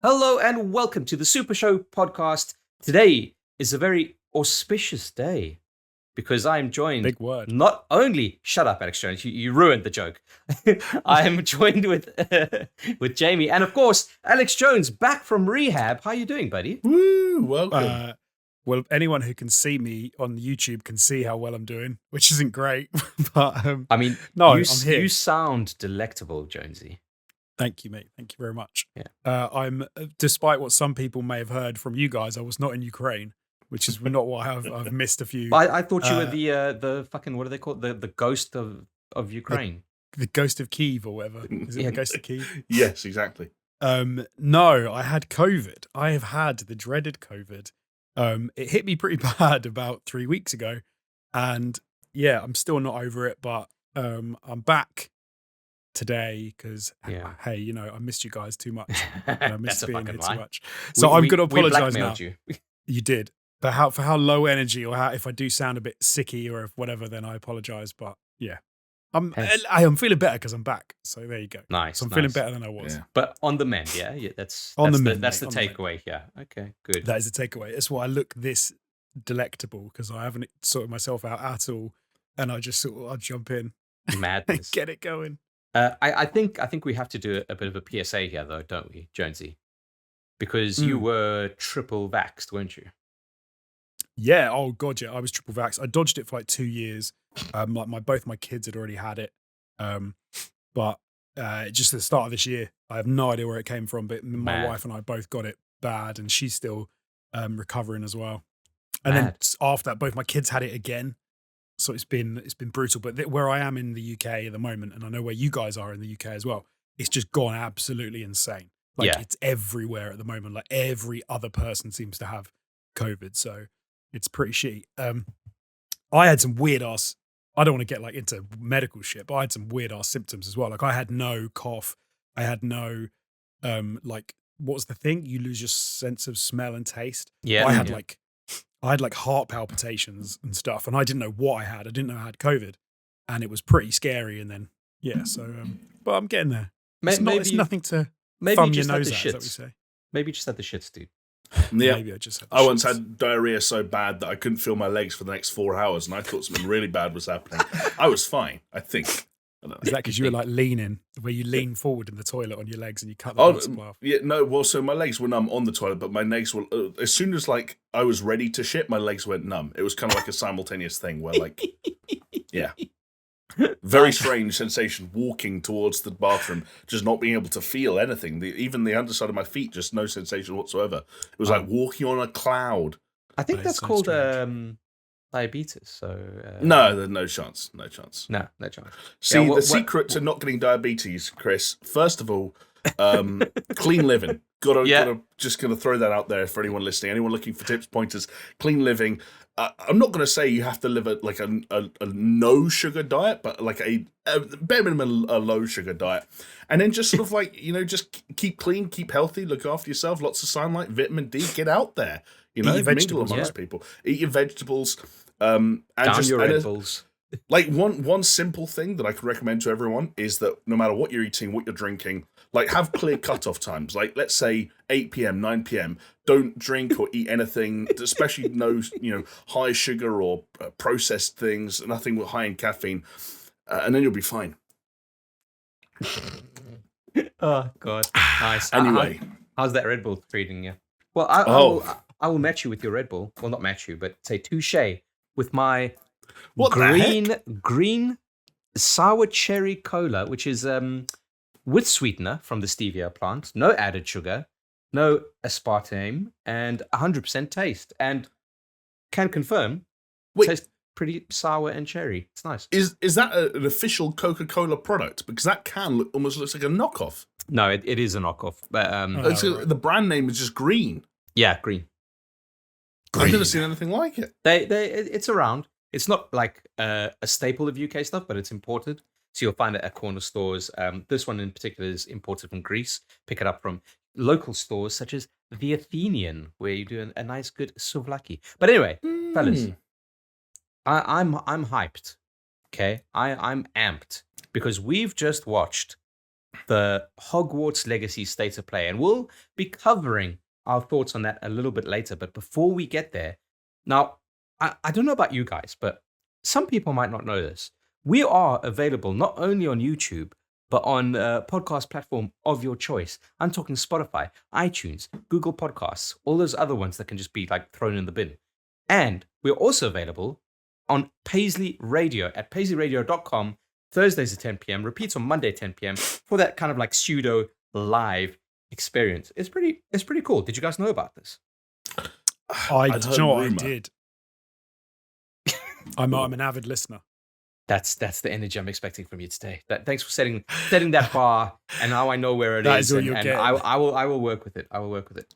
Hello and welcome to the SuperShow podcast. Today is a very auspicious day because I am joined Big word. not only shut up, Alex Jones, you ruined the joke. I am joined with Jamie and of course Alex Jones back from rehab. How you doing, buddy? Woo! Welcome. Well, anyone who can see me on YouTube can see how well I'm doing, which isn't great. But I mean, no, you, I'm here. You sound delectable, Jonesy. Thank you, mate. Thank you very much. Yeah. I'm, despite what some people may have heard from you guys, I was not in Ukraine, which is not why I've missed a few. I thought you were the fucking, what do they call it? The ghost of Ukraine. The ghost of Kyiv or whatever. Is it the ghost of Kyiv? Yes, exactly. No, I had COVID. I have had the dreaded COVID. It hit me pretty bad about 3 weeks ago, and yeah, I'm still not over it. But I'm back today because hey, I missed you guys too much. I missed being here too much. So I'm going to apologize now. You did, but for how low energy or how if I do sound a bit sicky or if whatever, then I apologize. But yeah. I am feeling better because I'm back. So there you go. Nice. So I'm feeling better than I was. Yeah. But on the mend, yeah? That's the takeaway. Yeah. Okay, good. That is the takeaway. That's why I look this delectable, because I haven't sorted myself out at all. And I just I'll jump in. Madness. And get it going. I think we have to do a bit of a PSA here, though, don't we, Jonesy? Because you were triple vaxxed, weren't you? Yeah. Oh god, yeah. I was triple vaxxed. I dodged it for like 2 years. Both my kids had already had it. But just at the start of this year, I have no idea where it came from. But my wife and I both got it bad, and she's still recovering as well. And then after that, both my kids had it again. So it's been brutal. But where I am in the UK at the moment, and I know where you guys are in the UK as well, it's just gone absolutely insane. It's everywhere at the moment. Like every other person seems to have COVID. So it's pretty shitty. I had some weird ass, I don't want to get like into medical shit, but I had some weird ass symptoms as well. Like I had no cough. I had no, what was the thing? You lose your sense of smell and taste. Yeah. I had like heart palpitations and stuff, and I didn't know what I had. I didn't know I had COVID, and it was pretty scary. And then, but I'm getting there. It's nothing to thumb your nose at, as we say. Maybe you just had the shits, dude. Yeah. Maybe I once had diarrhea so bad that I couldn't feel my legs for the next 4 hours, and I thought something really bad was happening. I was fine, I think. I don't know. Is that because you were like leaning, where you lean forward in the toilet on your legs and you cut the off? Yeah, no. Well, so my legs were numb on the toilet, but my legs were as soon as like I was ready to shit, my legs went numb. It was kind of like a simultaneous thing where like, yeah, very strange sensation walking towards the bathroom, just not being able to feel anything. Even the underside of my feet, just no sensation whatsoever. It was like walking on a cloud. I think that's called diabetes. So no, there's no chance. No chance. No chance. See, the secret to not getting diabetes, Chris, first of all, clean living. Gotta throw that out there for anyone listening, anyone looking for tips, pointers. Clean living. I'm not going to say you have to live a no sugar diet, but like a bare minimum a low sugar diet, and then just sort of like just keep clean, keep healthy, look after yourself. Lots of sunlight, vitamin D. Get out there. Mingle amongst people. Eat your vegetables. And down your Red Bulls. Like one simple thing that I could recommend to everyone is that no matter what you're eating, what you're drinking, like have clear cutoff times. Like let's say 8 p.m., 9 p.m. Don't drink or eat anything, especially no high sugar or processed things, nothing high in caffeine, and then you'll be fine. Oh God, nice. Anyway, how's that Red Bull treating you? Well, I will match you with your Red Bull. Well, not match you, but say touche with my green sour cherry cola, which is with sweetener from the stevia plant, no added sugar, no aspartame, and 100% taste. And can confirm, tastes pretty sour and cherry. It's nice. Is that an official Coca-Cola product? Because that can almost looks like a knockoff. No, it is a knockoff. But the brand name is just green. Yeah, green. I've never seen anything like it. It's around. It's not like a staple of UK stuff, but it's imported. So you'll find it at corner stores. This one in particular is imported from Greece. Pick it up from local stores such as the Athenian, where you do a nice good souvlaki. But anyway, fellas, I'm hyped. Okay, I'm amped because we've just watched the Hogwarts Legacy State of Play. And we'll be covering our thoughts on that a little bit later. But before we get there, now, I don't know about you guys, but some people might not know this. We are available not only on YouTube, but on a podcast platform of your choice. I'm talking Spotify, iTunes, Google Podcasts, all those other ones that can just be like thrown in the bin. And we're also available on Paisley Radio at paisleyradio.com, Thursdays at 10 p.m., repeats on Monday 10 p.m. for that kind of like pseudo live experience. It's pretty cool. Did you guys know about this? I did. I'm an avid listener. That's the energy I'm expecting from you today. Thanks for setting that bar, and now I know where it that is. That is all and, you're and getting. I will work with it. I will work with it.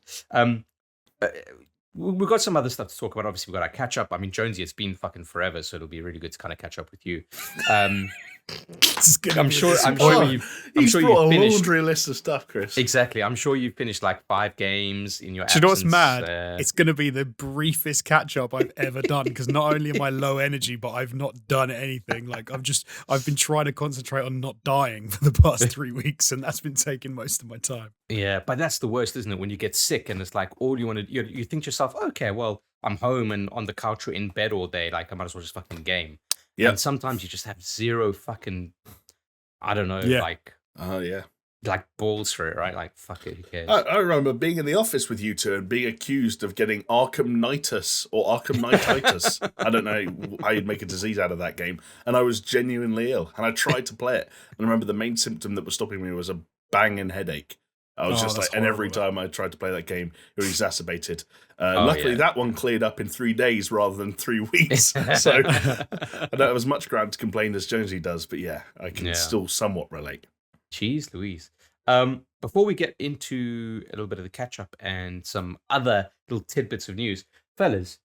We've got some other stuff to talk about. Obviously, we've got our catch up. I mean, Jonesy, it's been fucking forever, so it'll be really good to kind of catch up with you. I'm sure you've brought a finished laundry list of stuff, Chris. Exactly. I'm sure you've finished like 5 games in your absence. Do you know what's mad? It's going to be the briefest catch up I've ever done because not only am I low energy, but I've not done anything. Like I've been trying to concentrate on not dying for the past 3 weeks, and that's been taking most of my time. Yeah, but that's the worst, isn't it? When you get sick and it's like all you want to, you think to yourself, okay, well, I'm home and on the couch or in bed all day. Like I might as well just fucking game. Yeah. And sometimes you just have zero fucking, I don't know, like balls for it, right? Like, fuck it, who cares? I remember being in the office with you two and being accused of getting Arkham-nitis or Arkham-nititis. I don't know how you'd make a disease out of that game. And I was genuinely ill. And I tried to play it. And I remember the main symptom that was stopping me was a banging headache. I was just like, and every time I tried to play that game, it was exacerbated. Luckily, that one cleared up in 3 days rather than 3 weeks. So I don't have as much ground to complain as Jonesy does, but yeah, I can still somewhat relate. Jeez Louise. Before we get into a little bit of the catch-up and some other little tidbits of news, fellas,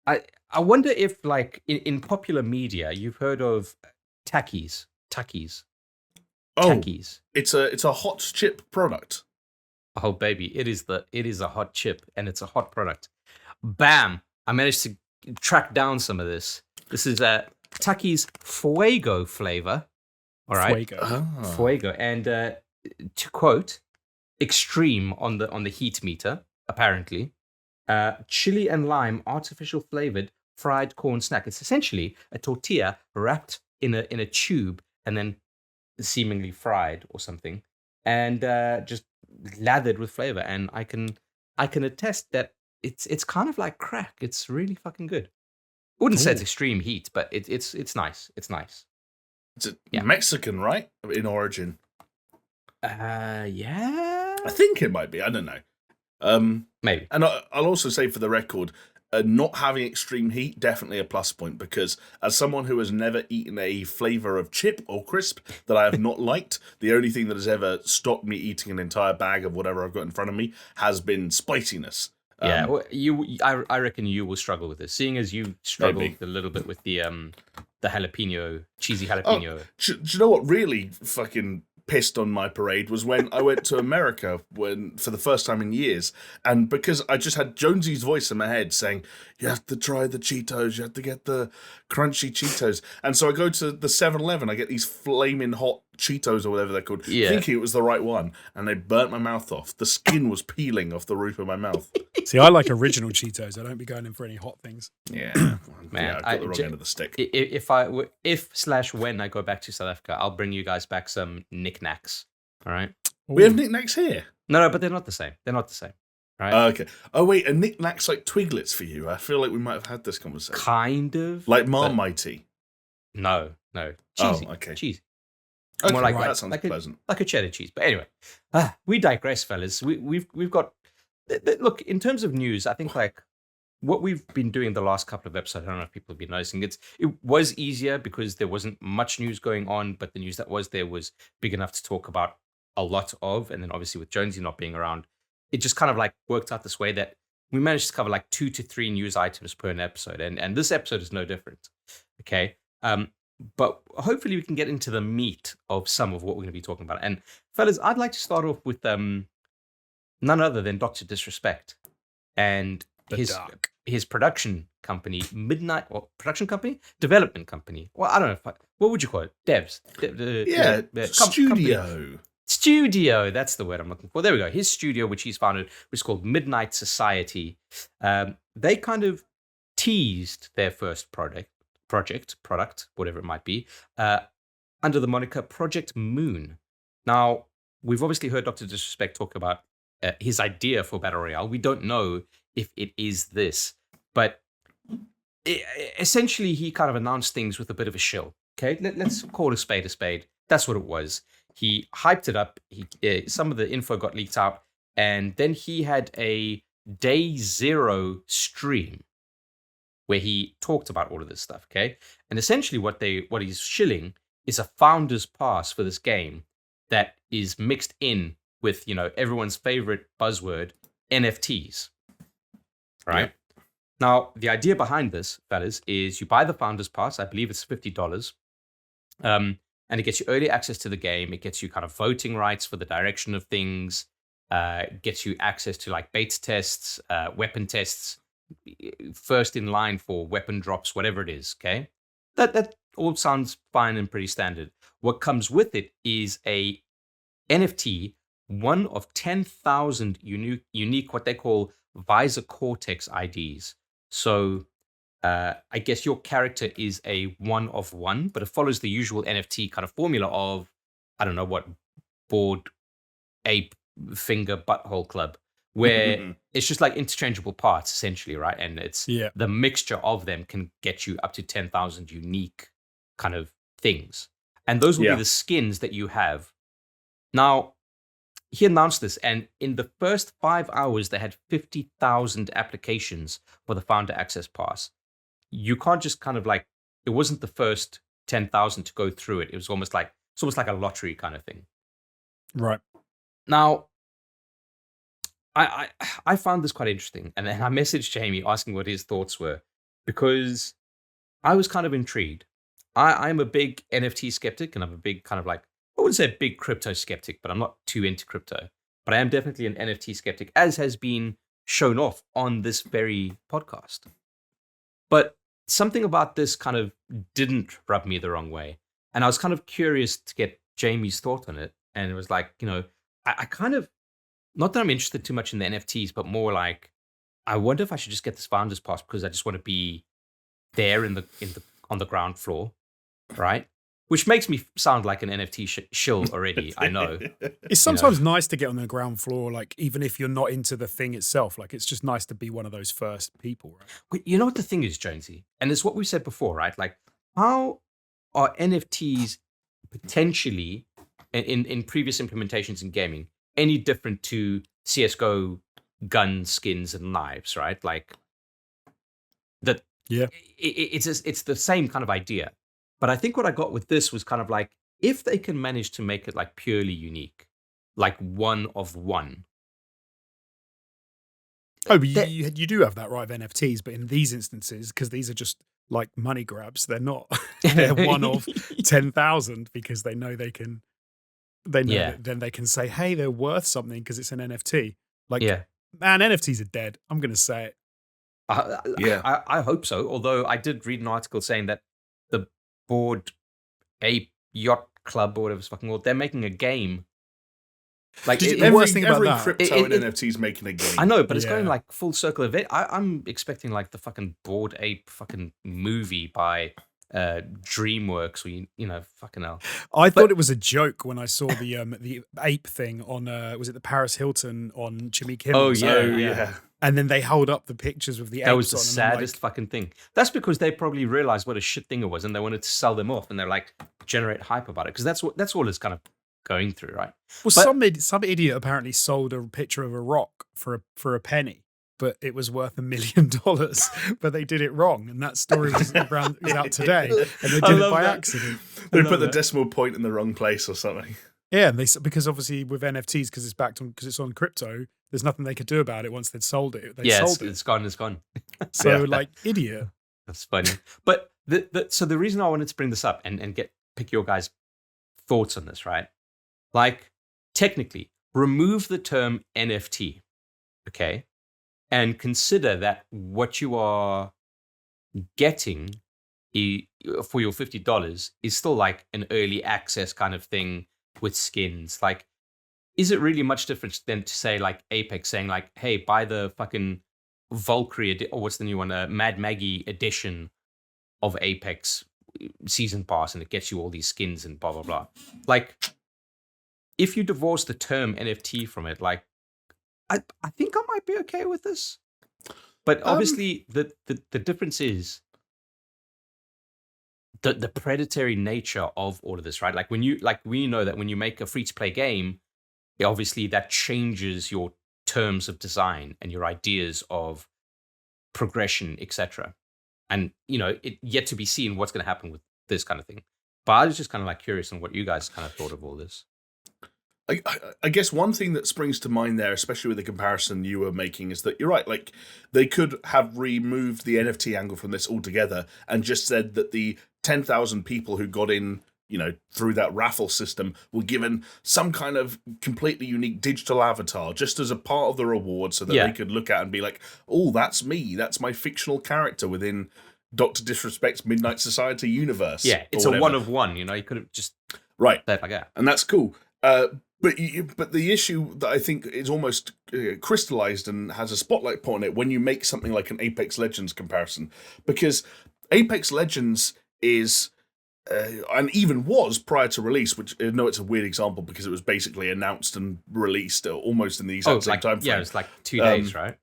I wonder if, like, in popular media, you've heard of Takis. Oh, Takis. It's a hot chip product. Oh baby, it is a hot chip and it's a hot product. Bam! I managed to track down some of this. This is Takis Fuego flavor. All right, Fuego, and to quote, extreme on the heat meter. Apparently, chili and lime artificial flavored fried corn snack. It's essentially a tortilla wrapped in a tube and then seemingly fried or something, and just lathered with flavor. And I can attest that it's kind of like crack. It's really fucking good. I wouldn't say it's extreme heat, but it's nice. It's nice. It's Mexican, right? In origin. Yeah. I think it might be. I don't know. Maybe. And I'll also say for the record, not having extreme heat, definitely a plus point, because as someone who has never eaten a flavor of chip or crisp that I have not liked, the only thing that has ever stopped me eating an entire bag of whatever I've got in front of me has been spiciness. Well, I reckon you will struggle with this, seeing as you struggled a little bit with the jalapeno, cheesy jalapeno. Do you know what really fucking pissed on my parade was when I went to America for the first time in years, and because I just had Jonesy's voice in my head saying, you have to try the Cheetos, you have to get the crunchy Cheetos, and so I go to the 7-Eleven, I get these flaming hot Cheetos or whatever they're called, thinking it was the right one, and they burnt my mouth off. The skin was peeling off the roof of my mouth. See, I like original Cheetos. I don't be going in for any hot things. Yeah, man, I got the wrong end of the stick. If/when I go back to South Africa, I'll bring you guys back some knickknacks. All right. We have knickknacks here. No, but they're not the same. Right. Okay. Oh wait, a knickknack's like Twiglets for you. I feel like we might have had this conversation. Kind of. Like Marmite. No. Cheesy. Oh, okay. Cheesy. Okay, more like that sounds pleasant. Like a cheddar cheese. But anyway, we digress, fellas. We've got. Look, in terms of news, I think like what we've been doing the last couple of episodes, I don't know if people have been noticing, it was easier because there wasn't much news going on, but the news that was there was big enough to talk about a lot of. And then obviously with Jonesy not being around, it just kind of like worked out this way that we managed to cover like 2 to 3 news items per an episode. And this episode is no different. Okay. But hopefully we can get into the meat of some of what we're going to be talking about. And fellas, I'd like to start off with none other than Dr Disrespect and his production company, development company. Well, I don't know what would you call it? Devs. Studio. studio, that's the word I'm looking for. There we go. His studio, which he's founded, which is called Midnight Society. They kind of teased their first product, whatever it might be, under the moniker Project Moon. Now, we've obviously heard Dr. Disrespect talk about his idea for Battle Royale. We don't know if it is this, but essentially he kind of announced things with a bit of a shill. Okay, let's call a spade a spade. That's what it was. He hyped it up. Some of the info got leaked out, and then he had a day zero stream where he talked about all of this stuff. Okay, and essentially what he's shilling is a founder's pass for this game that is mixed in with everyone's favorite buzzword, NFTs. Right. Yeah. Now, the idea behind this, fellas, is you buy the founder's pass. I believe it's $50. And it gets you early access to the game. It gets you kind of voting rights for the direction of things. Gets you access to like beta tests, weapon tests, first in line for weapon drops, whatever it is. Okay, that all sounds fine and pretty standard. What comes with it is a NFT, one of 10,000 unique what they call Visor Cortex IDs. So I guess your character is a one of one, but it follows the usual NFT kind of formula of, I don't know what, board, ape, finger, butthole club, where it's just like interchangeable parts, essentially, right? And it's the mixture of them can get you up to 10,000 unique kind of things. And those will be the skins that you have. Now, he announced this, and in the first 5 hours, they had 50,000 applications for the Founder Access Pass. You can't just kind of like, it wasn't the first 10,000 to go through it. It was almost like a lottery kind of thing. Right. Now, I found this quite interesting, and then I messaged Jamie asking what his thoughts were, because I was kind of intrigued. I'm a big NFT skeptic, and I'm a big kind of like, I wouldn't say a big crypto skeptic, but I'm not too into crypto. But I am definitely an NFT skeptic, as has been shown off on this very podcast. But something about this kind of didn't rub me the wrong way. And I was kind of curious to get Jamie's thought on it. And it was like, I kind of, not that I'm interested too much in the NFTs, but more like, I wonder if I should just get this founder's pass because I just want to be there on the ground floor, right? Which makes me sound like an NFT shill already, I know. It's sometimes nice to get on the ground floor, like even if you're not into the thing itself. Like it's just nice to be one of those first people, right? You know what the thing is, Jonesy? And it's what we said before, right? Like, how are NFTs potentially, in previous implementations in gaming, any different to CSGO gun skins and knives, right? Like, that. Yeah. It's the same kind of idea. But I think what I got with this was kind of like, if they can manage to make it like purely unique, like one of one. Oh, but you do have that right of NFTs, but in these instances, because these are just like money grabs, they're not. They're one of 10,000 because they know they can. They know that then they can say, hey, they're worth something because it's an NFT. Like, man, NFTs are dead. I'm going to say it. I hope so. Although I did read an article saying that the Board Ape Yacht Club or whatever it's fucking called, they're making a game. Like the worst thing about that, crypto and NFTs making a game. I know, but it's going like full circle event. I'm expecting like the fucking Bored Ape fucking movie by DreamWorks, or fucking hell. I thought it was a joke when I saw the ape thing on was it the Paris Hilton on Jimmy Kimmel? Oh yeah. And then they held up the pictures with the apes. That was the saddest fucking thing. That's because they probably realized what a shit thing it was, and they wanted to sell them off, and they're like generate hype about it because that's all it's kind of going through, right? Well, some idiot apparently sold a picture of a rock for a penny, but it was worth $1 million. But they did it wrong, and that story was out today, and they did it by accident. They put the decimal point in the wrong place or something. Yeah, and because obviously with NFTs, because it's on crypto, there's nothing they could do about it once they'd sold it. It's gone. So like idiot. That's funny. But so the reason I wanted to bring this up and pick your guys' thoughts on this, right? Like, technically, remove the term NFT, okay, and consider that what you are getting for your $50 is still like an early access kind of thing with skins. Like, is it really much different than to say like Apex saying like, hey, buy the fucking Valkyrie or what's the new one, Mad Maggie edition of Apex season pass, and it gets you all these skins and blah blah blah. Like, if you divorce the term NFT from it, like, I think I might be okay with this. But obviously, the difference is the predatory nature of all of this, right? Like we know that when you make a free to play game, obviously that changes your terms of design and your ideas of progression, etc. And it yet to be seen what's going to happen with this kind of thing. But I was just kind of like curious on what you guys kind of thought of all this. I guess one thing that springs to mind there, especially with the comparison you were making, is that you're right. Like, they could have removed the NFT angle from this altogether and just said that the 10,000 people who got in, through that raffle system were given some kind of completely unique digital avatar just as a part of the reward, so that they could look at and be like, oh, that's me. That's my fictional character within Dr. Disrespect's Midnight Society universe. Yeah, it's a one of one. You could have just said like that, and that's cool. But the issue that I think is almost crystallized and has a spotlight put on it when you make something like an Apex Legends comparison, because Apex Legends is, and even was prior to release, which I know it's a weird example because it was basically announced and released almost in the exact same time frame. Yeah, it was like 2 days, right?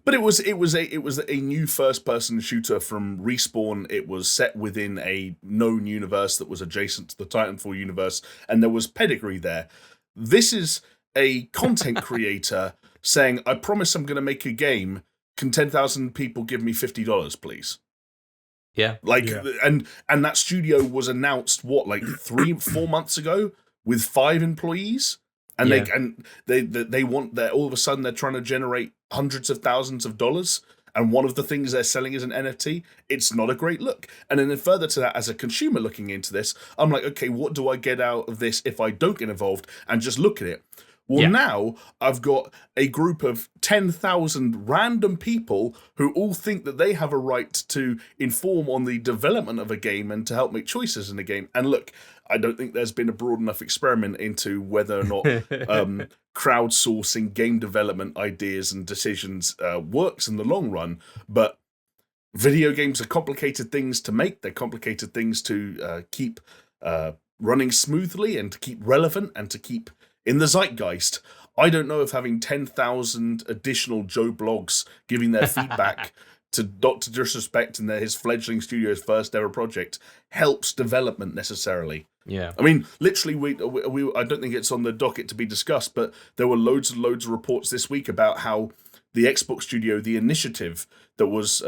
But it was a new first person shooter from Respawn. It was set within a known universe that was adjacent to the Titanfall universe, and there was pedigree there. This is a content creator saying, I promise I'm going to make a game. Can 10,000 people give me $50, please? Yeah. And that studio was announced, 3-4 months ago with 5 employees? And they want that all of a sudden they're trying to generate hundreds of thousands of dollars. And one of the things they're selling is an NFT. It's not a great look. And then further to that, as a consumer looking into this, I'm like, okay, what do I get out of this if I don't get involved and just look at it? Well, now I've got a group of 10,000 random people who all think that they have a right to inform on the development of a game and to help make choices in a game. And look, I don't think there's been a broad enough experiment into whether or not crowdsourcing game development ideas and decisions works in the long run. But video games are complicated things to make. They're complicated things to keep running smoothly and to keep relevant and to keep in the zeitgeist. I don't know if having 10,000 additional Joe Blogs giving their feedback to Dr. Disrespect and his fledgling studio's first ever project helps development necessarily. Yeah. I mean, literally, we I don't think it's on the docket to be discussed, but there were loads and loads of reports this week about how the Xbox studio, the initiative that was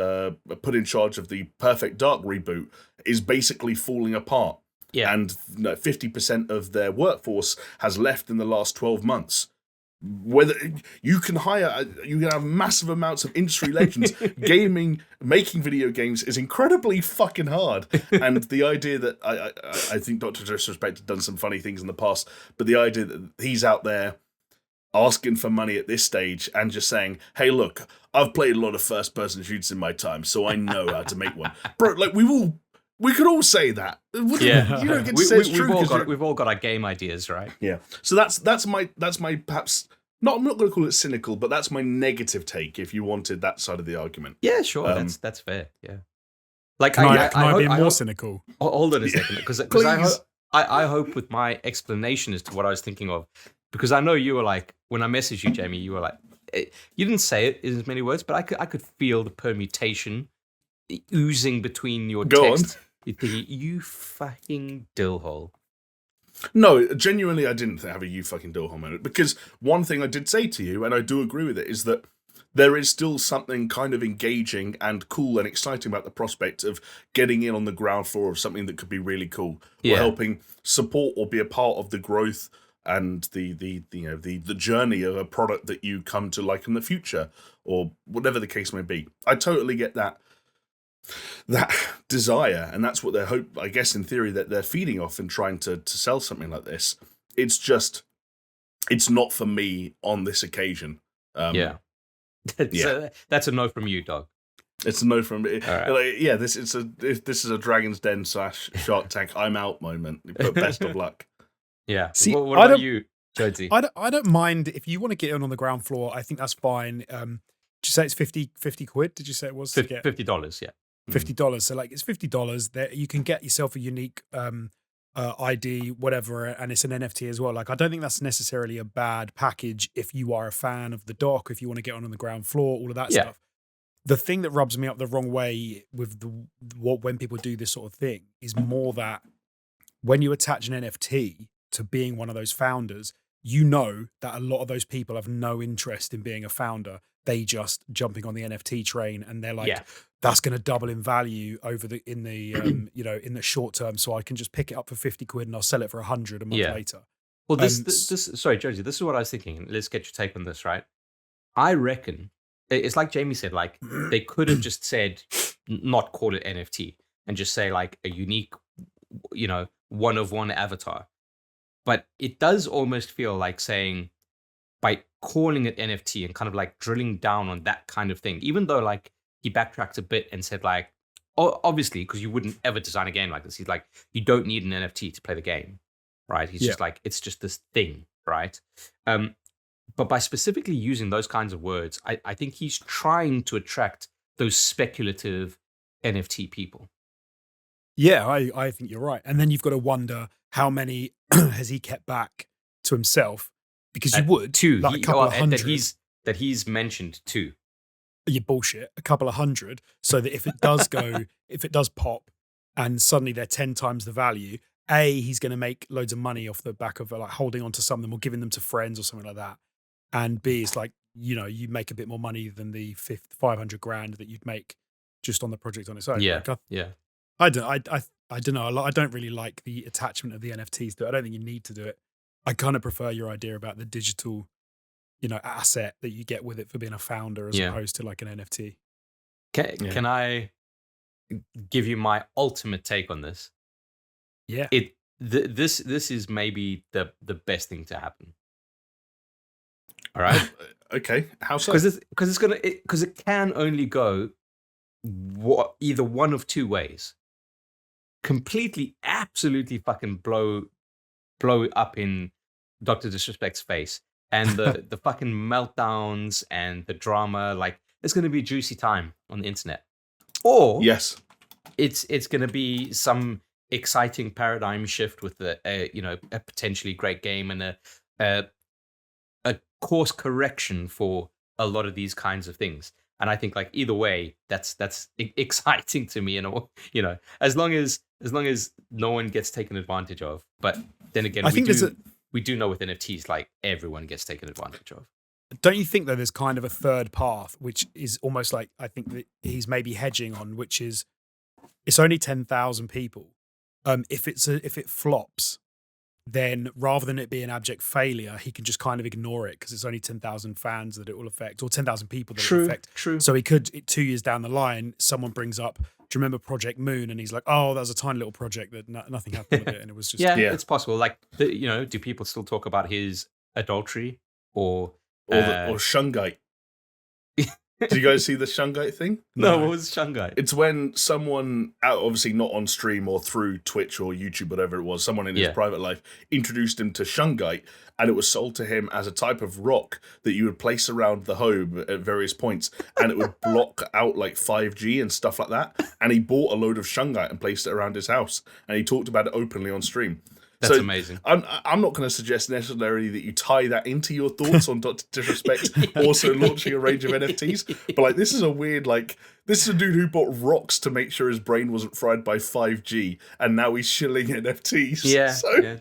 put in charge of the Perfect Dark reboot, is basically falling apart. Yeah. And 50% of their workforce has left in the last 12 months. Whether you can have massive amounts of industry legends. Making video games is incredibly fucking hard. And the idea that I think Dr. Disrespect had done some funny things in the past, but the idea that he's out there asking for money at this stage and just saying, hey, look, I've played a lot of first person shooters in my time, so I know how to make one. Bro, like we could all say that. You don't get to say it's true. We've all got our game ideas, right? Yeah. So that's my perhaps not. I'm not going to call it cynical, but that's my negative take. If you wanted that side of the argument. Yeah, sure. That's fair. Yeah. Like, can I be more cynical? Hold on a second, because I hope with my explanation as to what I was thinking of, because I know you were like, when I messaged you, Jamie, you were like, you didn't say it in as many words, but I could feel the permutation oozing between your text. You're thinking, you fucking dillhole. No, genuinely, I didn't have a you fucking dillhole moment, because one thing I did say to you, and I do agree with it, is that there is still something kind of engaging and cool and exciting about the prospect of getting in on the ground floor of something that could be really cool, or helping support or be a part of the growth and the journey of a product that you come to like in the future, or whatever the case may be. I totally get that desire, and that's what they hope, I guess, in theory, that they're feeding off and trying to sell something like this. It's just, it's not for me on this occasion. That's a no from you, dog. It's a no from me. Right. Like, this is a Dragon's Den / Shark Tank I'm out moment. But best of luck. Yeah. See, what about you? Jonesy. I don't mind if you want to get in on the ground floor. I think that's fine. Did you say it's 50 quid? Did you say it was to get $50? Yeah. $50? So like it's $50 that you can get yourself a unique ID, whatever, and it's an NFT as well. Like I don't think that's necessarily a bad package if you are a fan of the doc, if you want to get on the ground floor, all of that stuff. The thing that rubs me up the wrong way with when people do this sort of thing is more that when you attach an NFT to being one of those founders, you know that a lot of those people have no interest in being a founder. They just jumping on the NFT train, and they're like, that's going to double in value in the short term. So I can just pick it up for 50 quid and I'll sell it for 100 a month later. Well, sorry, Jonesy, this is what I was thinking. Let's get your take on this, right? I reckon it's like Jamie said, like they could have just said, not call it NFT and just say like a unique, one of one avatar. But it does almost feel like saying, by calling it NFT and kind of like drilling down on that kind of thing, even though like he backtracked a bit and said like, obviously, because you wouldn't ever design a game like this. He's like, you don't need an NFT to play the game, right? He's just like, it's just this thing, right? But by specifically using those kinds of words, I think he's trying to attract those speculative NFT people. Yeah, I think you're right. And then you've got to wonder how many has he kept back to himself? Because you would two, like a couple of hundred that he's mentioned too. You bullshit, a couple of hundred, so that if it does pop, and suddenly they're 10 times the value, he's going to make loads of money off the back of like holding on to some of them or giving them to friends or something like that. And B, it's like you make a bit more money than the 500 grand that you'd make just on the project on its own. Yeah, I don't know. I don't really like the attachment of the NFTs to it. I don't think you need to do it. I kind of prefer your idea about the digital, asset that you get with it for being a founder as opposed to like an NFT. Can I give you my ultimate take on this? Yeah. This is maybe the best thing to happen. All right. Okay. How so? Because it can only go either one of two ways. Completely, absolutely fucking blow up in Dr. Disrespect's face, and the fucking meltdowns and the drama. Like, it's going to be juicy time on the internet, or it's going to be some exciting paradigm shift with a potentially great game and a course correction for a lot of these kinds of things. And I think like either way, that's exciting to me, as long as no one gets taken advantage of. But then again, we do know with NFTs, like everyone gets taken advantage of. Don't you think though there's kind of a third path, which is almost like, I think that he's maybe hedging on, which is it's only 10,000 people. If it flops, then rather than it be an abject failure, he can just kind of ignore it because it's only 10,000 fans that it will affect, or 10,000 people that it will affect. True. So he could, 2 years down the line, someone brings up, do you remember Project Moon? And he's like, oh, that was a tiny little project that nothing happened with it. And it was just... Yeah, it's possible. Like, do people still talk about his adultery or Shungite? Did you guys see the Shungite thing? No, what was Shungite? It's when someone, obviously not on stream or through Twitch or YouTube, whatever it was, someone in his private life introduced him to Shungite, and it was sold to him as a type of rock that you would place around the home at various points, and it would block out like 5G and stuff like that. And he bought a load of Shungite and placed it around his house, and he talked about it openly on stream. That's amazing. I'm not going to suggest necessarily that you tie that into your thoughts on Dr. Disrespect also launching a range of NFTs. But like, this is a weird, like, this is a dude who bought rocks to make sure his brain wasn't fried by 5G, and now he's shilling NFTs. Yeah. So,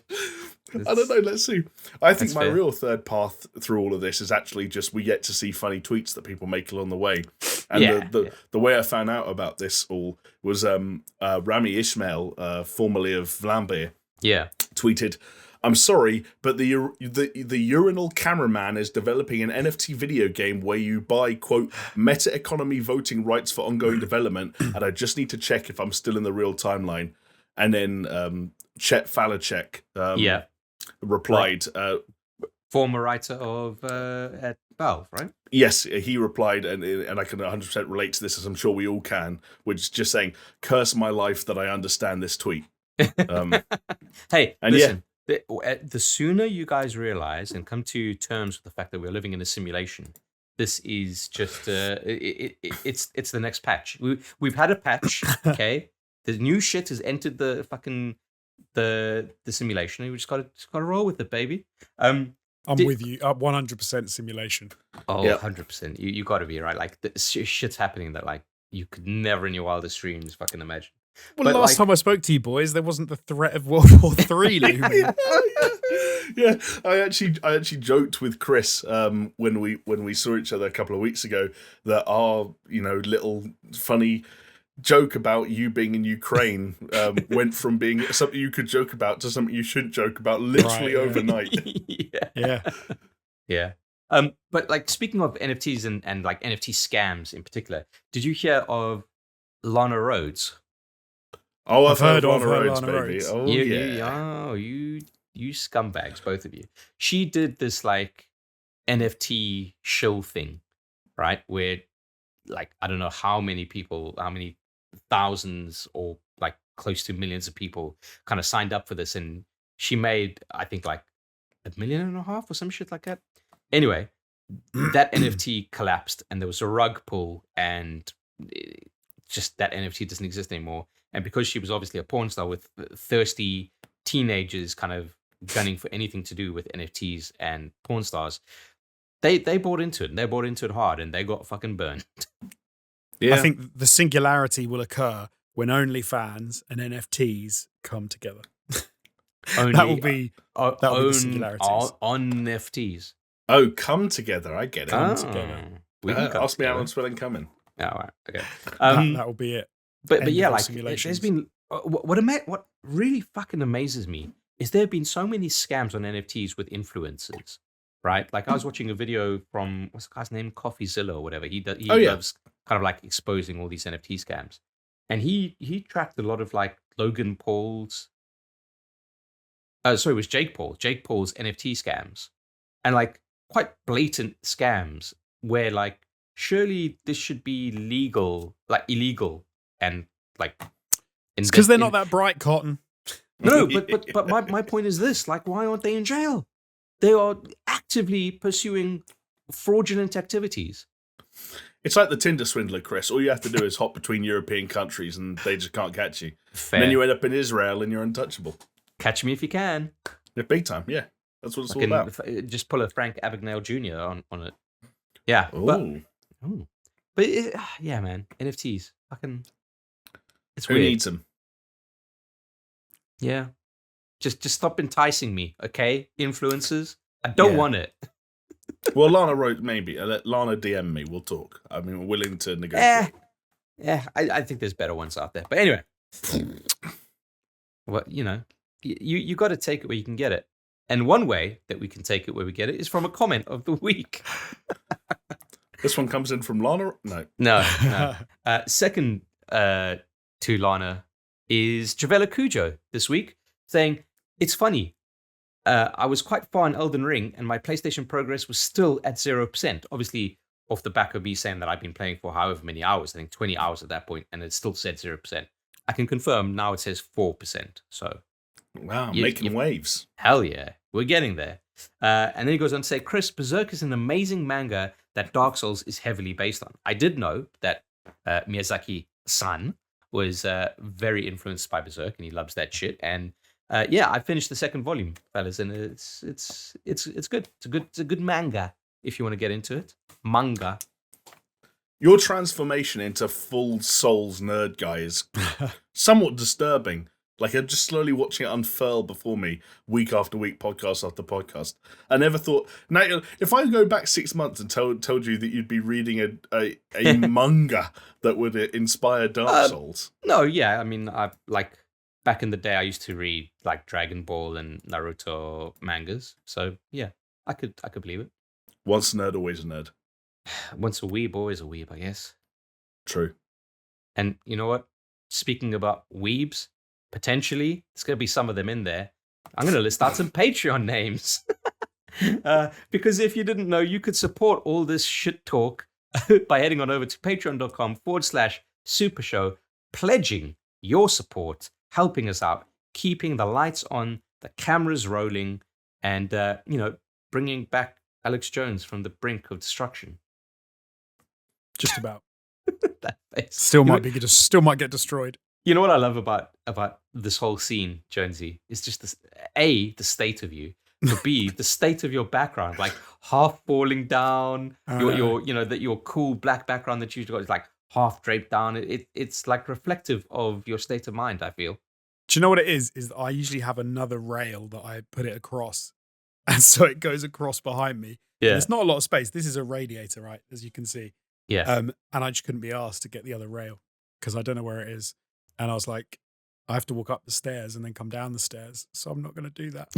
I don't know. Let's see. I think my real third path through all of this is actually just we get to see funny tweets that people make along the way. And the way I found out about this all was Rami Ismail, formerly of Vlambeer, tweeted, "I'm sorry, but the urinal cameraman is developing an NFT video game where you buy, quote, meta economy voting rights for ongoing development, and I just need to check if I'm still in the real timeline." And then Chet Falachek replied, former writer of at Valve, right? Yes, he replied, and I can 100% relate to this, as I'm sure we all can, which is just saying, "Curse my life that I understand this tweet." Hey, and listen, The sooner you guys realize and come to terms with the fact that we're living in a simulation, this is just it's the next patch. We've had a patch, okay? The new shit has entered the fucking the simulation. And we just gotta roll with it, baby. I'm with you. 100% simulation. Oh, 100%. You got to be right. Like shit's happening that like you could never in your wildest dreams fucking imagine. Well, But, last like- time I spoke to you boys, there wasn't the threat of World War III looming. Yeah, I actually joked with Chris when we saw each other a couple of weeks ago that our little funny joke about you being in Ukraine went from being something you could joke about to something you should joke about literally Right, yeah. overnight. Yeah. Yeah. But like speaking of NFTs and like NFT scams in particular, did you hear of Lana Rhodes? Oh, I've heard of Lana her, Rhodes, Lana baby. Rhodes. Oh You scumbags, both of you. She did this like NFT shill thing, right? Where like I don't know how many thousands or like close to millions of people kind of signed up for this, and she made I think like $1.5 million or some shit like that. Anyway, that NFT collapsed, and there was a rug pull, and just that NFT doesn't exist anymore. And because she was obviously a porn star with thirsty teenagers kind of gunning for anything to do with NFTs and porn stars, they bought into it, and they bought into it hard, and they got fucking burned. Yeah. I think the singularity will occur when OnlyFans and NFTs come together. That will be the singularities. On NFTs. Oh, come together. I get it. together. We can come Ask me together. Alan Spelling coming. Oh, all right. Okay. That will be it. But End yeah, of all like simulations. there's been what really fucking amazes me is there have been so many scams on NFTs with influencers, right? Like I was watching a video from what's the guy's name, CoffeeZilla or whatever. He loves kind of like exposing all these NFT scams, and he tracked a lot of like Logan Paul's. It was Jake Paul's NFT scams, and like quite blatant scams where like surely this should be illegal, and like It's because they're not that bright, Cotton. No, but my point is this: like, why aren't they in jail? They are actively pursuing fraudulent activities. It's like the Tinder swindler, Chris. All you have to do is hop between European countries and they just can't catch you. Fair. And then you end up in Israel and you're untouchable. Catch me if you can. Yeah, big time, yeah. That's what it's all Fucking about. just pull a Frank Abagnale Jr. on it. Yeah, Ooh. but yeah, man, NFTs, fucking, it's Who weird. needs them? Yeah, just stop enticing me, okay, influencers. I don't Yeah. want it. Well, Lana wrote maybe. Let Lana DM me. We'll talk. I mean, we're willing to negotiate. I think there's better ones out there. But anyway, well, you got to take it where you can get it. And one way that we can take it where we get it is from a comment of the week. This one comes in from Lana. No. No. Second to Lana is Javela Cujo this week saying, "It's funny. I was quite far in Elden Ring and my PlayStation progress was still at 0%. Obviously, off the back of me saying that I've been playing for however many hours, I think 20 hours at that point, and it still said 0%. I can confirm now it says 4%. So, Wow, making waves. hell yeah, we're getting there. And then he goes on to say, Chris, Berserk is an amazing manga that Dark Souls is heavily based on. I did know that Miyazaki-san was very influenced by Berserk, and he loves that shit. And I finished the second volume, fellas, and it's good. It's a good manga if you want to get into it. Manga. Your transformation into full Souls nerd guy is somewhat disturbing. Like, I'm just slowly watching it unfurl before me, week after week, podcast after podcast. I never thought... Now, if I go back 6 months and told you that you'd be reading a manga that would inspire Dark Souls... No, yeah, I mean, back in the day, I used to read, like, Dragon Ball and Naruto mangas. So, yeah, I could believe it. Once a nerd, always a nerd. Once a weeb, always a weeb, I guess. True. And you know what? Speaking about weebs... Potentially, there's going to be some of them in there. I'm going to list out some Patreon names. Because if you didn't know, you could support all this shit talk by heading on over to patreon.com/SuperShow, pledging your support, helping us out, keeping the lights on, the cameras rolling, and bringing back Alex Jones from the brink of destruction. Just about. That face. Still might get destroyed. You know what I love about this whole scene, Jonesy, is just the state of you, but B, the state of your background, like half falling down, your cool black background that you've got is like half draped down. It's like reflective of your state of mind, I feel. Do you know what it is? Is that I usually have another rail that I put it across, and so it goes across behind me. Yeah. And it's not a lot of space. This is a radiator, right? As you can see. Yeah. And I just couldn't be asked to get the other rail because I don't know where it is. And I was like, I have to walk up the stairs and then come down the stairs, so I'm not going to do that.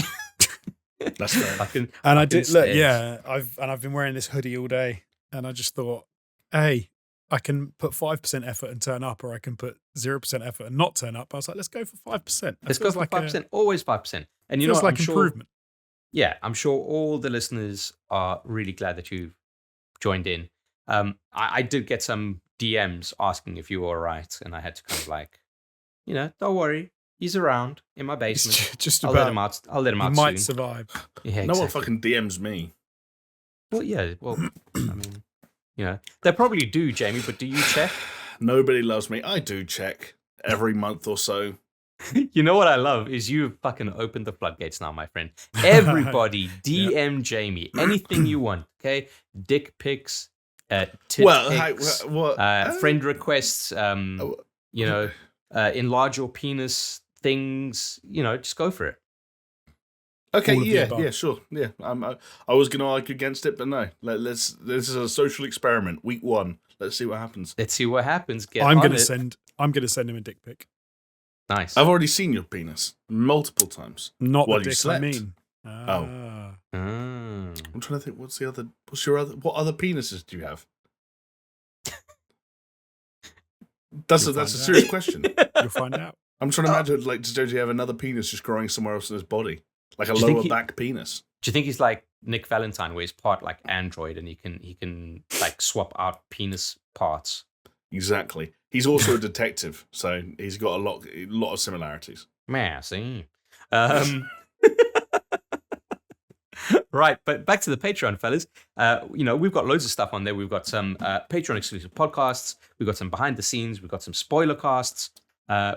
That's fair. I did look, yeah. I've been wearing this hoodie all day, and I just thought, hey, I can put 5% effort and turn up, or I can put 0% effort and not turn up. I was like, let's go for 5%. Let's go for 5%. Always 5%. And you know what? Like improvement. Yeah, I'm sure all the listeners are really glad that you've joined in. I did get some DMs asking if you were all right, and I had to kind of like, don't worry, he's around in my basement. Just I'll about. let him out. I'll let him out. He might soon. survive. Yeah, no exactly. one fucking DMs me. Well, yeah. Well, I mean, they probably do, Jamie. But do you check? Nobody loves me. I do check every month or so. You know what I love is you fucking opened the floodgates now, my friend. Everybody DM Jamie anything you want. Okay, dick pics, tit pics, friend requests. Enlarge your penis things. Just go for it. Okay, yeah, sure, yeah. I was going to argue against it, but no. This is a social experiment. Week 1. Let's see what happens. I'm going to send him a dick pic. Nice. I've already seen your penis multiple times. Not while the you dick slept. I mean. I'm trying to think. What other penises do you have? That's a serious question. You'll find out. I'm trying to imagine, like, does Jonesy have another penis just growing somewhere else in his body? Like a lower back penis? Do you think he's like Nick Valentine, where he's part like android and he can like swap out penis parts? Exactly. He's also a detective, so he's got a lot of similarities. Merci. Right, but back to the Patreon, fellas. We've got loads of stuff on there. We've got some Patreon exclusive podcasts. We've got some behind the scenes. We've got some spoiler casts.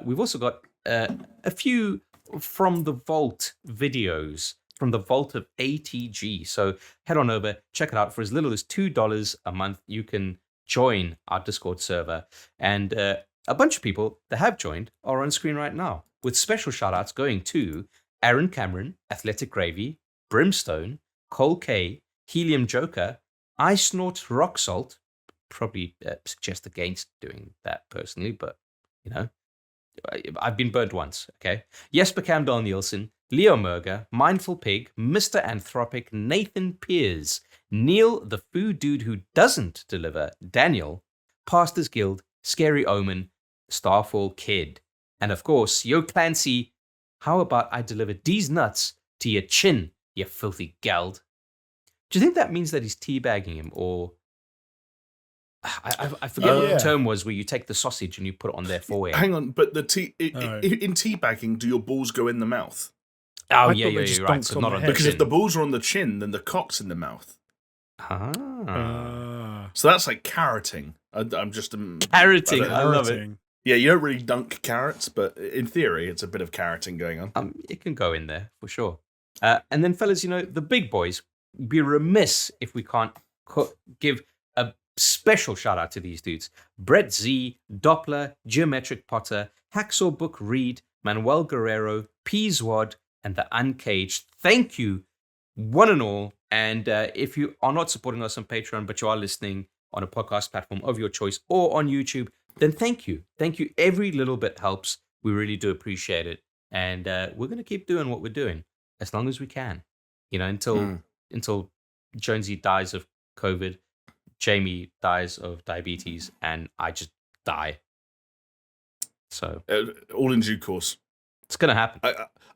We've also got a few from the vault videos, from the vault of ATG. So head on over, check it out. For as little as $2 a month, you can join our Discord server. And a bunch of people that have joined are on screen right now, with special shout-outs going to Aaron Cameron, Athletic Gravy, Brimstone, Cole K, Helium Joker, I Snort Rock Salt. Probably suggest against doing that personally, but, I've been burnt once, okay? Jesper Camdal Nielsen, Leo Merger, Mindful Pig, Mr. Anthropic, Nathan Piers, Neil, the food dude who doesn't deliver, Daniel, Pastors Guild, Scary Omen, Starfall Kid, and of course, Yo Clancy, how about I deliver these nuts to your chin, you filthy geld? Do you think that means that he's teabagging him, or... I forget what the term was where you take the sausage and you put it on their forehead. Hang on, but in teabagging, do your balls go in the mouth? Oh, you're right. So not on the because if the balls are on the chin, then the cock's in the mouth. So that's like carroting. I'm just... Carroting, I love it. Yeah, you don't really dunk carrots, but in theory, it's a bit of carroting going on. It can go in there, for sure. And then, fellas, the big boys, be remiss if we can't give a special shout out to these dudes. Brett Z, Doppler, Geometric Potter, Hacksaw Book Reed, Manuel Guerrero, Peaswad, and the Uncaged. Thank you, one and all. And if you are not supporting us on Patreon, but you are listening on a podcast platform of your choice or on YouTube, then thank you. Thank you. Every little bit helps. We really do appreciate it. And we're going to keep doing what we're doing as long as we can. Until Jonesy dies of COVID, Jamie dies of diabetes, and I just die. So all in due course. It's gonna happen.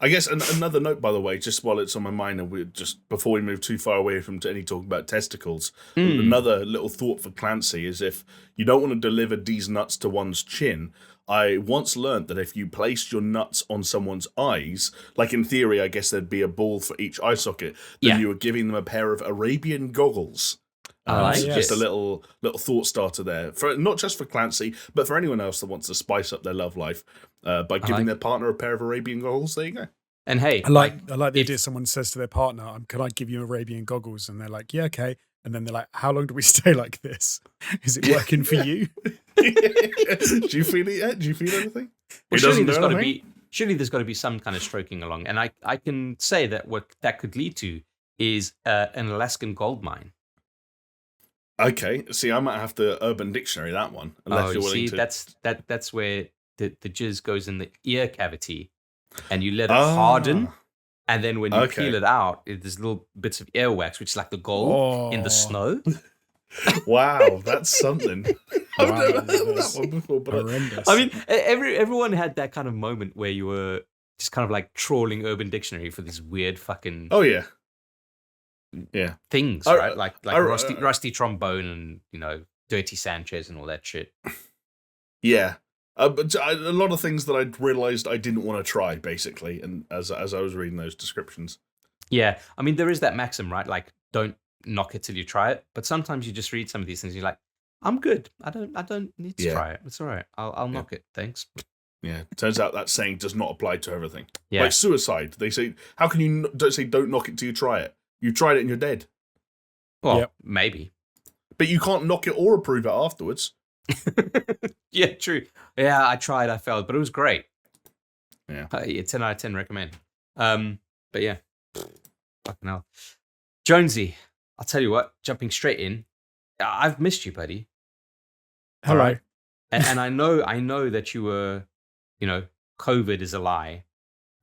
I guess another note, by the way, just while it's on my mind, and before we move too far away from any talk about testicles, another little thought for Clancy is if you don't want to deliver these nuts to one's chin. I once learnt that if you placed your nuts on someone's eyes, like in theory, I guess there'd be a ball for each eye socket, then you were giving them a pair of Arabian goggles. So just a little thought starter there, for not just for Clancy, but for anyone else that wants to spice up their love life by giving their partner a pair of Arabian goggles. There you go. And hey, I like the idea someone says to their partner, "Can I give you Arabian goggles?" And they're like, "Yeah, okay." And then they're like, "How long do we stay like this? Is it working for you?" Do you feel it yet? Do you feel anything? Well, surely there's got to be some kind of stroking along, and I can say that what that could lead to is an Alaskan gold mine. Okay, see, I might have to Urban Dictionary that one. Unless you're willing to. That's where the jizz goes in the ear cavity, and you let it harden, and then when you peel it out, there's little bits of earwax, which is like the gold in the snow. Wow, that's something. I've never heard that one before. But horrendous. I mean, everyone had that kind of moment where you were just kind of like trawling Urban Dictionary for these weird fucking things, right? Like rusty trombone and dirty Sanchez and all that shit. Yeah. But a lot of things that I'd realised I didn't want to try, basically, and as I was reading those descriptions. Yeah, I mean, there is that maxim, right? Like, don't knock it till you try it. But sometimes you just read some of these things, and you're like, I'm good. I don't need to try it. It's all right. I'll knock it. Thanks. Yeah, turns out that saying does not apply to everything. Yeah. Like suicide. They say, how can you don't knock it till you try it? You tried it and you're dead. Well, maybe. But you can't knock it or approve it afterwards. Yeah, true. Yeah, I tried, I failed, but it was great. Yeah. 10 out of 10 recommend. But yeah. Fucking hell. Jonesy, I'll tell you what, jumping straight in, I've missed you, buddy. Hello. Right? And I know that you were, COVID is a lie,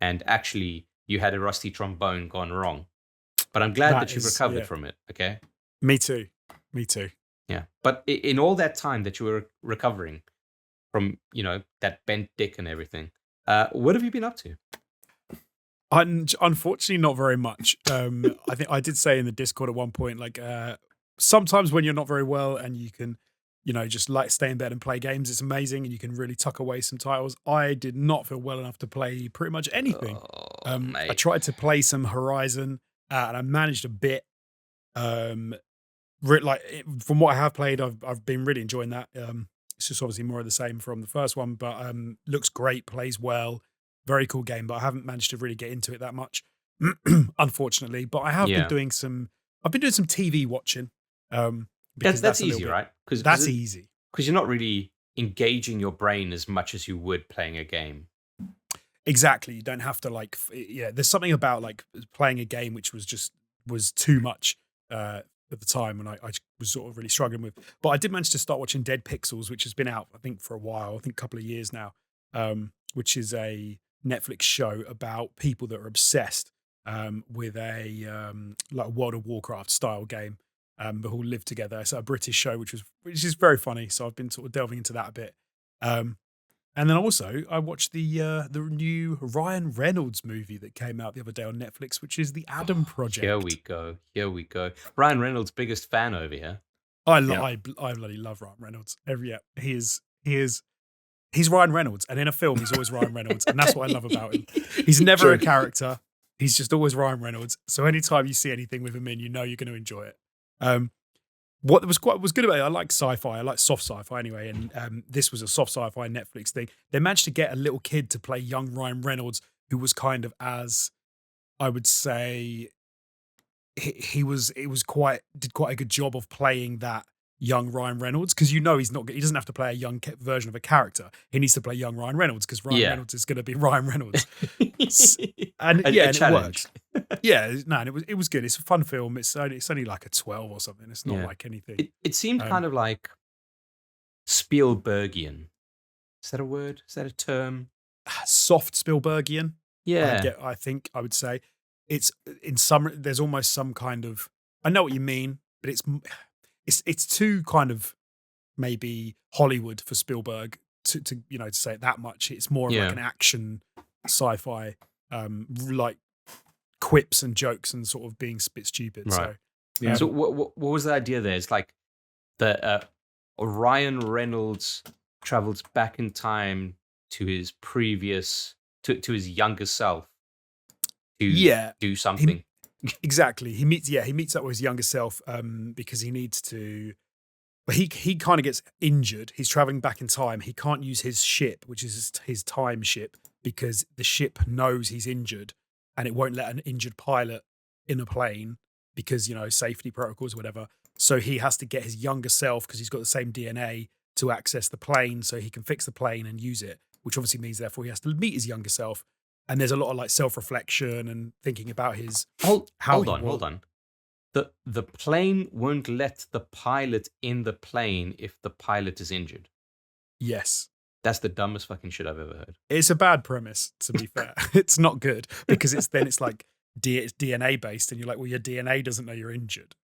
and actually you had a rusty trombone gone wrong. But I'm glad that you've recovered from it, okay? Me too. Yeah. But in all that time that you were recovering from, that bent dick and everything, what have you been up to? Unfortunately, not very much. I think I did say in the Discord at one point, like, sometimes when you're not very well and you can, just like stay in bed and play games, it's amazing and you can really tuck away some titles. I did not feel well enough to play pretty much anything. I tried to play some Horizon and I managed a bit. From what I have played, I've been really enjoying that. It's just obviously more of the same from the first one, but looks great, plays well, very cool game. But I haven't managed to really get into it that much, unfortunately. But I have been doing some. I've been doing some TV watching. Because that's easy, right? Because that's easy. Because you're not really engaging your brain as much as you would playing a game. Exactly. You don't have to there's something about like playing a game which was too much at the time, and I was sort of really struggling with. But I did manage to start watching Dead Pixels, which has been out, I think, for a while. I think a couple of years now, which is a Netflix show about people that are obsessed with a like World of Warcraft style game, but who live together. It's a British show, which is very funny. So I've been sort of delving into that a bit. And then also I watched the new Ryan Reynolds movie that came out the other day on Netflix, which is The Adam Project. Here we go. Ryan Reynolds' biggest fan over here. I bloody love Ryan Reynolds. He's Ryan Reynolds, and in a film he's always Ryan Reynolds, and that's what I love about him. He's never a character. He's just always Ryan Reynolds. So anytime you see anything with him in, you're going to enjoy it. What was good about it, I like sci-fi. I like soft sci-fi anyway, and this was a soft sci-fi Netflix thing. They managed to get a little kid to play young Ryan Reynolds, who was kind of, as I would say, he did quite a good job of playing that young Ryan Reynolds, because he doesn't have to play a young version of a character. He needs to play young Ryan Reynolds because Ryan Reynolds is going to be Ryan Reynolds. and it worked. And it was good. It's a fun film. It's only like a 12 or something. It's not like anything. It seemed kind of like Spielbergian. Is that a word? Is that a term? Soft Spielbergian. Yeah. I think I would say it's there's almost some kind of, I know what you mean, but it's too kind of maybe Hollywood for Spielberg to say it that much. It's more of like an sci-fi like quips and jokes and sort of being a bit stupid. Right. So So what was the idea there? It's like the Ryan Reynolds travels back in time to his previous to his younger self to do something. Exactly. He meets up with his younger self because he needs to. But he kind of gets injured. He's traveling back in time. He can't use his ship, which is his time ship, because the ship knows he's injured, and it won't let an injured pilot in a plane because, safety protocols or whatever. So he has to get his younger self, because he's got the same DNA, to access the plane so he can fix the plane and use it, which obviously means therefore he has to meet his younger self. And there's a lot of like self-reflection and thinking about his Hold on. The plane won't let the pilot in the plane if the pilot is injured. Yes. That's the dumbest fucking shit I've ever heard. It's a bad premise, to be fair. It's not good because it's like it's DNA based, and you're like, well, your DNA doesn't know you're injured.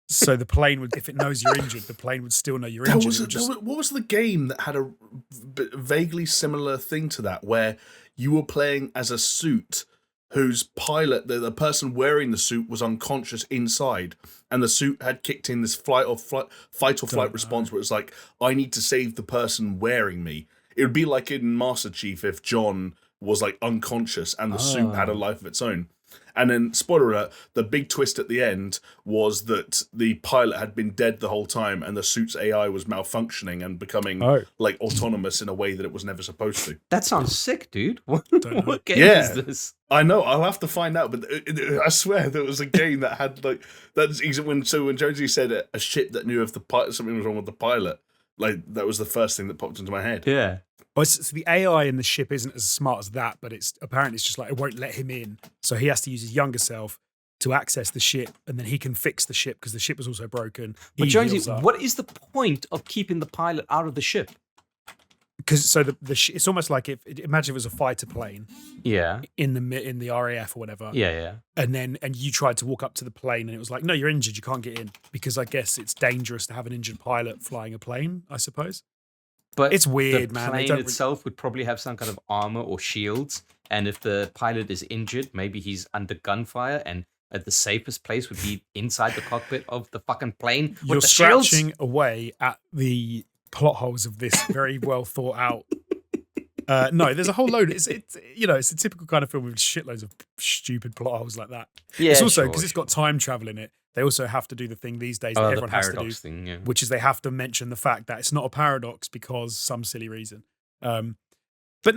So the plane would, if it knows you're injured, the plane would still know you're injured. What was the game that had a vaguely similar thing to that, where you were playing as a suit whose pilot, the person wearing the suit, was unconscious inside, and the suit had kicked in this fight or flight response where it's like, I need to save the person wearing me. It would be like in Master Chief if John was like unconscious and the suit had a life of its own. And then, spoiler alert, the big twist at the end was that the pilot had been dead the whole time, and the suit's AI was malfunctioning and becoming like autonomous in a way that it was never supposed to. That sounds sick, dude. What game is this? I know. I'll have to find out, but I swear there was a game that had like that's when Jonesy said a ship that knew if the pilot, something was wrong with the pilot, like that was the first thing that popped into my head. Yeah. Well, so the AI in the ship isn't as smart as that, but it's just like it won't let him in. So he has to use his younger self to access the ship, and then he can fix the ship because the ship was also broken. But Jonesy, what is the point of keeping the pilot out of the ship? Because so it's almost like imagine it was a fighter plane, in the RAF or whatever, and you tried to walk up to the plane and it was like, no, you're injured, you can't get in, because I guess it's dangerous to have an injured pilot flying a plane, I suppose. But it's weird, the man. The plane itself would probably have some kind of armor or shields, and if the pilot is injured, maybe he's under gunfire, and the safest place would be inside the cockpit of the fucking plane. You're scratching away at the plot holes of this very well thought out. No, there's a whole load. It's a typical kind of film with shitloads of stupid plot holes like that. Yeah, it's also because it's got time travel in it. They also have to do the thing these days that everyone has to do, which is they have to mention the fact that it's not a paradox because some silly reason. But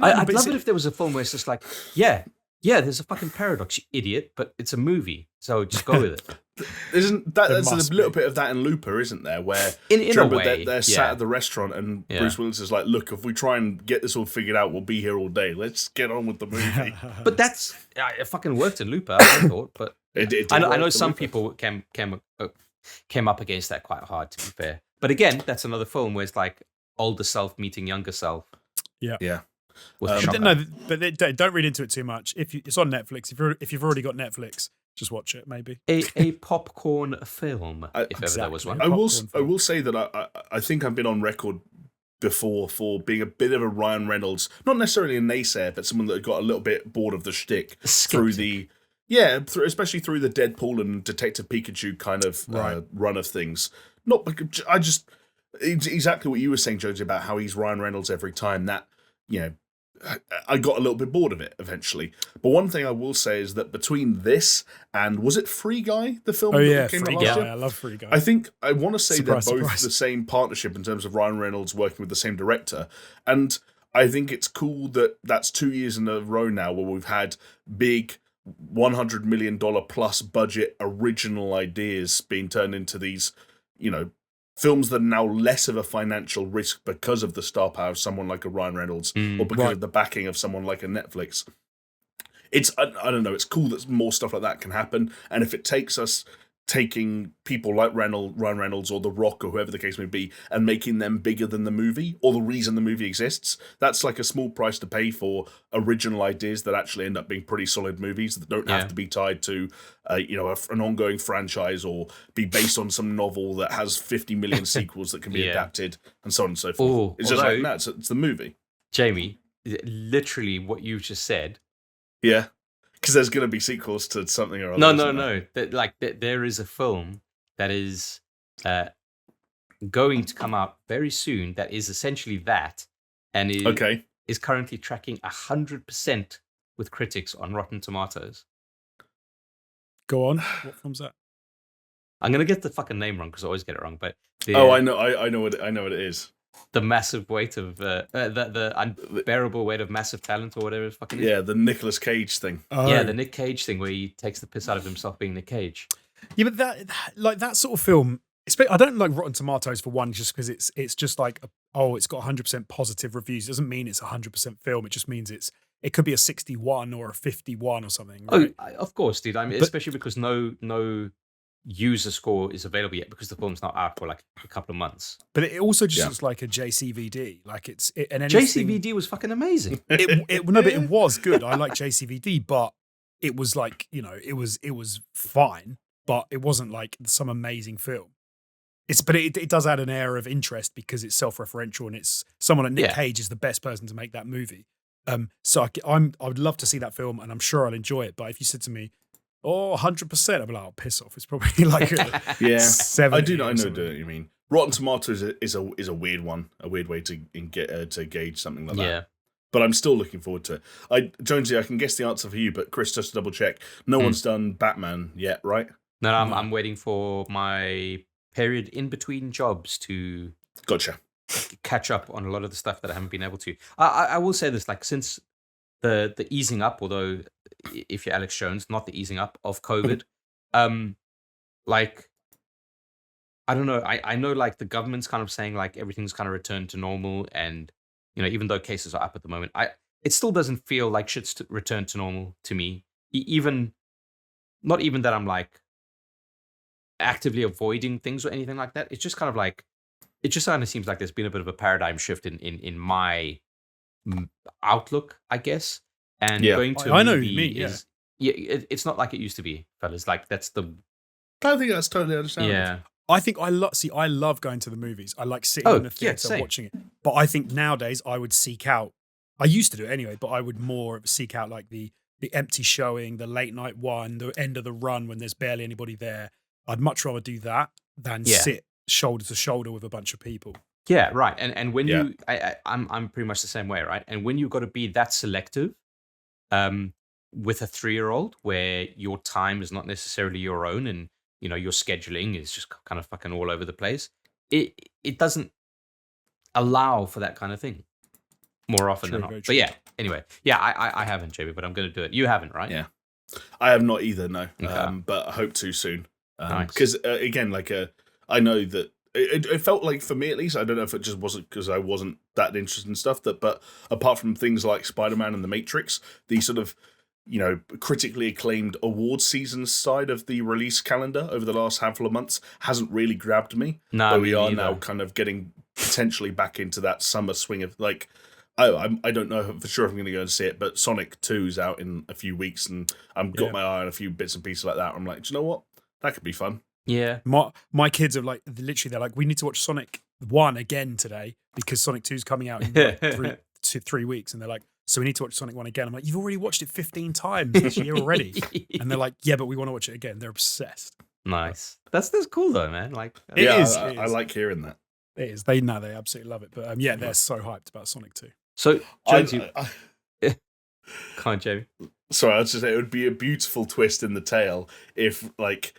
I'd love it if there was a film where it's just like, yeah, there's a fucking paradox, you idiot, but it's a movie, so just go with it. There's a little bit of that in Looper, isn't there? Where in a way, they're sat at the restaurant and Bruce Willis is like, "Look, if we try and get this all figured out, we'll be here all day. Let's get on with the movie." But it fucking worked in Looper, I thought. But I know some people came up against that quite hard, to be fair. But again, that's another film where it's like older self meeting younger self. Yeah. But don't read into it too much. It's on Netflix. If you've already got Netflix, just watch it. Maybe a popcorn film, if ever there was one. I will say that I think I've been on record before for being a bit of a Ryan Reynolds, not necessarily a naysayer, but someone that got a little bit bored of the shtick especially through the Deadpool and Detective Pikachu kind of run of things. Not because exactly what you were saying, Jonesy, about how he's Ryan Reynolds every time. That I got a little bit bored of it eventually. But one thing I will say is that between this and, was it Free Guy, the film that came out last year? I love Free Guy. I want to say they're both the same partnership in terms of Ryan Reynolds working with the same director. And I think it's cool that that's 2 years in a row now where we've had big $100 million plus budget original ideas being turned into these, films that are now less of a financial risk because of the star power of someone like a Ryan Reynolds or because of the backing of someone like a Netflix. It's, I don't know, it's cool that more stuff like that can happen. And if it takes us taking people like Ryan Reynolds or The Rock or whoever the case may be and making them bigger than the movie or the reason the movie exists, that's like a small price to pay for original ideas that actually end up being pretty solid movies that don't have to be tied to an ongoing franchise or be based on some novel that has 50 million sequels that can be adapted and so on and so forth. It's just like that. It's the movie. Jamie, literally what you just said. Yeah, because there's going to be sequels to something or other. No. There is a film that is going to come out very soon that is essentially that, and is currently tracking 100% with critics on Rotten Tomatoes. Go on. What film's that? I'm gonna get the fucking name wrong because I always get it wrong. But I know what it is. The massive weight of the unbearable weight of massive talent, or whatever it fucking is. Yeah, the Nicolas Cage thing. Oh. Yeah, the Nick Cage thing where he takes the piss out of himself being Nick Cage. Yeah, but that sort of film. I don't like Rotten Tomatoes for one, just because it's just like it's got 100% positive reviews. It doesn't mean it's a 100% film. It just means it could be a 61 or a 51 or something. Right? Oh, of course, dude. I mean, especially because no user score is available yet because the film's not out for like a couple of months. But it also just looks like a JCVD. Like JCVD was fucking amazing. But it was good. I like JCVD, but it was like, it was fine, but it wasn't like some amazing film. But it does add an air of interest because it's self-referential and it's someone like Nick Cage is the best person to make that movie. So I would love to see that film, and I'm sure I'll enjoy it. But if you said to me, 100%, I'd be like, oh, piss off. It's probably like a 70. I know what you mean. Rotten Tomatoes is a weird one, a weird way to gauge something like that. Yeah. But I'm still looking forward to it. Jonesy, I can guess the answer for you, but Chris, just to double check, no one's done Batman yet, right? No, I'm waiting for my period in between jobs to catch up on a lot of the stuff that I haven't been able to. I will say this, like, since the easing up, although if you're Alex Jones, not the easing up of COVID, like, I don't know. I know, like, the government's kind of saying like everything's kind of returned to normal, and even though cases are up at the moment, it still doesn't feel like shit's returned to normal to me. Not even that I'm like actively avoiding things or anything like that. It's just kind of like, it just kind of seems like there's been a bit of a paradigm shift in my outlook, I guess. And going to I know what you mean, it's not like it used to be, fellas. Like, that's the. I think that's totally understandable. Yeah. I think I love going to the movies. I like sitting in the theater watching it. But I think nowadays I would seek out. I used to do it anyway, but I would more seek out like the empty showing, the late night one, the end of the run when there's barely anybody there. I'd much rather do that than sit shoulder to shoulder with a bunch of people. Yeah, right. And when I'm pretty much the same way, right? And when you've got to be that selective, with a 3-year-old, where your time is not necessarily your own, and your scheduling is just kind of fucking all over the place, it doesn't allow for that kind of thing more often than not. But yeah, anyway, I haven't, JB, but I'm going to do it. You haven't, right? Yeah, I have not either. No, Okay. But I hope to soon. Nice. Because again, like I know that it felt like, for me at least, I don't know if it just wasn't because I wasn't that interested in stuff but apart from things like Spider-Man and The Matrix, the sort of critically acclaimed awards season side of the release calendar over the last handful of months hasn't really grabbed me. No, but we are now kind of getting potentially back into that summer swing of like, I don't know for sure if I'm going to go and see it, but Sonic 2 is out in a few weeks, and I've got my eye on a few bits and pieces like that. I'm like, do you know what? That could be fun. Yeah. My kids are like, literally, they're like, we need to watch Sonic 1 again today because Sonic 2 is coming out in like 3 weeks, and they're like, so we need to watch Sonic 1 again. I'm like, you've already watched it 15 times this year already. And they're like, yeah, but we want to watch it again. They're obsessed. Nice. That's cool though, man. Like, it is. I like hearing that. It is. They absolutely love it. But they're so hyped about Sonic 2. So, Jonesy, can't Jamie? Sorry, I was just saying, it would be a beautiful twist in the tale if, like,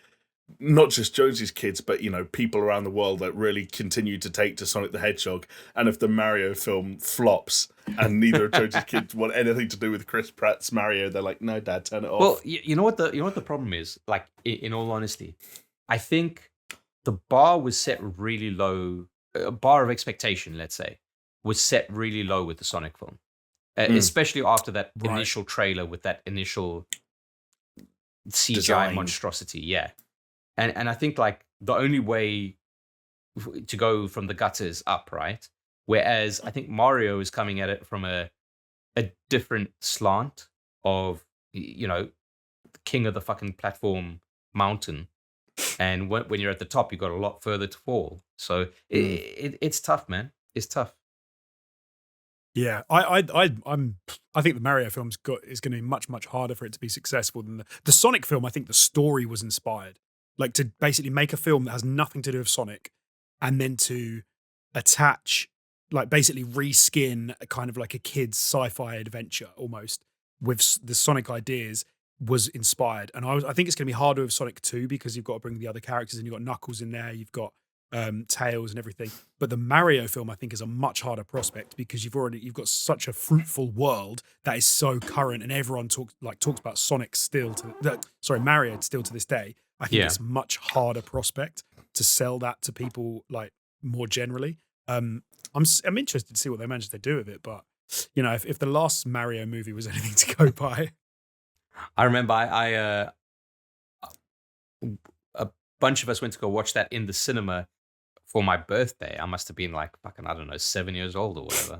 not just Jonesy's kids, but people around the world that really continue to take to Sonic the Hedgehog, and if the Mario film flops and neither of Jonesy's kids want anything to do with Chris Pratt's Mario, they're like, no, Dad, turn it off. Well, you know what the problem is? Like, in all honesty, I think the bar was set really low. A bar of expectation, let's say, was set really low with the Sonic film, especially after that initial trailer with that initial CGI design monstrosity. Yeah. And I think, like, the only way to go from the gutters up, right? Whereas I think Mario is coming at it from a different slant of, king of the fucking platform mountain. And when you're at the top, you've got a lot further to fall. So it's tough, man. It's tough. Yeah, I think the Mario film's is going to be much harder for it to be successful than the Sonic film. I think the story was inspired, like to basically make a film that has nothing to do with Sonic, and then to attach, like basically reskin a kind of like a kid's sci-fi adventure almost with the Sonic ideas was inspired. And I think it's going to be harder with Sonic 2 because you've got to bring the other characters in. You've got Knuckles in there. You've got Tails and everything. But the Mario film, I think, is a much harder prospect because you've got such a fruitful world that is so current, and everyone talks about Sonic still Mario still to this day. I think it's much harder prospect to sell that to people like more generally. I'm interested to see what they manage to do with it, but you know, if the last Mario movie was anything to go by, I remember a bunch of us went to go watch that in the cinema for my birthday. I must have been like fucking, I don't know, 7 years old or whatever.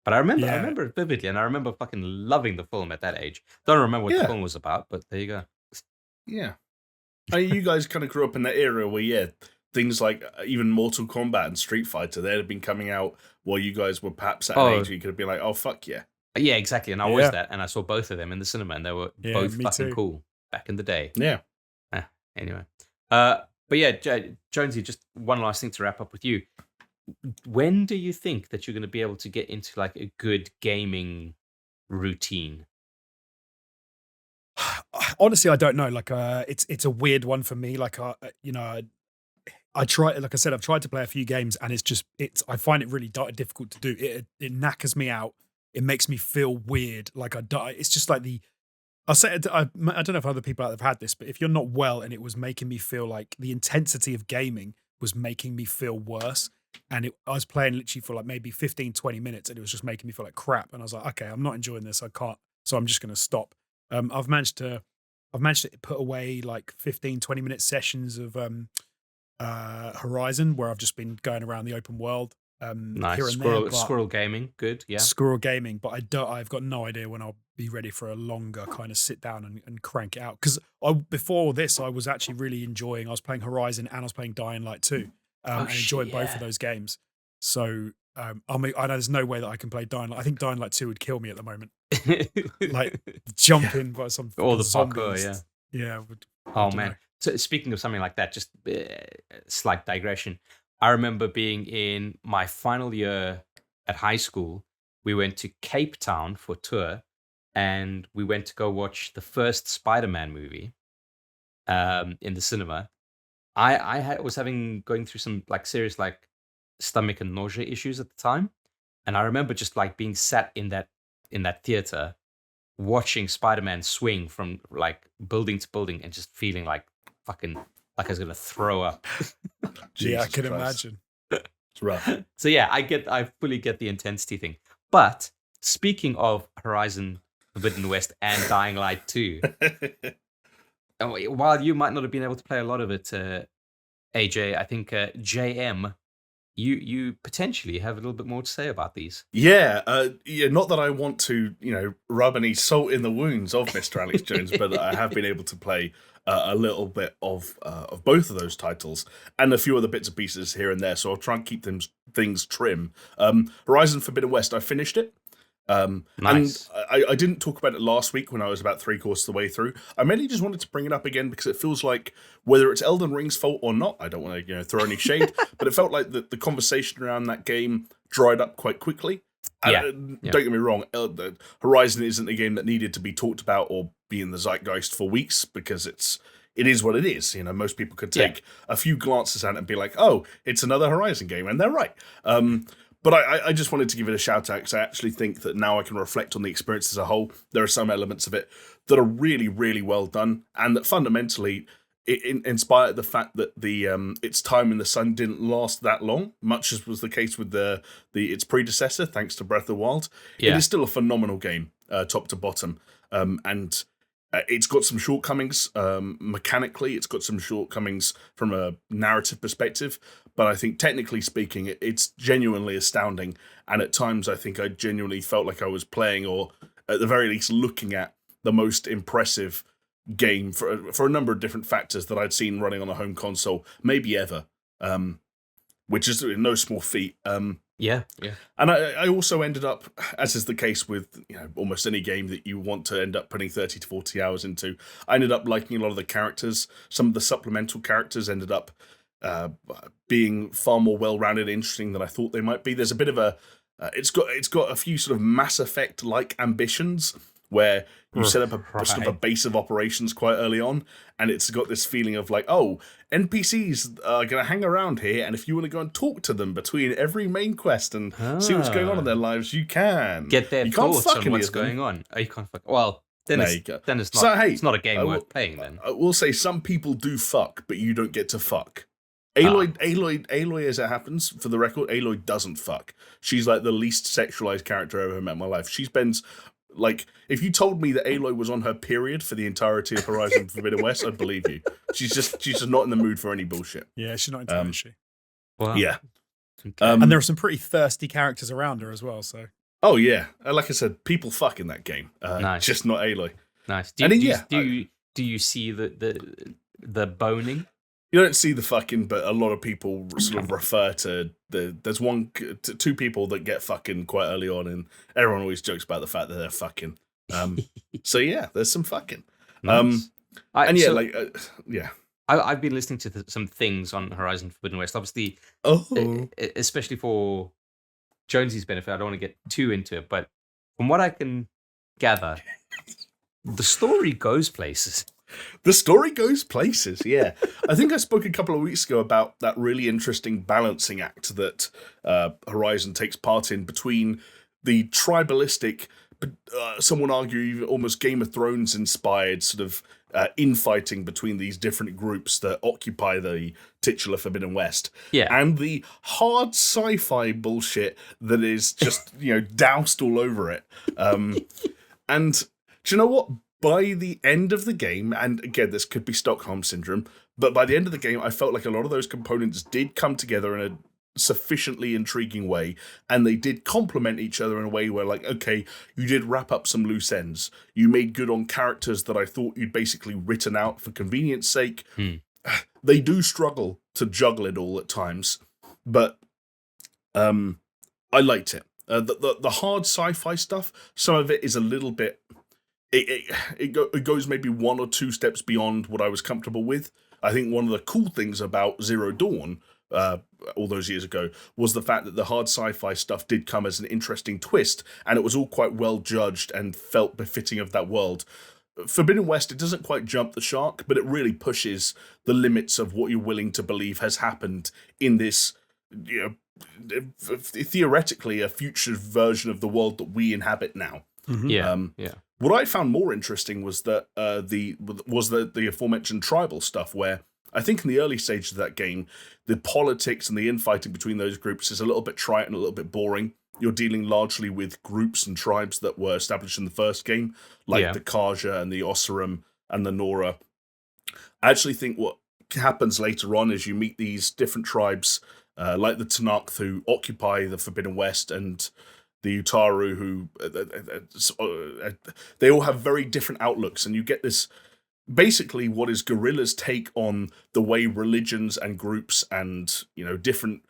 But I remember it vividly, and I remember fucking loving the film at that age. Don't remember what the film was about, but there you go. Yeah. I mean, you guys kind of grew up in that era where, things like even Mortal Kombat and Street Fighter, they'd have been coming out while you guys were perhaps at an age where you could have been like, oh, fuck yeah. Yeah, exactly. And I was that, and I saw both of them in the cinema, and they were both fucking cool back in the day. Yeah. Anyway. But yeah, Jonesy, just one last thing to wrap up with you. When do you think that you're going to be able to get into like a good gaming routine? Honestly, I don't know. Like, it's a weird one for me. Like, you know, I try, like I said, I've tried to play a few games, and I find it really difficult to do. It knackers me out. It makes me feel weird. Like it's just like I don't know if other people out there have had this, but if you're not well and it was making me feel like the intensity of gaming was making me feel worse. And I was playing literally for like maybe 15, 20 minutes and it was just making me feel like crap. And I was like, okay, I'm not enjoying this. I can't. So I'm just going to stop. I've managed to put away like 15, 20 minute sessions of Horizon where I've just been going around the open world. Nice. Here and there, squirrel gaming. Good. Yeah. Squirrel gaming. But I've got no idea when I'll be ready for a longer kind of sit down and crank it out. Because before this, I was actually really enjoying, I was playing Horizon and I was playing Dying Light 2. And enjoyed both of those games. So I know there's no way that I can play Dying Light. I think Dying Light 2 would kill me at the moment. Like jumping by some all the zombies. parkour, yeah. Oh man. Know. So speaking of something like that, just slight digression. I remember being in my final year at high school. We went to Cape Town for a tour, and we went to go watch the first Spider-Man movie in the cinema. I was going through some like serious like stomach and nausea issues at the time, and I remember just like being sat in that theater watching Spider-Man swing from like building to building and just feeling like fucking like I was gonna throw up. Yeah, I can imagine. It's rough. So yeah, I fully get the intensity thing. But speaking of Horizon Forbidden West and Dying Light 2, while you might not have been able to play a lot of it, AJ, I think JM, you potentially have a little bit more to say about these. Yeah, not that I want to, rub any salt in the wounds of Mr. Alex Jones, but I have been able to play a little bit of both of those titles and a few other bits and pieces here and there. So I'll try and keep things trim. Horizon Forbidden West, I finished it. Nice. And I didn't talk about it last week when I was about 3/4 of the way through. I mainly just wanted to bring it up again because it feels like, whether it's Elden Ring's fault or not, I don't want to throw any shade, but it felt like the conversation around that game dried up quite quickly. Don't get me wrong, Horizon isn't a game that needed to be talked about or be in the zeitgeist for weeks because it is what it is. Most people could take a few glances at it and be like, oh, it's another Horizon game, and they're right. But I just wanted to give it a shout out because I actually think that now I can reflect on the experience as a whole. There are some elements of it that are really, really well done, and that fundamentally, in spite of the fact that its time in the sun didn't last that long, much as was the case with its predecessor, thanks to Breath of the Wild, it is still a phenomenal game, top to bottom, and it's got some shortcomings mechanically. It's got some shortcomings from a narrative perspective, but I think technically speaking, it's genuinely astounding. And at times, I think I genuinely felt like I was playing, or at the very least, looking at the most impressive game for a number of different factors that I'd seen running on a home console, maybe ever, which is no small feat. Yeah, yeah. And I also ended up, as is the case with almost any game that you want to end up putting 30 to 40 hours into, I ended up liking a lot of the characters. Some of the supplemental characters ended up being far more well-rounded and interesting than I thought they might be. There's a bit of a it's got a few sort of Mass Effect like ambitions where you set up a sort of a base of operations quite early on, and it's got this feeling of like, oh, NPCs are going to hang around here, and if you want to go and talk to them between every main quest and see what's going on in their lives, you can get their you can't thoughts fuck on any what's of them. going on. Oh, you can't fuck. Well, then There it's you go. then it's not. So, hey, it's not a game worth playing. Then I will say some people do fuck, but you don't get to fuck. Aloy, as it happens, for the record, Aloy doesn't fuck. She's like the least sexualized character I've ever met in my life. She spends, like, if you told me that Aloy was on her period for the entirety of Horizon Forbidden West, I'd believe you. She's just not in the mood for any bullshit. Yeah, she's not into that, is she? wow. Yeah. And there are some pretty thirsty characters around her as well, so. Oh, yeah. Like I said, people fuck in that game. Nice. Just not Aloy. Nice. And then, Do you see the boning? You don't see the fucking, but a lot of people sort of refer to there's two people that get fucking quite early on, and everyone always jokes about the fact that they're fucking. So yeah, there's some fucking. Nice. Yeah. I've been listening to some things on Horizon Forbidden West, obviously, especially for Jonesy's benefit. I don't want to get too into it, but from what I can gather, the story goes places. The story goes places, yeah. I think I spoke a couple of weeks ago about that really interesting balancing act that Horizon takes part in between the tribalistic, some would argue almost Game of Thrones inspired sort of infighting between these different groups that occupy the titular Forbidden West, and the hard sci-fi bullshit that is just doused all over it. And do you know what? By the end of the game, and again, this could be Stockholm Syndrome, but by the end of the game, I felt like a lot of those components did come together in a sufficiently intriguing way, and they did complement each other in a way where, like, okay, you did wrap up some loose ends. You made good on characters that I thought you'd basically written out for convenience sake. They do struggle to juggle it all at times, but I liked it. The hard sci-fi stuff, some of it is a little bit... It goes maybe one or two steps beyond what I was comfortable with. I think one of the cool things about Zero Dawn, all those years ago, was the fact that the hard sci-fi stuff did come as an interesting twist, and it was all quite well judged and felt befitting of that world. Forbidden West, it doesn't quite jump the shark, but it really pushes the limits of what you're willing to believe has happened in this, theoretically a future version of the world that we inhabit now. Yeah. What I found more interesting was that the aforementioned tribal stuff, where I think in the early stages of that game, the politics and the infighting between those groups is a little bit trite and a little bit boring. You're dealing largely with groups and tribes that were established in the first game, like the Kaja and the Osseram and the Nora. I actually think what happens later on is you meet these different tribes, like the Tunic, who occupy the Forbidden West, and the Utaru, who they all have very different outlooks, and you get this basically what is Guerrilla's take on the way religions and groups and different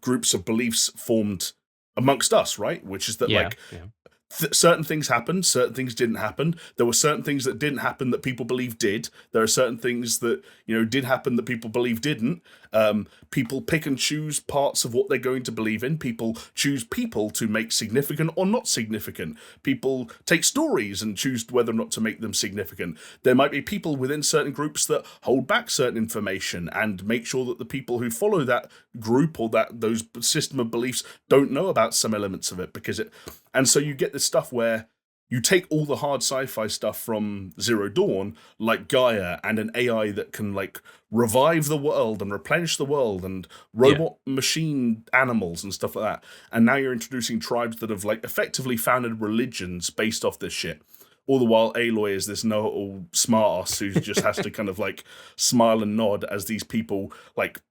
groups of beliefs formed amongst us, right? Which is that certain things happened, certain things didn't happen. There were certain things that didn't happen that people believe did. There are certain things that did happen that people believe didn't. People pick and choose parts of what they're going to believe in. People choose people to make significant or not significant. People take stories and choose whether or not to make them significant. There might be people within certain groups that hold back certain information and make sure that the people who follow that group or those system of beliefs don't know about some elements of it, and so you get this stuff where you take all the hard sci-fi stuff from Zero Dawn, like Gaia and an AI that can revive the world and replenish the world and robot machine animals and stuff like that. And now you're introducing tribes that have effectively founded religions based off this shit. All the while, Aloy is this know-it-all smartass who just has to kind of smile and nod as these people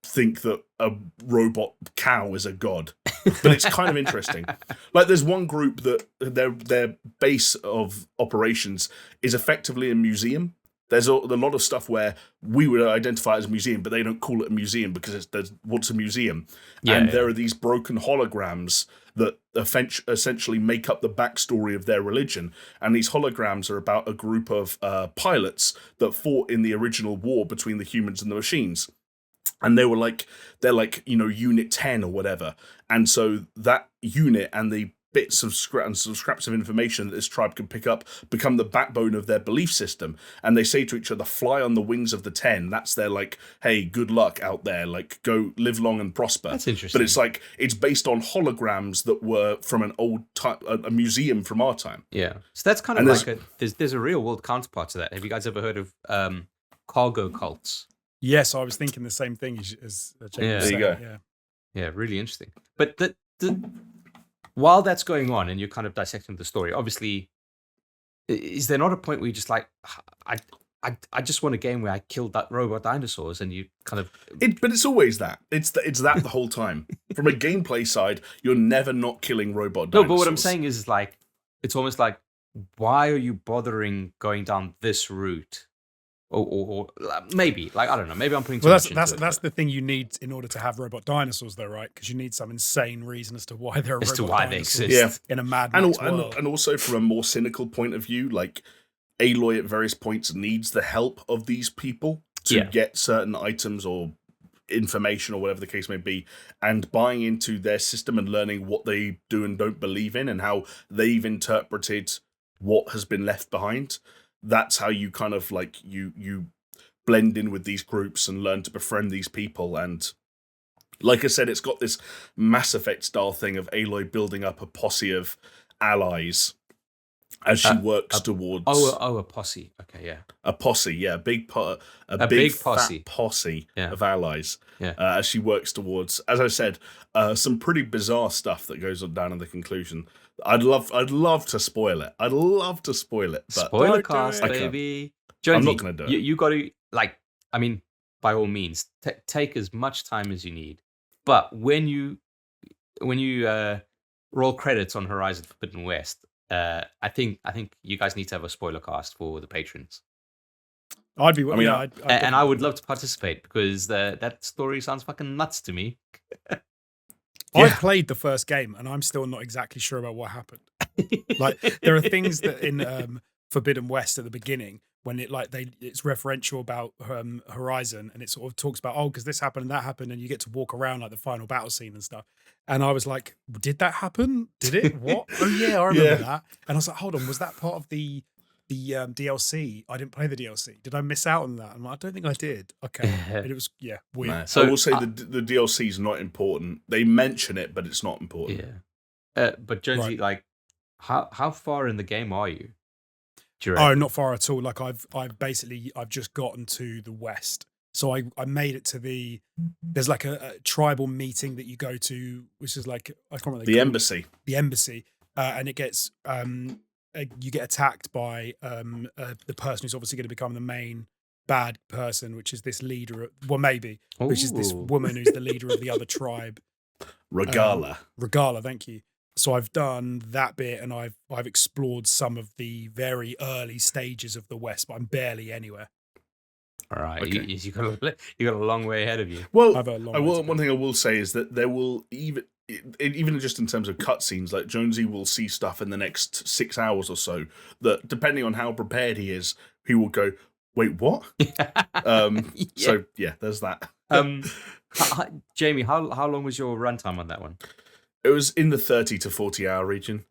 think that a robot cow is a god. But it's kind of interesting. There's one group that their base of operations is effectively a museum, there's a lot of stuff where we would identify it as a museum, but they don't call it a museum because there's what's a museum. There are these broken holograms that essentially make up the backstory of their religion. And these holograms are about a group of pilots that fought in the original war between the humans and the machines. And they're like, Unit 10 or whatever. And so that unit and the bits of scraps of information that this tribe can pick up become the backbone of their belief system. And they say to each other, fly on the wings of the 10. That's their like, hey, good luck out there. Like, go live long and prosper. That's interesting. But it's like, it's based on holograms that were from an old time, a museum from our time. Yeah. So that's kind of like there's a real world counterpart to that. Have you guys ever heard of cargo cults? Yes, I was thinking the same thing as James there you go. Yeah, really interesting. But while that's going on and you're kind of dissecting the story, obviously, is there not a point where you're just like, I just want a game where I killed that robot dinosaurs, and you kind of... But it's always that. It's that the whole time. From a gameplay side, you're never not killing robot dinosaurs. No, but what I'm saying is like, it's almost like, why are you bothering going down this route? Or maybe, like, I don't know, maybe I'm putting too much into it. That's the thing you need in order to have robot dinosaurs, though, right? Because you need some insane reason as to why there are robot dinosaurs in a Mad Max world. And also from a more cynical point of view, like, Aloy at various points needs the help of these people to get certain items or information or whatever the case may be, and buying into their system and learning what they do and don't believe in and how they've interpreted what has been left behind. That's how you kind of like you blend in with these groups and learn to befriend these people. And like I said, it's got this Mass Effect style thing of Aloy building up a posse of allies as she works towards. A posse. Okay, yeah. A posse, yeah, a big posse fat posse yeah. of allies. Yeah. As she works towards, as I said, some pretty bizarre stuff that goes on down in the conclusion. I'd love to spoil it. But Spoiler cast, baby. Jonesy, I'm not going to do it. You got to, like, I mean, by all means, take as much time as you need. But when you roll credits on Horizon Forbidden West, I think you guys need to have a spoiler cast for the patrons. I would love to participate because that story sounds fucking nuts to me. I played the first game and I'm still not exactly sure about what happened. Like, there are things that in Forbidden West at the beginning when it's referential about Horizon, and it sort of talks about, because this happened and that happened, and you get to walk around like the final battle scene and stuff. And I was like, did that happen? Did it? What? Oh yeah, I remember that. And I was like, hold on, was that part of the DLC? I didn't play the DLC. Did I miss out on that? I'm like, I don't think I did. Okay. And it was weird. Nah. So I will say the DLC is not important. They mention it, but it's not important. Yeah. But Jonesy, like, how far in the game are you? Oh, not far at all. Like I've just gotten to the west. So I made it to there's like a tribal meeting that you go to, which is like, I can't remember the embassy. The embassy. And it gets you get attacked by the person who's obviously going to become the main bad person, which is this leader, which is this woman who's the leader of the other tribe. Regala, thank you. So I've done that bit, and I've explored some of the very early stages of the West, but I'm barely anywhere. All right, okay. you got a long way ahead of you. Well, one thing I will say is that there will even just in terms of cutscenes, like Jonesy will see stuff in the next 6 hours or so that, depending on how prepared he is, he will go, "Wait, what?" So yeah, there's that. Jamie, how long was your runtime on that one? It was in the 30 to 40 hour region.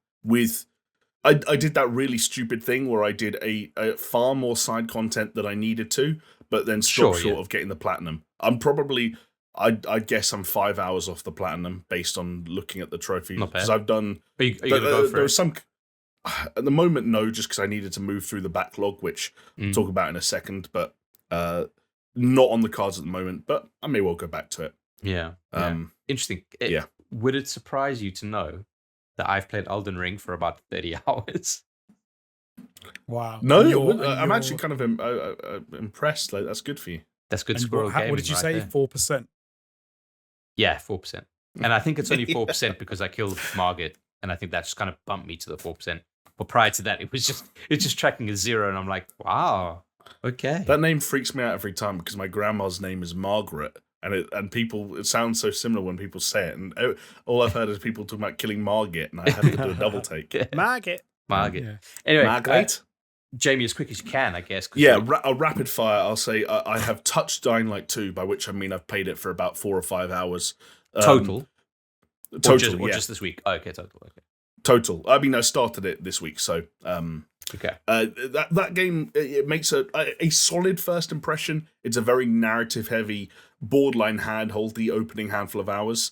I did that really stupid thing where I did a far more side content than I needed to, but then stopped short of getting the platinum. I guess I'm 5 hours off the platinum based on looking at the trophies. Because I've done. Are you gonna go for there was some. At the moment, no, just because I needed to move through the backlog, which I'll talk about in a second, but not on the cards at the moment. But I may well go back to it. Yeah. Interesting. Would it surprise you to know that I've played Elden Ring for about 30 hours? Wow. No, I'm actually kind of impressed. Like, that's good for you. That's good squirrel gaming. What did you say? 4%? Yeah, 4%. And I think it's only 4% because I killed Margit, and I think that just kind of bumped me to the 4%. But prior to that, it was just tracking a 0, and I'm like, wow, Okay. That name freaks me out every time because my grandma's name is Margaret, and it sounds so similar when people say it. And all I've heard is people talking about killing Margit, and I had to do a double take. Margaret. Yeah. Anyway, Margaret. Jamie, as quick as you can, I guess. Yeah, a rapid fire. I'll say I have touched Dying Light 2, by which I mean I've played it for about 4 or 5 hours. Total, Total, or yeah. just this week. Oh, okay, total. Okay. Total. I mean, I started it this week, so okay. That game, it makes a solid first impression. It's a very narrative heavy, borderline handholdy opening handful of hours,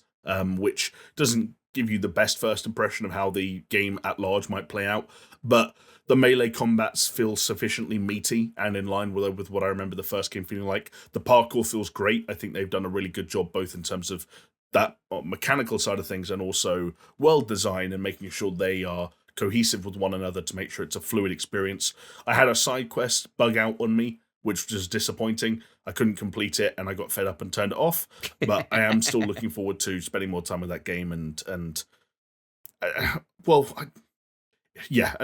which doesn't give you the best first impression of how the game at large might play out, but the melee combats feel sufficiently meaty and in line with what I remember the first game feeling like. The parkour feels great. I think they've done a really good job both in terms of that mechanical side of things and also world design and making sure they are cohesive with one another to make sure it's a fluid experience. I had a side quest bug out on me, which was disappointing. I couldn't complete it and I got fed up and turned it off, but I am still looking forward to spending more time with that game and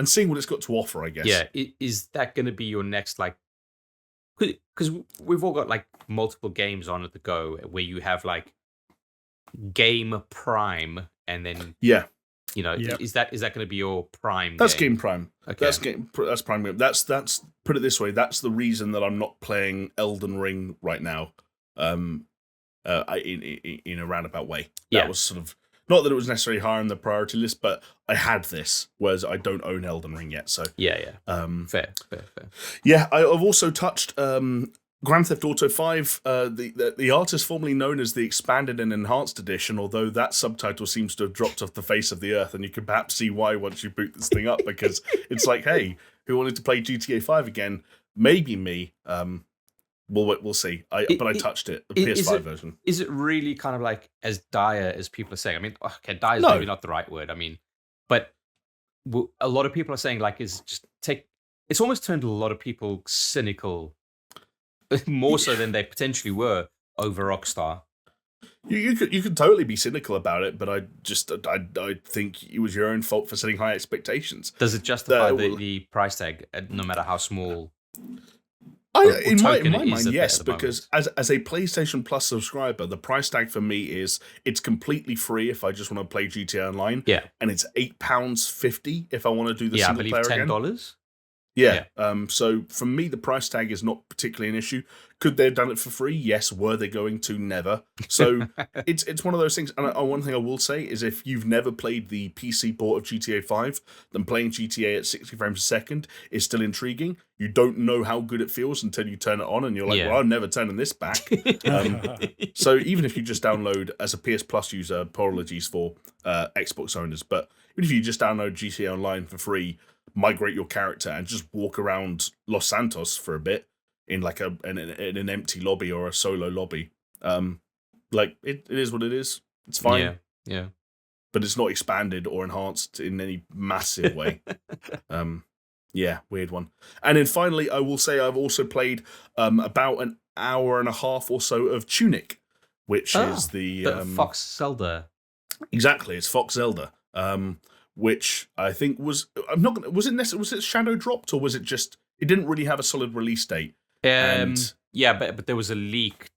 seeing what it's got to offer, I guess. Yeah, is that going to be your next, like, because we've all got like multiple games on at the go where you have like Game Prime and then is that going to be your Prime? That's Game Prime. Okay. That's Prime Game. That's put it this way. That's the reason that I'm not playing Elden Ring right now. In a roundabout way. That was sort of not that it was necessarily higher on the priority list, but I had this, whereas I don't own Elden Ring yet. So fair. Yeah, I've also touched Grand Theft Auto 5, the artist formerly known as the Expanded and Enhanced Edition, although that subtitle seems to have dropped off the face of the earth, and you can perhaps see why once you boot this thing up, because it's like, hey, who wanted to play GTA 5 again? Maybe me. We'll see. I touched it, the PS5 version. Is it really kind of like as dire as people are saying? I mean, okay, dire is maybe not the right word. I mean, but a lot of people are saying like it's almost turned a lot of people cynical, more so than they potentially were over Rockstar. You could totally be cynical about it, but I think it was your own fault for setting high expectations. Does it justify the price tag, no matter how small? In my mind, yes, because as a PlayStation Plus subscriber, the price tag for me is it's completely free if I just want to play GTA Online. Yeah, and it's £8.50 if I want to do the single player again. $10. Yeah. So for me, the price tag is not particularly an issue. Could they have done it for free? Yes. Were they going to? Never. So it's one of those things. And one thing I will say is if you've never played the PC port of GTA 5, then playing GTA at 60 frames a second is still intriguing. You don't know how good it feels until you turn it on and you're like, well, I'm never turning this back. So even if you just download, as a PS Plus user, apologies for Xbox owners, but even if you just download GTA Online for free, migrate your character and just walk around Los Santos for a bit in like in an empty lobby or a solo lobby. Like it is what it is. It's fine. Yeah. But it's not expanded or enhanced in any massive way. Yeah, weird one. And then finally, I will say I've also played about an hour and a half or so of Tunic, which is the Fox Zelda. Exactly, it's Fox Zelda. Which I think was was it shadow dropped or was it just it didn't really have a solid release date? But there was a leak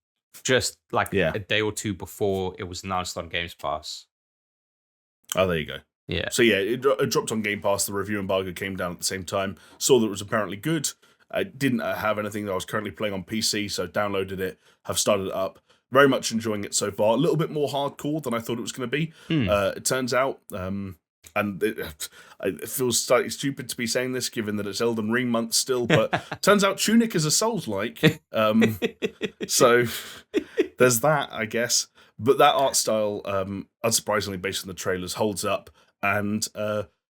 just like a day or two before it was announced on Games Pass. Oh, there you go. Yeah. So yeah, it dropped on Game Pass. The review embargo came down at the same time. Saw that it was apparently good. I didn't have anything that I was currently playing on PC, so downloaded it. Have started it up. Very much enjoying it so far. A little bit more hardcore than I thought it was going to be. It turns out. And it feels slightly stupid to be saying this, given that it's Elden Ring month still, but turns out Tunic is a Souls-like. So there's that, I guess. But that art style, unsurprisingly based on the trailers, holds up. And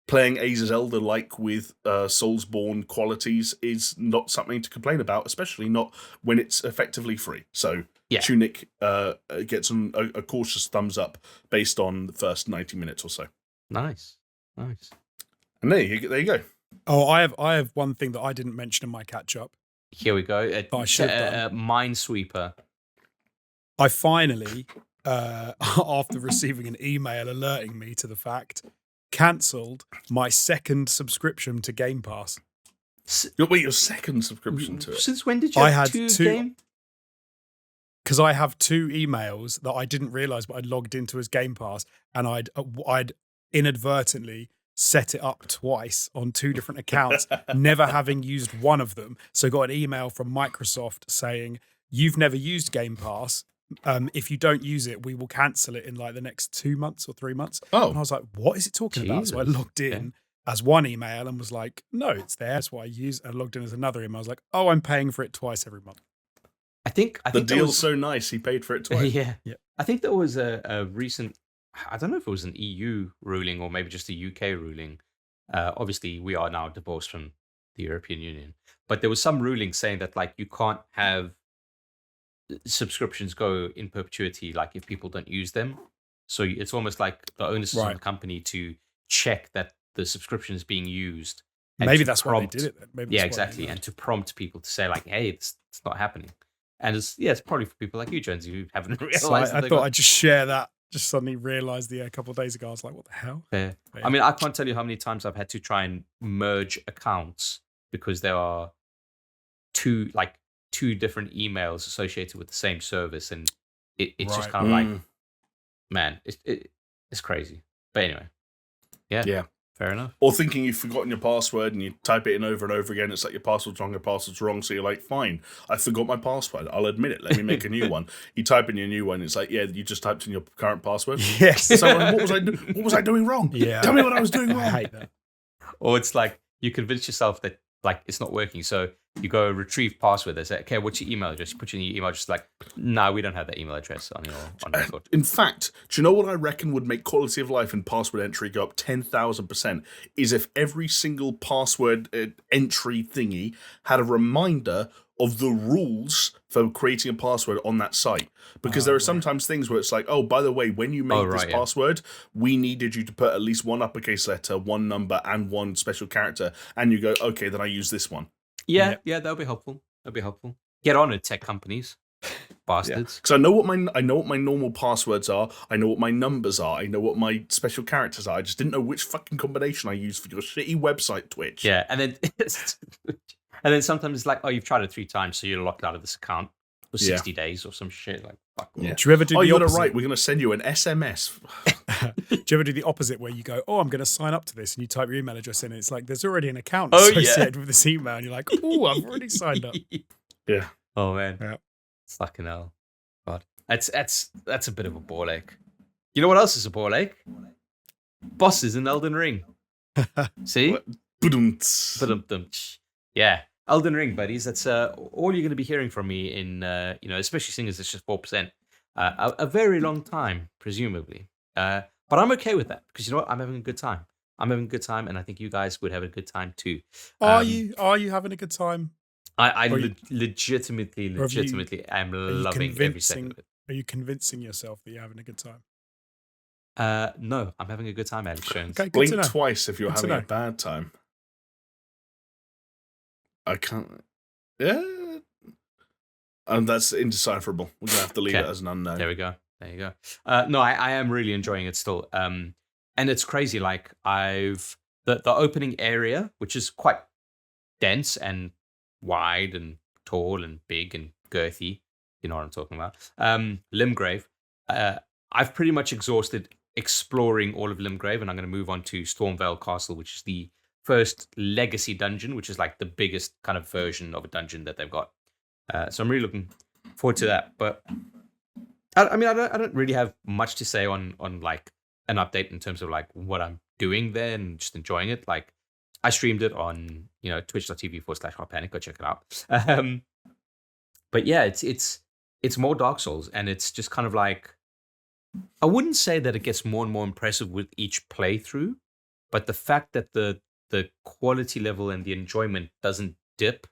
playing a Zelda-like with Soulsborne qualities is not something to complain about, especially not when it's effectively free. So Tunic gets a cautious thumbs up based on the first 90 minutes or so. Nice. And there you go. Oh, I have one thing that I didn't mention in my catch up. Here we go. I should have done. Minesweeper. I finally, after receiving an email alerting me to the fact, cancelled my second subscription to Game Pass. Wait, your second subscription to it? Since when did you I have had two two- game? Because I have 2 emails that I didn't realize, but I'd logged into as Game Pass, and I'd inadvertently set it up twice on 2 different accounts, never having used one of them. So got an email from Microsoft saying, "You've never used Game Pass. If you don't use it, we will cancel it in like the next 2 months or 3 months." Oh, And I was like, "What is it talking about?" So I Jesus. logged in as one email and was like, "No, it's there. That's what I use." And I logged in as another email. I was like, "Oh, I'm paying for it twice every month." I think the there deal's was- so nice, he paid for it twice. yeah. Yeah. I think there was a recent. I don't know if it was an EU ruling or maybe just a UK ruling. Obviously, we are now divorced from the European Union, but there was some ruling saying that like you can't have subscriptions go in perpetuity, like if people don't use them. So it's almost like the onus is on Right. the company to check that the subscription is being used. and Maybe to that's why they did it then. Maybe Yeah, that's why they exactly, did it. and to prompt people to say like, "Hey, it's not happening." And it's probably for people like you, Jonesy, who haven't realized. So I that they thought got- I'd just share that. Just suddenly realized a couple of days ago. I was like, "What the hell?" Fair. But I mean, I can't tell you how many times I've had to try and merge accounts because there are two different emails associated with the same service, and it's just Right. kind of like, Mm, man, it's crazy. But anyway, yeah. fair enough. Or thinking you've forgotten your password and you type it in over and over again. It's like your password's wrong. So you're like, fine, I forgot my password. I'll admit it. Let me make a new one. You type in your new one. It's like, yeah, you just typed in your current password. yes. So what was I doing wrong? Yeah. Tell me what I was doing I wrong. hate that. Or it's like you convince yourself that like it's not working, so you go retrieve password. They say, "Okay, what's your email address?" You put in your email, just like, "No, we don't have that email address on your record." In fact, do you know what I reckon would make quality of life and password entry go up 10,000%? Is if every single password entry thingy had a reminder of the rules for creating a password on that site. Because there are sometimes things where it's like, oh, by the way, when you made this password, we needed you to put at least one uppercase letter, one number, and one special character. And you go, okay, then I use this one. Yeah, that'll be helpful. Get on it, tech companies, bastards. Because I know what my normal passwords are. I know what my numbers are. I know what my special characters are. I just didn't know which fucking combination I used for your shitty website, Twitch. Yeah, and then sometimes it's like, oh, you've tried it 3 times, so you're locked out of this account for 60 days or some shit. Like, fuck. Yeah. Do you ever do Oh, the you got it opposite? right. We're going to send you an SMS. Do you ever do the opposite where you go, "Oh, I'm going to sign up to this," and you type your email address in, and it's like there's already an account Oh, yeah. associated with this email, and you're like, "Oh, I've already signed up." Yeah. Oh man. Yeah. Fucking hell. God. That's a bit of a ball ache. You know what else is a ball ache? Bosses in Elden Ring. See? What? Ba-dum-ts. Ba-dum-dum-tsh. Yeah. Elden Ring, buddies. That's all you're going to be hearing from me in, especially seeing as it's just 4%. A very long time, presumably. But I'm okay with that because you know what? I'm having a good time. And I think you guys would have a good time too. Are you having a good time? I Or you- legitimately or have you- am you loving every second of it. Are you convincing yourself that you're having a good time? No, I'm having a good time, Alex Jones. Okay, good Blink to know. twice if you're Good to having a know. bad time. I can't. Yeah. And that's indecipherable. We're going to have to leave Okay. it as an unknown. There you go. No, I am really enjoying it still. And it's crazy. Like the opening area, which is quite dense and wide and tall and big and girthy. You know what I'm talking about. Limgrave. I've pretty much exhausted exploring all of Limgrave, and I'm going to move on to Stormvale Castle, which is the first legacy dungeon, which is like the biggest kind of version of a dungeon that they've got. So I'm really looking forward to that. But I don't really have much to say on like an update in terms of like what I'm doing there and just enjoying it. Like I streamed it on twitch.tv/Hotpanic. Go check it out. But yeah, it's more Dark Souls, and it's just kind of like, I wouldn't say that it gets more and more impressive with each playthrough, but the fact that the quality level and the enjoyment doesn't dip,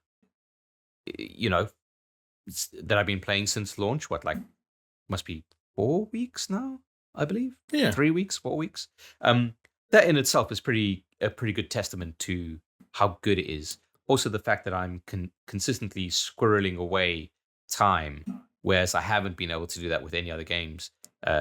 that I've been playing since launch, must be 4 weeks now, I believe. Yeah. 3 weeks, 4 weeks. That in itself is a pretty good testament to how good it is. Also, the fact that I'm consistently squirreling away time, whereas I haven't been able to do that with any other games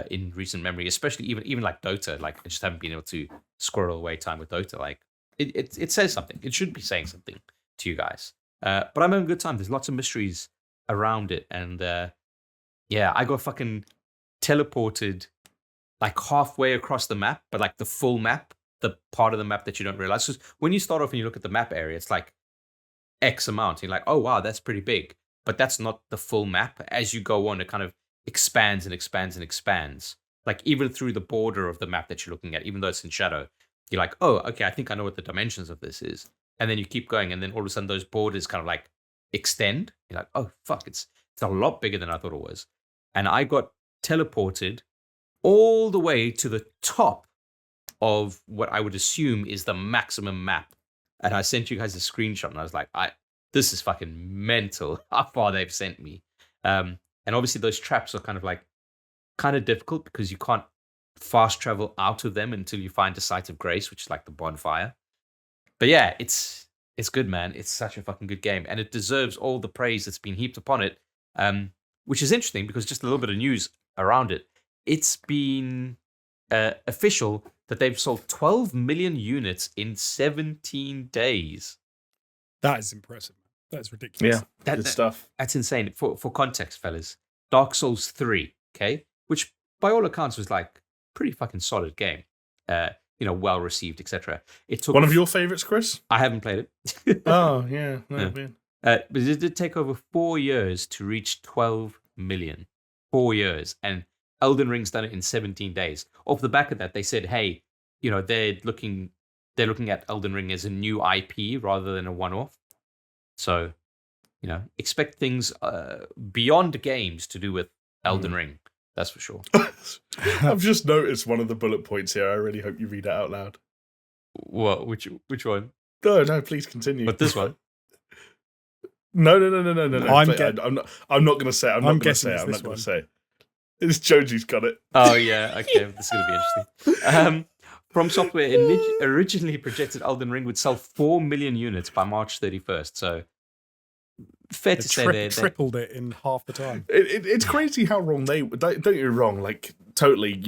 in recent memory, especially even like Dota. Like I just haven't been able to squirrel away time with Dota. Like it says something. It should be saying something to you guys. But I'm having a good time. There's lots of mysteries around it, and I got fucking teleported like halfway across the map, but like the full map, the part of the map that you don't realize. Because when you start off and you look at the map area, it's like X amount. You're like, oh wow, that's pretty big, but that's not the full map. As you go on, it kind of expands and expands and expands. Like even through the border of the map that you're looking at, even though it's in shadow, you're like, oh, okay, I think I know what the dimensions of this is. And then you keep going, and then all of a sudden those borders kind of like extend. You're like, oh fuck, it's a lot bigger than I thought it was. And I got teleported all the way to the top of what I would assume is the maximum map. And I sent you guys a screenshot, and I was like, this is fucking mental how far they've sent me. And obviously those traps are kind of difficult because you can't fast travel out of them until you find the site of grace, which is like the bonfire. But yeah, it's good, man. It's such a fucking good game, and it deserves all the praise that's been heaped upon it. Which is interesting because just a little bit of news around it. It's been official that they've sold 12 million units in 17 days. That is impressive. That's ridiculous. Yeah, good stuff. That's insane. For context, fellas, Dark Souls 3, okay, which by all accounts was like pretty fucking solid game. Well received, etc. It took one of your favorites, Chris. I haven't played it. Oh yeah, no, man. But it did take over 4 years to reach 12 million. 4 years, and Elden Ring's done it in 17 days. Off the back of that, they said, hey, they're looking at Elden Ring as a new IP rather than a one-off. So, expect things beyond games to do with Elden Ring. That's for sure. I've just noticed one of the bullet points here. I really hope you read it out loud. What? Which one? No, please continue. But this one? No. I'm not going to say it. I'm not going to say it. It's Jonesy's got it. Oh, yeah. Okay, this is going to be interesting. From Software originally projected Elden Ring would sell 4 million units by March 31st. So, fair to say they tripled it in half the time. It's crazy how wrong they... Don't get me wrong, like, totally,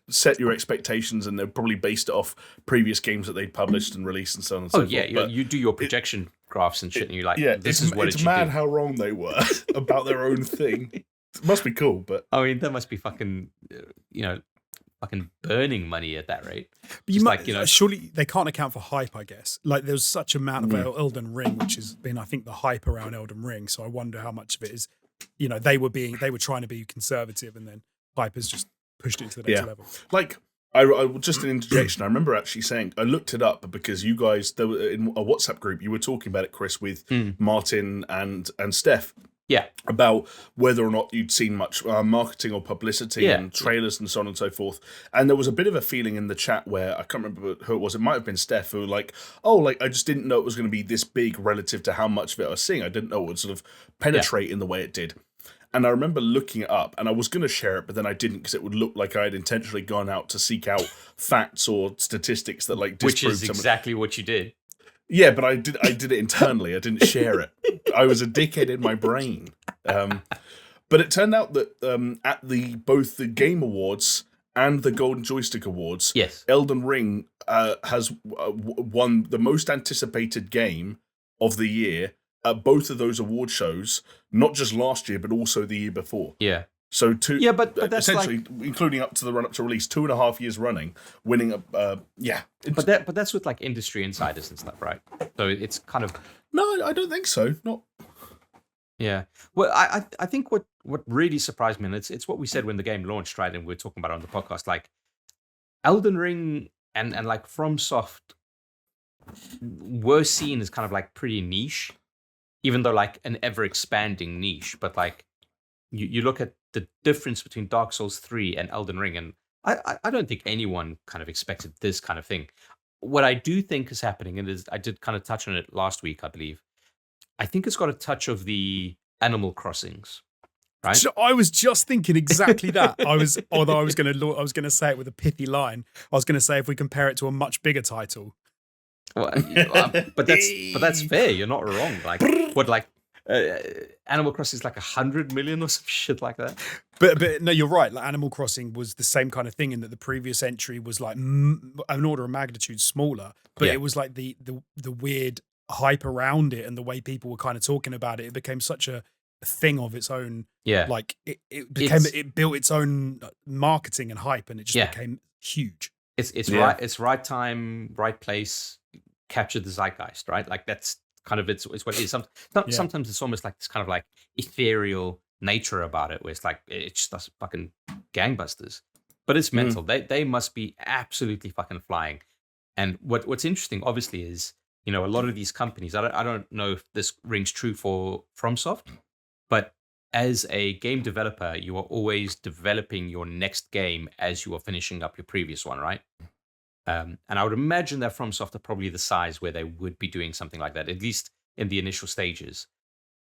set your expectations, and they're probably based it off previous games that they published and released and so on and so forth. Oh, yeah, you do your projection graphs and shit, and you're like, this is what it should do. It's mad do. how wrong they were about their own thing. It must be cool, but... I mean, that must be fucking, fucking burning money at that rate. But surely they can't account for hype, I guess. Like, there's such amount of Elden Ring, which has been, I think, the hype around Elden Ring. So I wonder how much of it is, they were trying to be conservative, and then hype has just pushed it to the next level. Like, I just an interjection. I remember actually saying, I looked it up because you guys, there were in a WhatsApp group, you were talking about it, Chris, with Martin and Steph. Yeah. About whether or not you'd seen much marketing or publicity and trailers and so on and so forth. And there was a bit of a feeling in the chat where, I can't remember who it was, it might have been Steph, who were like, I just didn't know it was going to be this big relative to how much of it I was seeing. I didn't know it would sort of penetrate in the way it did. And I remember looking it up, and I was going to share it, but then I didn't because it would look like I had intentionally gone out to seek out facts or statistics that like disproved. Which is exactly what you did. Yeah, but I did it internally. I didn't share it. I was a dickhead in my brain. But it turned out that at both the Game Awards and the Golden Joystick Awards, Elden Ring has won the most anticipated game of the year at both of those award shows, not just last year, but also the year before. Yeah. So but that's essentially, including up to the run-up to release, 2.5 years running, winning a But that's with like industry insiders and stuff, right? So it's kind of... No, I don't think so. Not... Yeah. Well, I think what really surprised me, and it's what we said when the game launched, right? And we were talking about it on the podcast, like Elden Ring and like FromSoft were seen as kind of like pretty niche, even though like an ever-expanding niche. But like you look at the difference between Dark Souls 3 and Elden Ring, and I don't think anyone kind of expected this kind of thing. What I do think is happening, and I did kind of touch on it last week, I believe. I think it's got a touch of the Animal Crossings, right? So I was just thinking exactly that. Although I was going to say it with a pithy line. I was going to say if we compare it to a much bigger title. Well, but that's fair. You're not wrong. Like what, like Animal Crossing is like 100 million or some shit like that. But no, you're right. Like Animal Crossing was the same kind of thing in that the previous entry was like an order of magnitude smaller, but it was like the weird hype around it and the way people were kind of talking about it, it became such a thing of its own. Yeah. Like it built its own marketing and hype, and it just became huge. It's right time, right place, captured the zeitgeist, right? Like that's kind of it's what it is. Sometimes it's almost like this kind of like ethereal nature about it, where it's like it just does fucking gangbusters. But it's mental. They must be absolutely fucking flying. And what's interesting, obviously, is a lot of these companies. I don't know if this rings true for FromSoft, but as a game developer, you are always developing your next game as you are finishing up your previous one, right? And I would imagine that FromSoft are probably the size where they would be doing something like that, at least in the initial stages.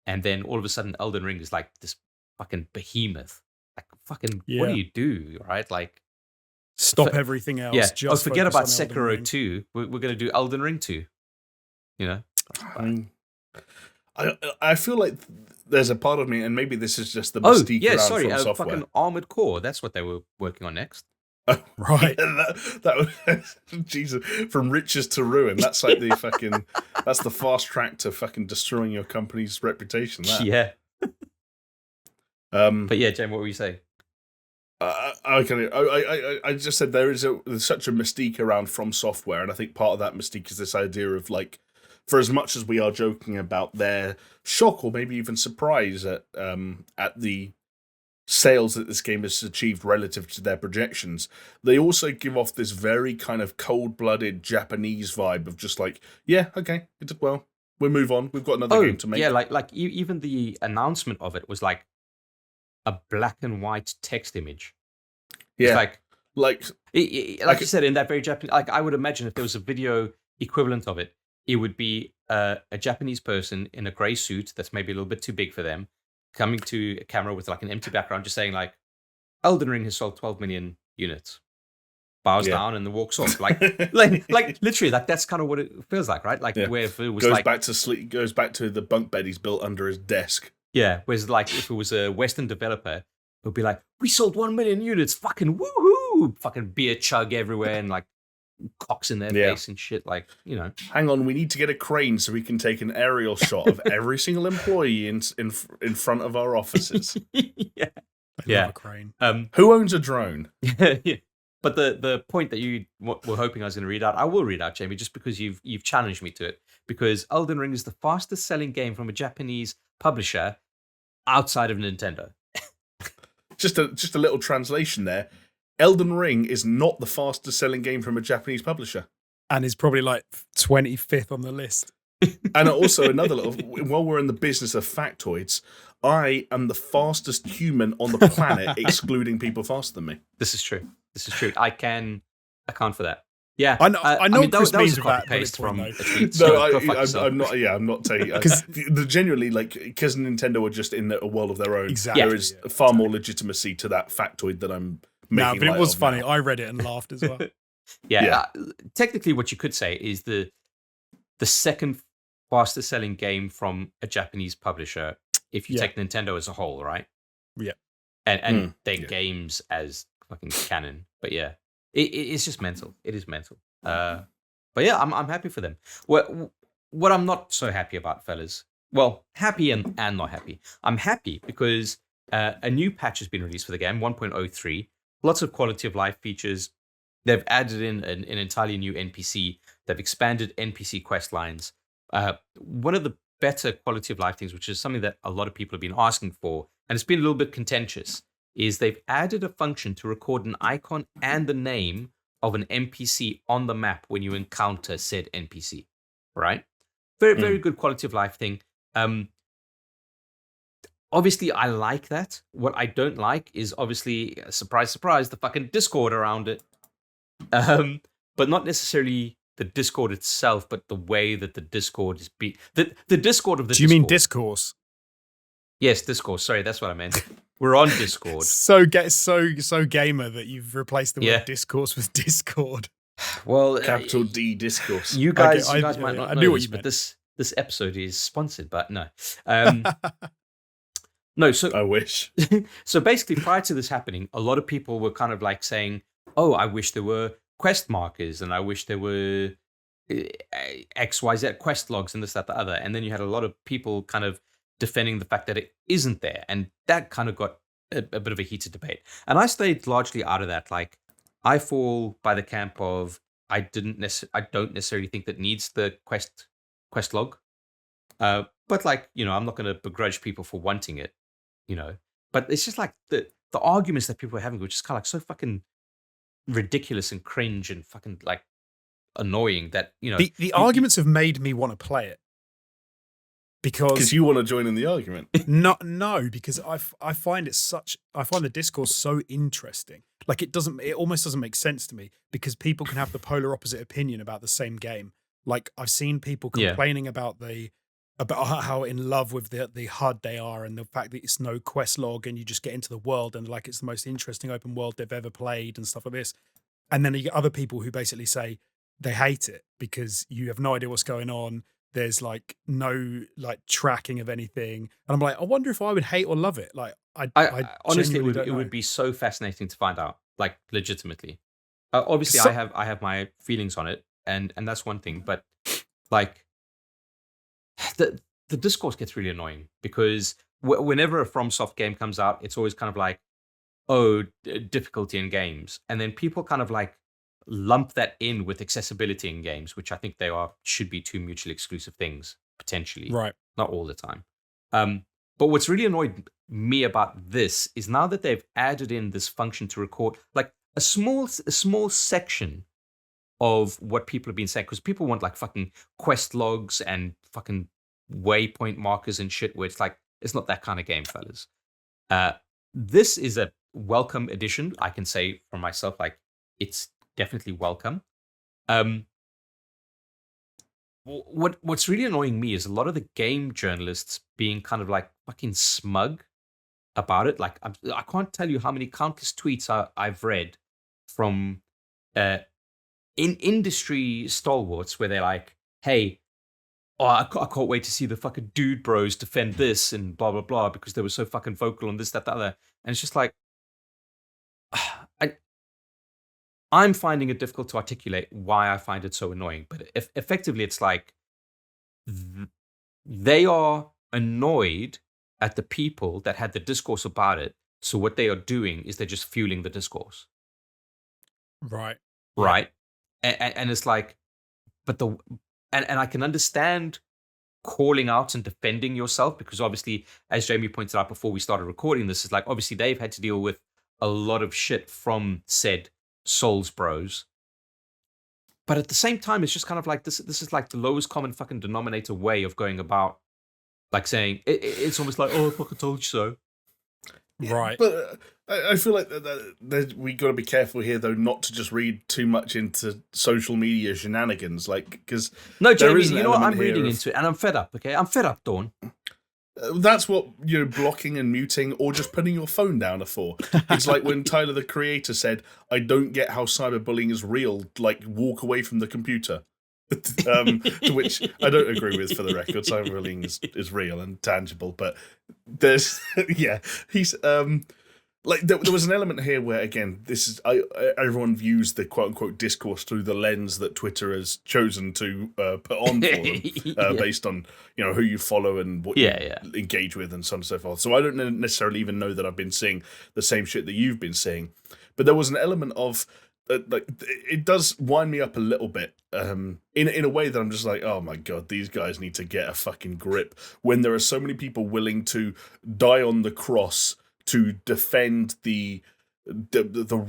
And then all of a sudden, Elden Ring is like this fucking behemoth. Like, fucking, what do you do, right? Like, stop everything else. Yeah. Just forget about Sekiro 2. We're going to do Elden Ring 2. I feel like there's a part of me, and maybe this is just the mystique around From Software. Fucking Armored Core. That's what they were working on next. Right. that was, Jesus, from riches to ruin. That's like the fucking, that's the fast track to fucking destroying your company's reputation. That. Yeah. But yeah, Jen, what were you saying? I just said there's such a mystique around From Software, and I think part of that mystique is this idea of like, for as much as we are joking about their shock or maybe even surprise at the sales that this game has achieved relative to their projections, they also give off this very kind of cold-blooded Japanese vibe of just like, yeah, okay, it did well. We'll move on. We've got another game to make. Yeah, like even the announcement of it was like a black and white text image. Yeah, it's like you said, in that very Japanese. Like, I would imagine if there was a video equivalent of it, it would be a Japanese person in a grey suit that's maybe a little bit too big for them, coming to a camera with like an empty background, just saying like, Elden Ring has sold 12 million units. Bows down and then walks off. Like literally, like that's kind of what it feels like, right? Like where if it was goes back to the bunk bed he's built under his desk. Yeah, whereas like if it was a Western developer, it would be like, we sold 1 million units, fucking woohoo, fucking beer chug everywhere and like cocks in their face and shit, like, Hang on, we need to get a crane so we can take an aerial shot of every single employee in front of our offices. Yeah. A crane. Who owns a drone? Yeah. But the point that you were hoping I was going to read out, I will read out, Jamie, just because you've challenged me to it. Because Elden Ring is the fastest selling game from a Japanese publisher outside of Nintendo. Just a little translation there. Elden Ring is not the fastest selling game from a Japanese publisher. And is probably like 25th on the list. And also another little, while we're in the business of factoids, I am the fastest human on the planet, excluding people faster than me. This is true. I can account for that. Yeah, I know. Chris that was means a that paste from a tweet. I'm not. Yeah, I'm not saying because genuinely, like, because Nintendo are just in a world of their own. Exactly. There is far more legitimacy to that factoid that I'm making. But it was funny. Now. I read it and laughed as well. Technically, what you could say is the second fastest selling game from a Japanese publisher, if you take Nintendo as a whole, right? Yeah. And their games as fucking canon. But yeah, it's just mental. It is mental. But yeah, I'm happy for them. What I'm not so happy about, fellas, well, happy and not happy. I'm happy because a new patch has been released for the game, 1.03. Lots of quality of life features. They've added in an entirely new NPC. They've expanded NPC quest lines. One of the better quality of life things, which is something that a lot of people have been asking for, and it's been a little bit contentious, is they've added a function to record an icon and the name of an NPC on the map when you encounter said NPC, right? Very, very good quality of life thing. Obviously, I like that. What I don't like is obviously, surprise, surprise, the fucking Discord around it. But not necessarily the Discord itself, but the way that the Discord is the Discord of the Do you mean discourse? Yes, discourse. Sorry, that's what I meant. We're on Discord. so gamer that you've replaced the word discourse with Discord. Well, capital D discourse. You guys might not know this, but this episode is sponsored, but no. No, so I wish. So basically, prior to this happening, a lot of people were kind of like saying, "Oh, I wish there were quest markers, and I wish there were XYZ quest logs and this, that, the other. And then you had a lot of people kind of defending the fact that it isn't there. And that kind of got a bit of a heated debate. And I stayed largely out of that. Like, I fall by the camp of I don't necessarily think that needs the quest log. But like, I'm not going to begrudge people for wanting it, But it's just like the arguments that people are having, which is kind of like so fucking ridiculous and cringe and fucking like annoying that the arguments have made me want to play it because you want to join in the argument. No, because I find the discourse so interesting. Like it almost doesn't make sense to me because people can have the polar opposite opinion about the same game. Like I've seen people complaining about how in love with the HUD they are and the fact that it's no quest log and you just get into the world and like it's the most interesting open world they've ever played and stuff like this. And then you get other people who basically say they hate it because you have no idea what's going on. There's like no like tracking of anything. And I'm like, I wonder if I would hate or love it. Like I honestly it would be so fascinating to find out, like legitimately. Obviously I have my feelings on it and that's one thing, but like the discourse gets really annoying because whenever a FromSoft game comes out, it's always kind of like, difficulty in games. And then people kind of like lump that in with accessibility in games, which I think should be two mutually exclusive things, potentially. Right. Not all the time. But what's really annoyed me about this is now that they've added in this function to record, like a small section of what people have been saying, because people want like fucking quest logs and fucking waypoint markers and shit, where it's like, it's not that kind of game, fellas. This is a welcome addition. I can say for myself, like, it's definitely welcome. What's really annoying me is a lot of the game journalists being kind of like fucking smug about it. Like, I can't tell you how many countless tweets I've read from in industry stalwarts where they're like, hey, I can't wait to see the fucking dude bros defend this and blah, blah, blah, because they were so fucking vocal on this, that, the other. And it's just like, I'm finding it difficult to articulate why I find it so annoying. But effectively, it's like they are annoyed at the people that had the discourse about it. So what they are doing is they're just fueling the discourse. Right. Right. And it's like, but and I can understand calling out and defending yourself, because obviously, as Jamie pointed out before we started recording this, is like, obviously they've had to deal with a lot of shit from said Souls bros. But at the same time, it's just kind of like, this is like the lowest common fucking denominator way of going about, like saying, it's almost like, I fucking told you so. Right. But I feel like that we got to be careful here, though, not to just read too much into social media shenanigans. Like, because no, Jamie, you know what? I'm reading into it, and I'm fed up. Okay, I'm fed up, Dawn. That's what blocking and muting or just putting your phone down are for. It's like when Tyler the Creator said, "I don't get how cyberbullying is real. Like, walk away from the computer." To which I don't agree with, for the record. Cyberbullying is real and tangible, but there's he's like there was an element here where, again, this is everyone views the quote unquote discourse through the lens that Twitter has chosen to put on for them, based on who you follow and what you engage with and so on and so forth. So I don't necessarily even know that I've been seeing the same shit that you've been seeing, but there was an element of like, it does wind me up a little bit, in a way that I'm just like, oh my god, these guys need to get a fucking grip. When there are so many people willing to die on the cross to defend the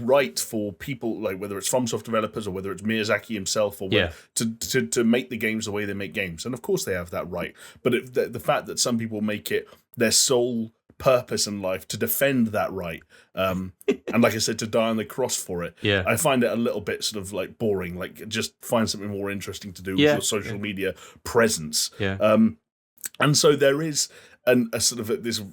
right for people, like whether it's FromSoft developers or whether it's Miyazaki himself, or to make the games the way they make games, and of course they have that right. But the fact that some people make it their sole purpose in life to defend that right, and like I said, to die on the cross for it, I find it a little bit sort of like boring. Like, just find something more interesting to do with your social media presence. And so there is a sort of this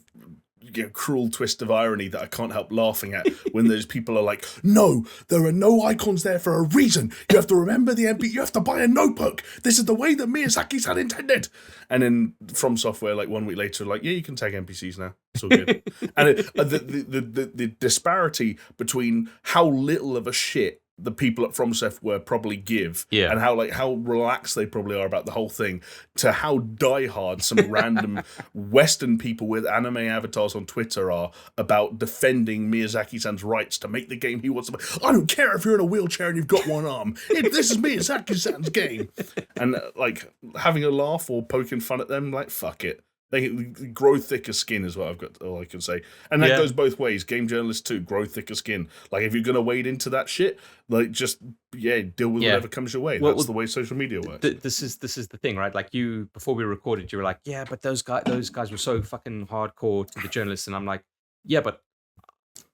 cruel twist of irony that I can't help laughing at when those people are like, no, there are no icons there for a reason. You have to remember the MP. You have to buy a notebook. This is the way that Miyazaki's had intended. And then From Software, like 1 week later, like, yeah, you can tag NPCs now. It's all good. And the disparity between how little of a shit the people at From Software probably give, Yeah. and how relaxed they probably are about the whole thing, to how diehard some random Western people with anime avatars on Twitter are about defending Miyazaki-san's rights to make the game he wants to make. I don't care if you're in a wheelchair and you've got one arm. This is Miyazaki-san's game. And like having a laugh or poking fun at them, like, fuck it. They grow thicker skin is what I've got. All I can say, and that goes both ways. Game journalists too grow thicker skin. Like if you're gonna wade into that shit, like just deal with whatever comes your way. That's the way social media works. This is the thing, right? Like you, before we recorded, you were like, yeah, but those guys were so fucking hardcore to the journalists, and I'm like, yeah, but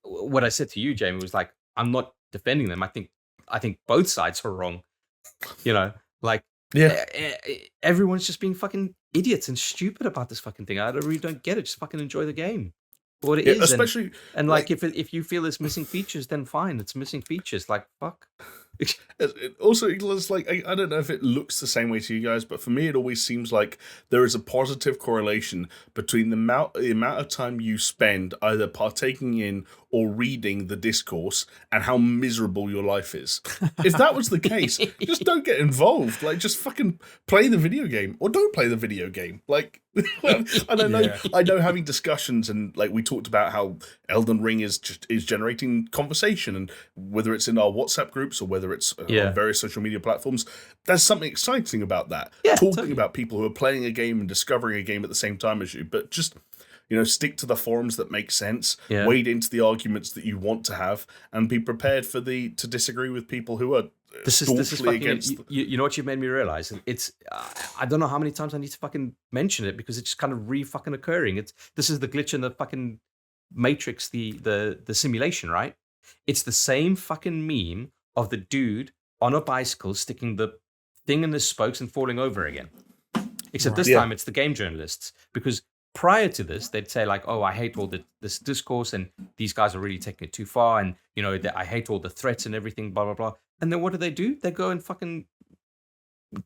what I said to you, Jamie, was like, I'm not defending them. I think both sides are wrong. You know, like. Yeah, everyone's just being fucking idiots and stupid about this fucking thing. I really don't get it. Just fucking enjoy the game, what it is. Especially, and like if you feel it's missing features, then fine, it's missing features. Like fuck. Also, it's like I don't know if it looks the same way to you guys, but for me, it always seems like there is a positive correlation between the amount of time you spend either partaking in or reading the discourse and how miserable your life is. If that was the case, just don't get involved. Like, just fucking play the video game or don't play the video game. Like, I don't know. I know having discussions and like we talked about how Elden Ring is generating conversation, and whether it's in our WhatsApp groups or whether it's on various social media platforms, there's something exciting about that. Talking about people who are playing a game and discovering a game at the same time as you, but just stick to the forums that make sense, wade into the arguments that you want to have, and be prepared to disagree with people who are this is fucking, against. You know what you've made me realize? It's I don't know how many times I need to fucking mention it because it's just kind of fucking occurring. This is the glitch in the fucking Matrix, the simulation, right? It's the same fucking meme of the dude on a bicycle sticking the thing in his spokes and falling over again. Except this time it's the game journalists, because prior to this, they'd say like, "Oh, I hate all this discourse, and these guys are really taking it too far, and I hate all the threats and everything, blah blah blah." And then what do? They go and fucking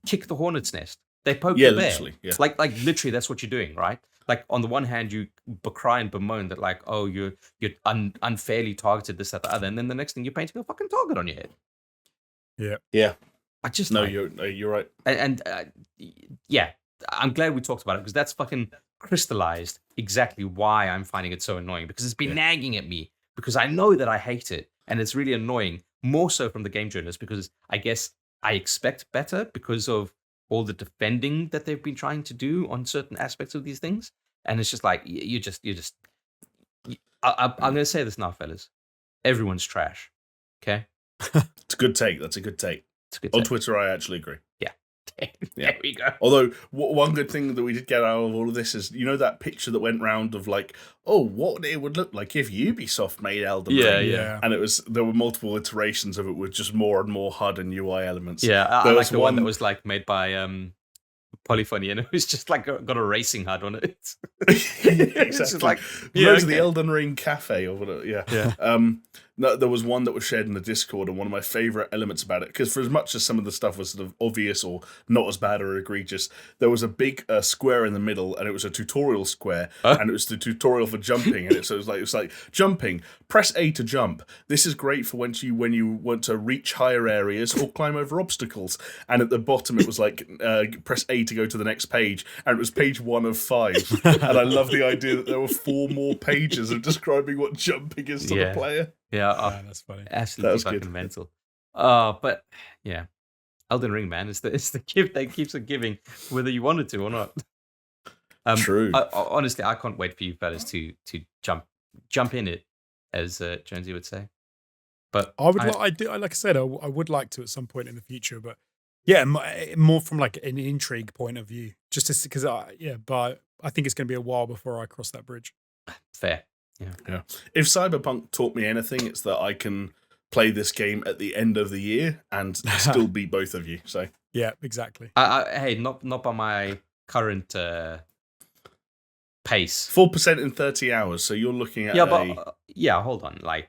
kick the hornet's nest. They poke the bear. Literally, Like literally, that's what you're doing, right? Like on the one hand, you cry and bemoan that like, "Oh, you're unfairly targeted, this, that, the other," and then the next thing you're painting a fucking target on your head. Yeah. I just you're right. And I'm glad we talked about it because that's fucking crystallized exactly why I'm finding it so annoying, because it's been nagging at me because I know that I hate it, and it's really annoying, more so from the game journalists, because I guess I expect better because of all the defending that they've been trying to do on certain aspects of these things, and it's just like I'm going to say this now, fellas. Everyone's trash. Okay? It's a good take. That's a good take. On Twitter, I actually agree. There we go. Although one good thing that we did get out of all of this is, that picture that went round of like, what it would look like if Ubisoft made Elden Ring. And there were multiple iterations of it with just more and more HUD and UI elements. Yeah, I like the one that was like made by Polyphony, and it was just like got a racing HUD on it. Exactly. It's just like, the Elden Ring cafe or whatever. No, there was one that was shared in the Discord, and one of my favorite elements about it, because for as much as some of the stuff was sort of obvious or not as bad or egregious, there was a big square in the middle, and it was a tutorial square, and it was the tutorial for jumping, and it was like jumping. Press A to jump. This is great for when you want to reach higher areas or climb over obstacles. And at the bottom, it was like press A to go to the next page, and it was page 1 of 5. And I love the idea that there were 4 more pages of describing what jumping is to the player. Yeah, that's funny. Absolutely fucking mental. But yeah, Elden Ring, man, it's the gift that keeps on giving, whether you wanted to or not. True. Honestly, I can't wait for you fellas to jump in it, as Jonesy would say. But like I said, I would like to at some point in the future. But yeah, more from like an intrigue point of view, just because but I think it's going to be a while before I cross that bridge. Fair. Yeah. If Cyberpunk taught me anything, it's that I can play this game at the end of the year and still beat both of you. So yeah, exactly. Hey, not by my current pace. 4% in 30 hours. So you're looking at hold on. Like,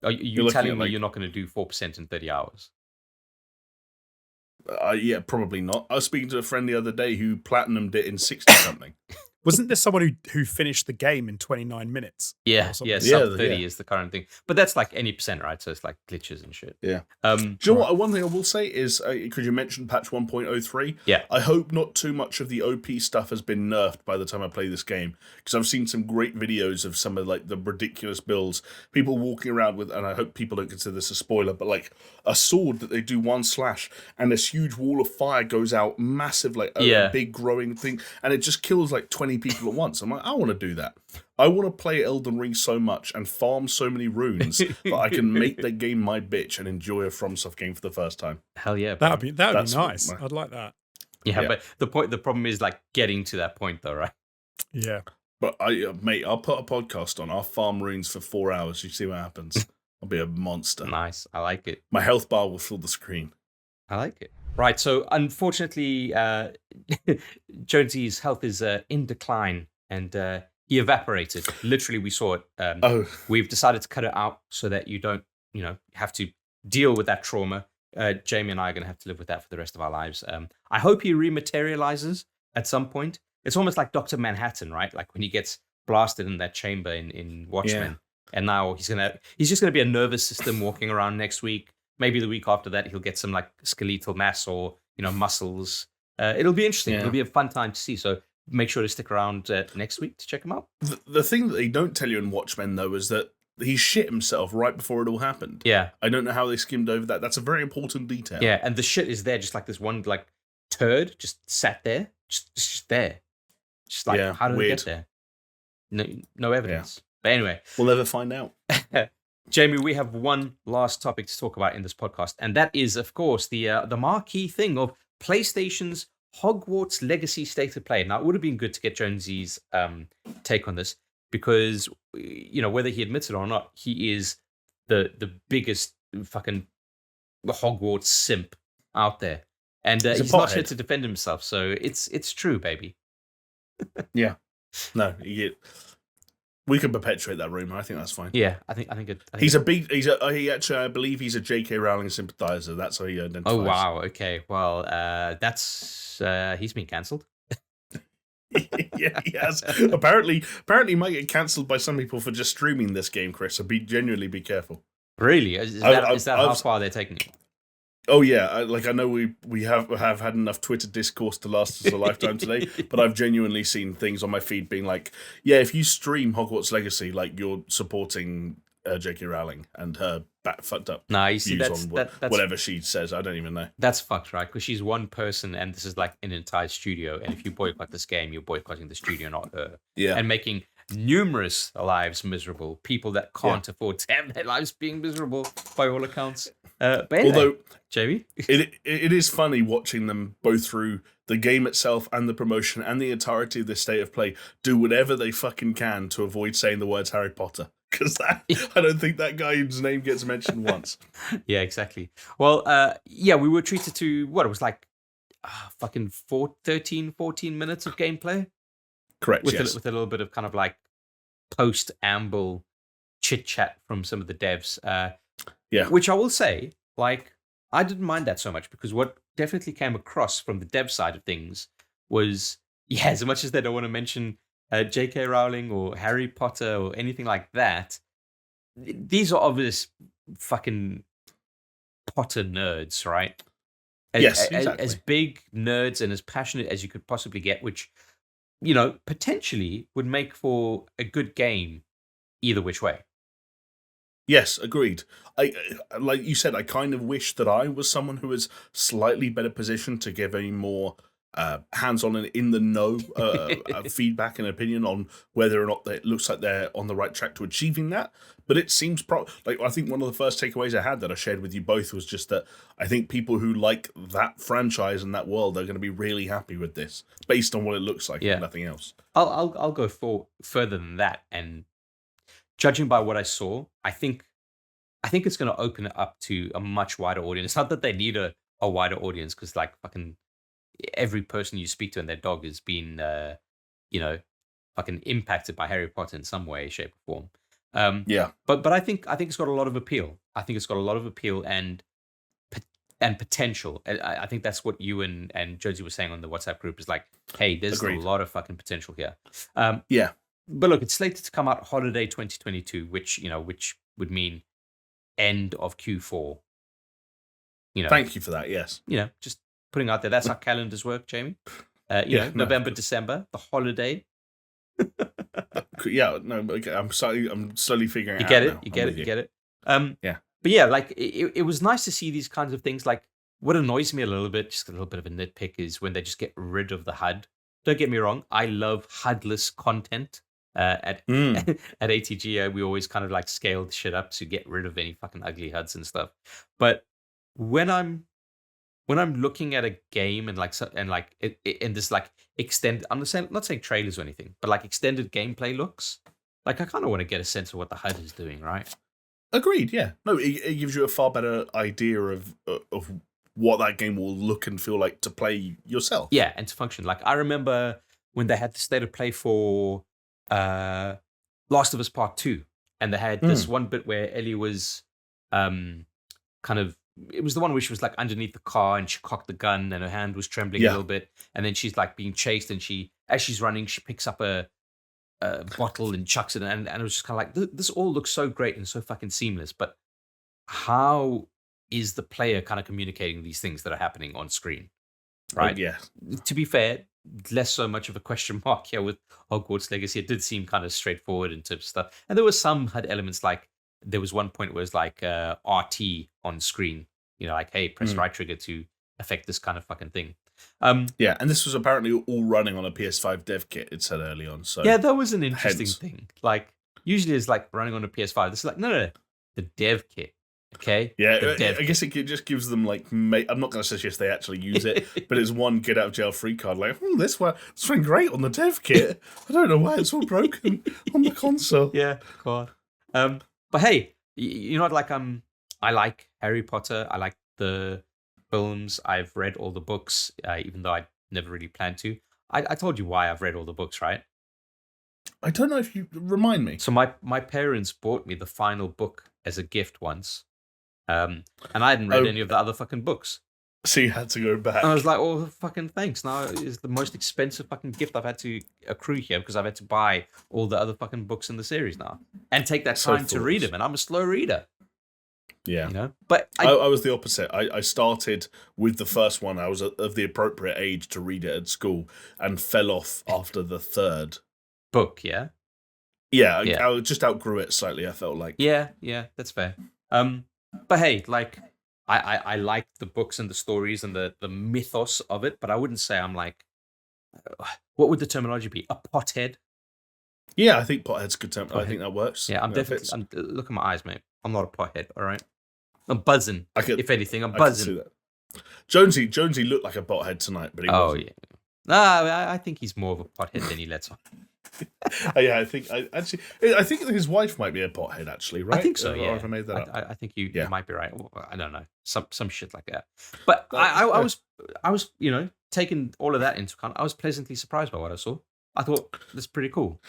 are you telling me you're not going to do 4% in 30 hours? Yeah, probably not. I was speaking to a friend the other day who platinumed it in 60 something. Wasn't there someone who finished the game in 29 minutes? Yeah, something? yeah, Yeah, sub 30 yeah. is the current thing. But that's like any percent, right? So it's like glitches and shit. Yeah. Um, Do you know what? One thing I will say is, because you mentioned patch 1.03, Yeah. I hope not too much of the OP stuff has been nerfed by the time I play this game, because I've seen some great videos of some of like the ridiculous builds, people walking around with, and I hope people don't consider this a spoiler, but like a sword that they do one slash, and this huge wall of fire goes out, massive, like a big growing thing, and it just kills like 20 people at once. I'm like, I want to do that. I want to play Elden Ring so much and farm so many runes that I can make that game my bitch and enjoy a FromSoft game for the first time. Hell yeah, bro. That'd be nice. I'd like that. Yeah, but the problem is like getting to that point, though, right? Yeah. But mate, I'll put a podcast on. I'll farm runes for 4 hours. You see what happens. I'll be a monster. Nice, I like it. My health bar will fill the screen. I like it. Right, so unfortunately, Jonesy's health is in decline, and he evaporated. Literally, we saw it. We've decided to cut it out so that you don't, have to deal with that trauma. Jamie and I are going to have to live with that for the rest of our lives. I hope he rematerializes at some point. It's almost like Dr. Manhattan, right? Like when he gets blasted in that chamber in Watchmen. Yeah. And now he's just gonna be a nervous system walking around next week. Maybe the week after that, he'll get some like skeletal mass or muscles. It'll be interesting. Yeah. It'll be a fun time to see. So make sure to stick around next week to check him out. The thing that they don't tell you in Watchmen, though, is that he shit himself right before it all happened. Yeah. I don't know how they skimmed over that. That's a very important detail. Yeah, and the shit is there, just like this one like turd just sat there, just there. Just like, how did it get there? No evidence. Yeah. But anyway. We'll never find out. Jamie, we have one last topic to talk about in this podcast, and that is, of course, the marquee thing of PlayStation's Hogwarts Legacy State of Play. Now, it would have been good to get Jonesy's take on this, because, whether he admits it or not, he is the biggest fucking Hogwarts simp out there. And he's not here to defend himself, so it's true, baby. Yeah. No, we can perpetuate that rumor. I think that's fine. Yeah, I think I believe he's a J.K. Rowling sympathizer. That's how he identifies. Oh wow. Okay. Well, that's he's been cancelled. Yeah, he has. Apparently, he might get cancelled by some people for just streaming this game, Chris. So genuinely be careful. Really? Is that how far they're taking it? Oh yeah, I know we have had enough Twitter discourse to last us a lifetime today, but I've genuinely seen things on my feed being like, yeah, if you stream Hogwarts Legacy, like you're supporting J.K. Rowling and her fucked up views on whatever she says. I don't even know. That's fucked, right? Because she's one person, and this is like an entire studio. And if you boycott this game, you're boycotting the studio, not her. Yeah, and making numerous lives miserable. People that can't afford to have their lives being miserable, by all accounts. But anyway, although, Jamie, it is funny watching them both through the game itself and the promotion and the entirety of this state of play do whatever they fucking can to avoid saying the words Harry Potter, because I don't think that guy's name gets mentioned once. Yeah, exactly. Well, we were treated to what it was like, fucking 14 minutes of gameplay. Correct. With yes. with a little bit of kind of like post-amble chit chat from some of the devs. Yeah. Which I will say, like, I didn't mind that so much, because what definitely came across from the dev side of things was, as much as they don't want to mention J.K. Rowling or Harry Potter or anything like that, these are obvious fucking Potter nerds, right? Yes, exactly. As big nerds and as passionate as you could possibly get, which, potentially would make for a good game either which way. Yes, agreed. I like you said, I kind of wish that I was someone who was slightly better positioned to give a more hands-on and in the know feedback and opinion on whether or not it looks like they're on the right track to achieving that. But it seems I think one of the first takeaways I had that I shared with you both was just that I think people who like that franchise and that world are going to be really happy with this based on what it looks like and nothing else. I'll go further than that, and judging by what I saw, I think it's going to open it up to a much wider audience. It's not that they need a wider audience, because like fucking every person you speak to and their dog has been, fucking impacted by Harry Potter in some way, shape, or form. Yeah. But I think it's got a lot of appeal. I think it's got a lot of appeal, and and potential. I think that's what you and Jonesy were saying on the WhatsApp group is like, hey, there's Agreed. a lot of fucking potential here. Yeah. But look, it's slated to come out holiday 2022, which would mean end of Q4. Thank you for that. Yes. Just putting out there. That's how calendars work, Jamie. November, December, the holiday. Yeah. No. Okay, I'm slowly figuring it out. You get it. Yeah. But yeah, like it was nice to see these kinds of things. Like what annoys me a little bit, just a little bit of a nitpick, is when they just get rid of the HUD. Don't get me wrong, I love HUDless content. At ATG, we always kind of like scaled shit up to get rid of any fucking ugly HUDs and stuff. But when I'm looking at a game and in this like extended, I'm not saying trailers or anything, but like extended gameplay looks, like I kind of want to get a sense of what the HUD is doing, right? Agreed. Yeah. No, it gives you a far better idea of what that game will look and feel like to play yourself. Yeah, and to function. Like I remember when they had the state of play for Last of Us Part 2, and they had this one bit where Ellie was kind of, it was the one where she was like underneath the car and she cocked the gun and her hand was trembling a little bit, and then she's like being chased, and as she's running, she picks up a bottle and chucks it, and it was just kind of like, this all looks so great and so fucking seamless, but how is the player kind of communicating these things that are happening on screen, right? Yeah. To be fair, less so much of a question mark here with Hogwarts Legacy. It did seem kind of straightforward in terms of stuff, and there was some HUD elements, like there was one point where it was like RT on screen, like, hey, press right trigger to affect this kind of fucking thing. Yeah, and this was apparently all running on a PS5 dev kit, it said early on. So yeah, that was an interesting thing. Like, usually it's like running on a PS5. This is like, no, the dev kit. Okay. Yeah, I guess it just gives them like. I'm not going to suggest they actually use it, but it's one get out of jail free card. Like, this went great on the dev kit. I don't know why it's all broken on the console. Yeah, God. But hey, you know what? Like, I like Harry Potter. I like the films. I've read all the books, even though I never really planned to. I told you why I've read all the books, right? I don't know if you remind me. So my parents bought me the final book as a gift once. And I hadn't read any of the other fucking books. So you had to go back. And I was like, oh, fucking thanks. Now is the most expensive fucking gift I've had to accrue here, because I've had to buy all the other fucking books in the series now and take that time to read them. And I'm a slow reader. Yeah. But I was the opposite. I started with the first one. I was of the appropriate age to read it at school and fell off after the third book. Yeah. I just outgrew it slightly, I felt like. Yeah, that's fair. But hey, like, I like the books and the stories and the mythos of it, but I wouldn't say I'm like, what would the terminology be? A pothead? Yeah, I think pothead's a good term. I think that works. Yeah, I'm definitely. Look at my eyes, mate. I'm not a pothead. All right, I'm buzzing. If anything, I'm buzzing. I Jonesy looked like a pothead tonight, but he wasn't. Yeah. No, I think he's more of a pothead than he lets on. Yeah, I think his wife might be a pothead, actually, right? I think so. Or have I made that up? I think you might be right. I don't know, some shit like that. But I was taking all of that into account. I was pleasantly surprised by what I saw. I thought that's pretty cool.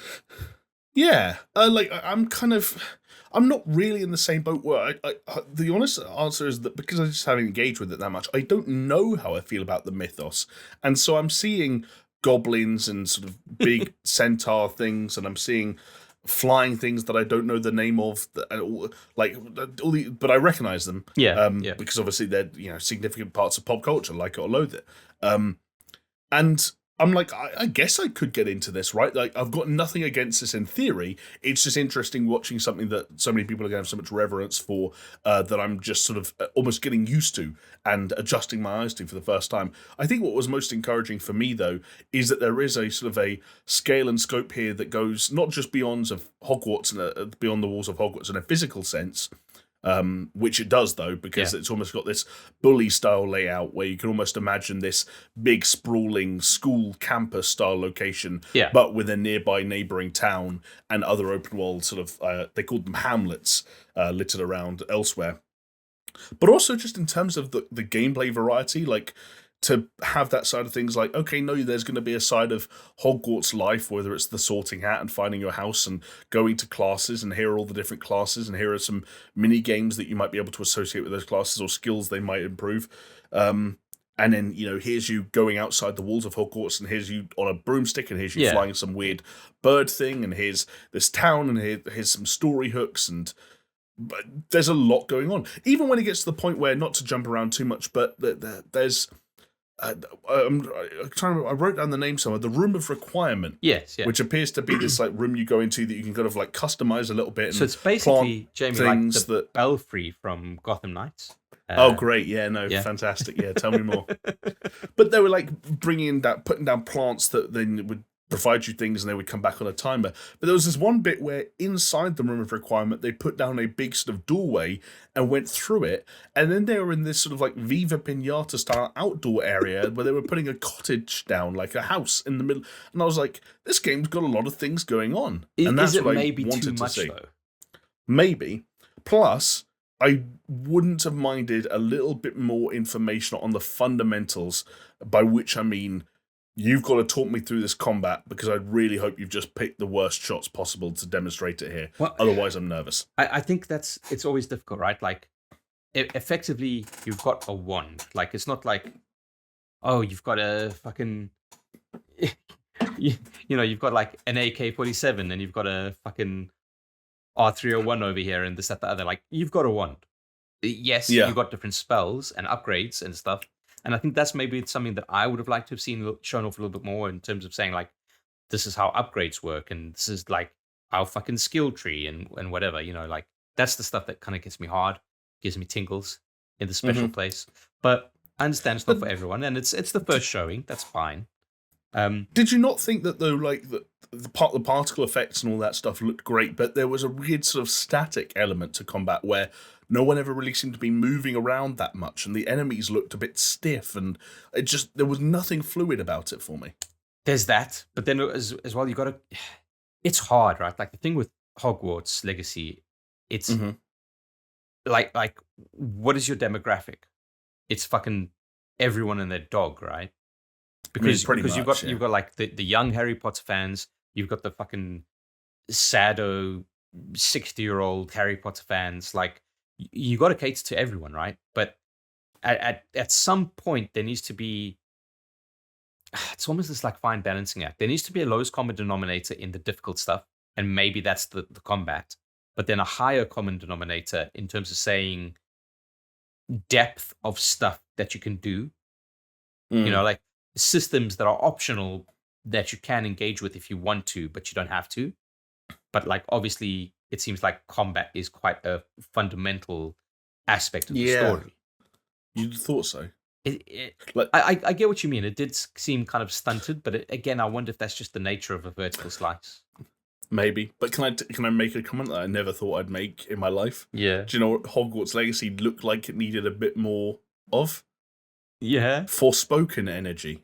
Yeah, I'm not really in the same boat where the honest answer is that because I just haven't engaged with it that much, I don't know how I feel about the mythos, and so I'm seeing goblins and sort of big centaur things, and I'm seeing flying things that I don't know the name of, but I recognize them. Because obviously they're significant parts of pop culture, like it or loathe it. And I'm like, I guess I could get into this, right? Like, I've got nothing against this in theory. It's just interesting watching something that so many people are going to have so much reverence for, that I'm just sort of almost getting used to and adjusting my eyes to for the first time. I think what was most encouraging for me, though, is that there is a sort of a scale and scope here that goes not just beyond of Hogwarts and beyond the walls of Hogwarts in a physical sense, which it does, though, because it's almost got this bully-style layout where you can almost imagine this big, sprawling school campus-style location, but with a nearby neighbouring town and other open-world sort of, they called them hamlets, littered around elsewhere. But also just in terms of the gameplay variety, like, to have that side of things, like, okay, no, there's going to be a side of Hogwarts life, whether it's the sorting hat and finding your house and going to classes, and here are all the different classes, and here are some mini games that you might be able to associate with those classes or skills they might improve. And then, here's you going outside the walls of Hogwarts, and here's you on a broomstick, and here's you flying some weird bird thing, and here's this town, and here's some story hooks, but there's a lot going on. Even when it gets to the point where, not to jump around too much, but there's... I wrote down the name somewhere. The Room of Requirement. Yes, yeah. Which appears to be this like room you go into that you can kind of like customize a little bit. And so it's basically, Jamie, like the belfry from Gotham Knights. Oh, great! Yeah, no, fantastic. Yeah, tell me more. But they were like putting down plants that then would provide you things, and they would come back on a timer. But there was this one bit where inside the Room of Requirement, they put down a big sort of doorway and went through it, and then they were in this sort of like Viva Pinata style outdoor area where they were putting a cottage down, like a house in the middle. And I was like, this game's got a lot of things going on, and that's what I wanted to see. Though? Maybe. Plus, I wouldn't have minded a little bit more information on the fundamentals, by which I mean, you've got to talk me through this combat, because I really hope you've just picked the worst shots possible to demonstrate it here. Well, otherwise, I'm nervous. I think it's always difficult, right? Like, effectively, you've got a wand. Like, it's not like, oh, you've got a fucking, you've got like an AK-47 and you've got a fucking R301 over here and this, that, the other. Like, you've got a wand. Yes, you've got different spells and upgrades and stuff. And I think that's maybe something that I would have liked to have seen shown off a little bit more, in terms of saying, like, this is how upgrades work, and this is like our fucking skill tree and whatever, like, that's the stuff that kind of gets me hard, gives me tingles in the special place. But I understand it's not for everyone, and it's the first showing. That's fine. Did you not think that, though, like the particle effects and all that stuff looked great, but there was a weird sort of static element to combat where no one ever really seemed to be moving around that much, and the enemies looked a bit stiff, and there was nothing fluid about it for me. There's that, but then as well, you got to. It's hard, right? Like, the thing with Hogwarts Legacy, it's like what is your demographic? It's fucking everyone and their dog, right? Because you've got like the young Harry Potter fans, you've got the fucking sado 60-year-old Harry Potter fans. Like, you got to cater to everyone, right? But at some point, there needs to be, it's almost this like fine balancing act. There needs to be a lowest common denominator in the difficult stuff, and maybe that's the combat, but then a higher common denominator in terms of saying depth of stuff that you can do. Like systems that are optional that you can engage with if you want to, but you don't have to. But like, obviously, it seems like combat is quite a fundamental aspect of the story. You'd thought so. I get what you mean. It did seem kind of stunted, but again, I wonder if that's just the nature of a vertical slice. Maybe. But can I make a comment that I never thought I'd make in my life? Yeah. Do you know what Hogwarts Legacy looked like it needed a bit more of? Yeah. Forspoken energy.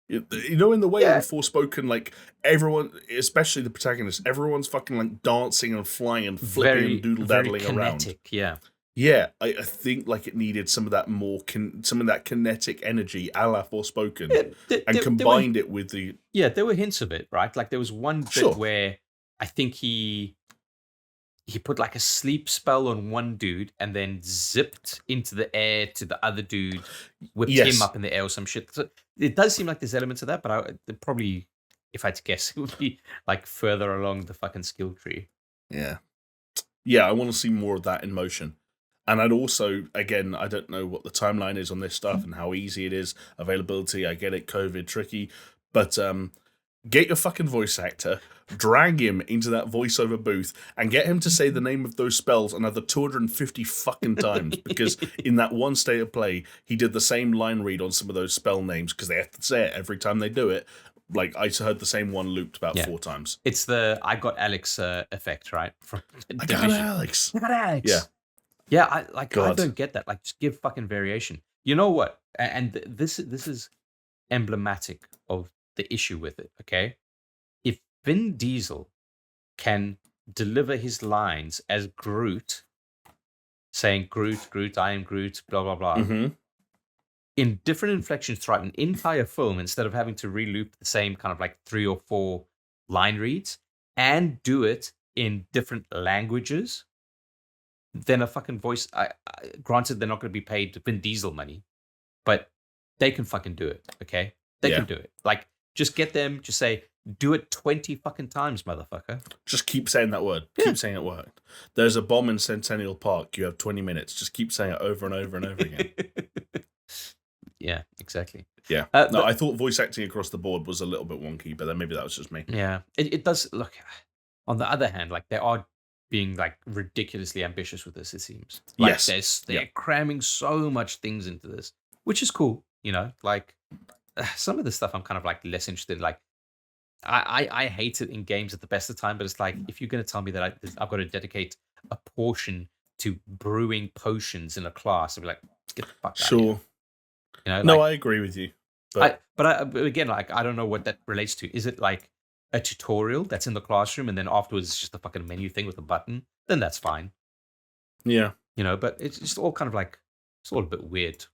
In the way in Forspoken, like, everyone, especially the protagonist, everyone's fucking like dancing and flying and flipping and doodle-daddling around. Yeah, I think like it needed some of that some of that kinetic energy a la Forspoken, and combined it with the... Yeah, there were hints of it, right? Like, there was one bit where I think he put like a sleep spell on one dude and then zipped into the air to the other dude, whipped him up in the air or some shit. So it does seem like there's elements of that, but I probably, if I had to guess, it would be like further along the fucking skill tree. Yeah. Yeah, I want to see more of that in motion. And I'd also, again, I don't know what the timeline is on this stuff and how easy it is. Availability, I get it, COVID, tricky. But get your fucking voice actor, drag him into that voiceover booth, and get him to say the name of those spells another 250 fucking times. Because in that one state of play, he did the same line read on some of those spell names, because they have to say it every time they do it. Like, I heard the same one looped about 4 times. It's the I got Alex effect, right? I got Alex. Yeah. Yeah, I don't get that. Like, just give fucking variation. You know what? And this is emblematic of the issue with it, okay? If Vin Diesel can deliver his lines as Groot, saying Groot, I am Groot, blah, blah, blah, in different inflections throughout an entire film instead of having to reloop the same kind of like 3 or 4 line reads and do it in different languages, then a fucking voice. Granted, they're not going to be paid Vin Diesel money, but they can fucking do it. Okay, they can do it. Like, just get them. Just say, do it 20 fucking times, motherfucker. Just keep saying that word. Keep saying it worked. There's a bomb in Centennial Park. You have 20 minutes. Just keep saying it over and over and over again. Yeah, exactly. Yeah. No, I thought voice acting across the board was a little bit wonky, but then maybe that was just me. Yeah, it does look. On the other hand, like, they are being like ridiculously ambitious with this. It seems. Like, Yes. they're cramming so much things into this, which is cool. You know, like some of the stuff I'm kind of like less interested in. Like, I hate it in games at the best of time, but it's like, if you're going to tell me that I've got to dedicate a portion to brewing potions in a class, I'd be like, get the fuck out of here. Sure. You know, No, like, I agree with you. But but again, like, I don't know what that relates to. Is it like a tutorial that's in the classroom and then afterwards it's just a fucking menu thing with a button? Then that's fine. yeah. You know, but it's just all kind of like, it's all a bit weird.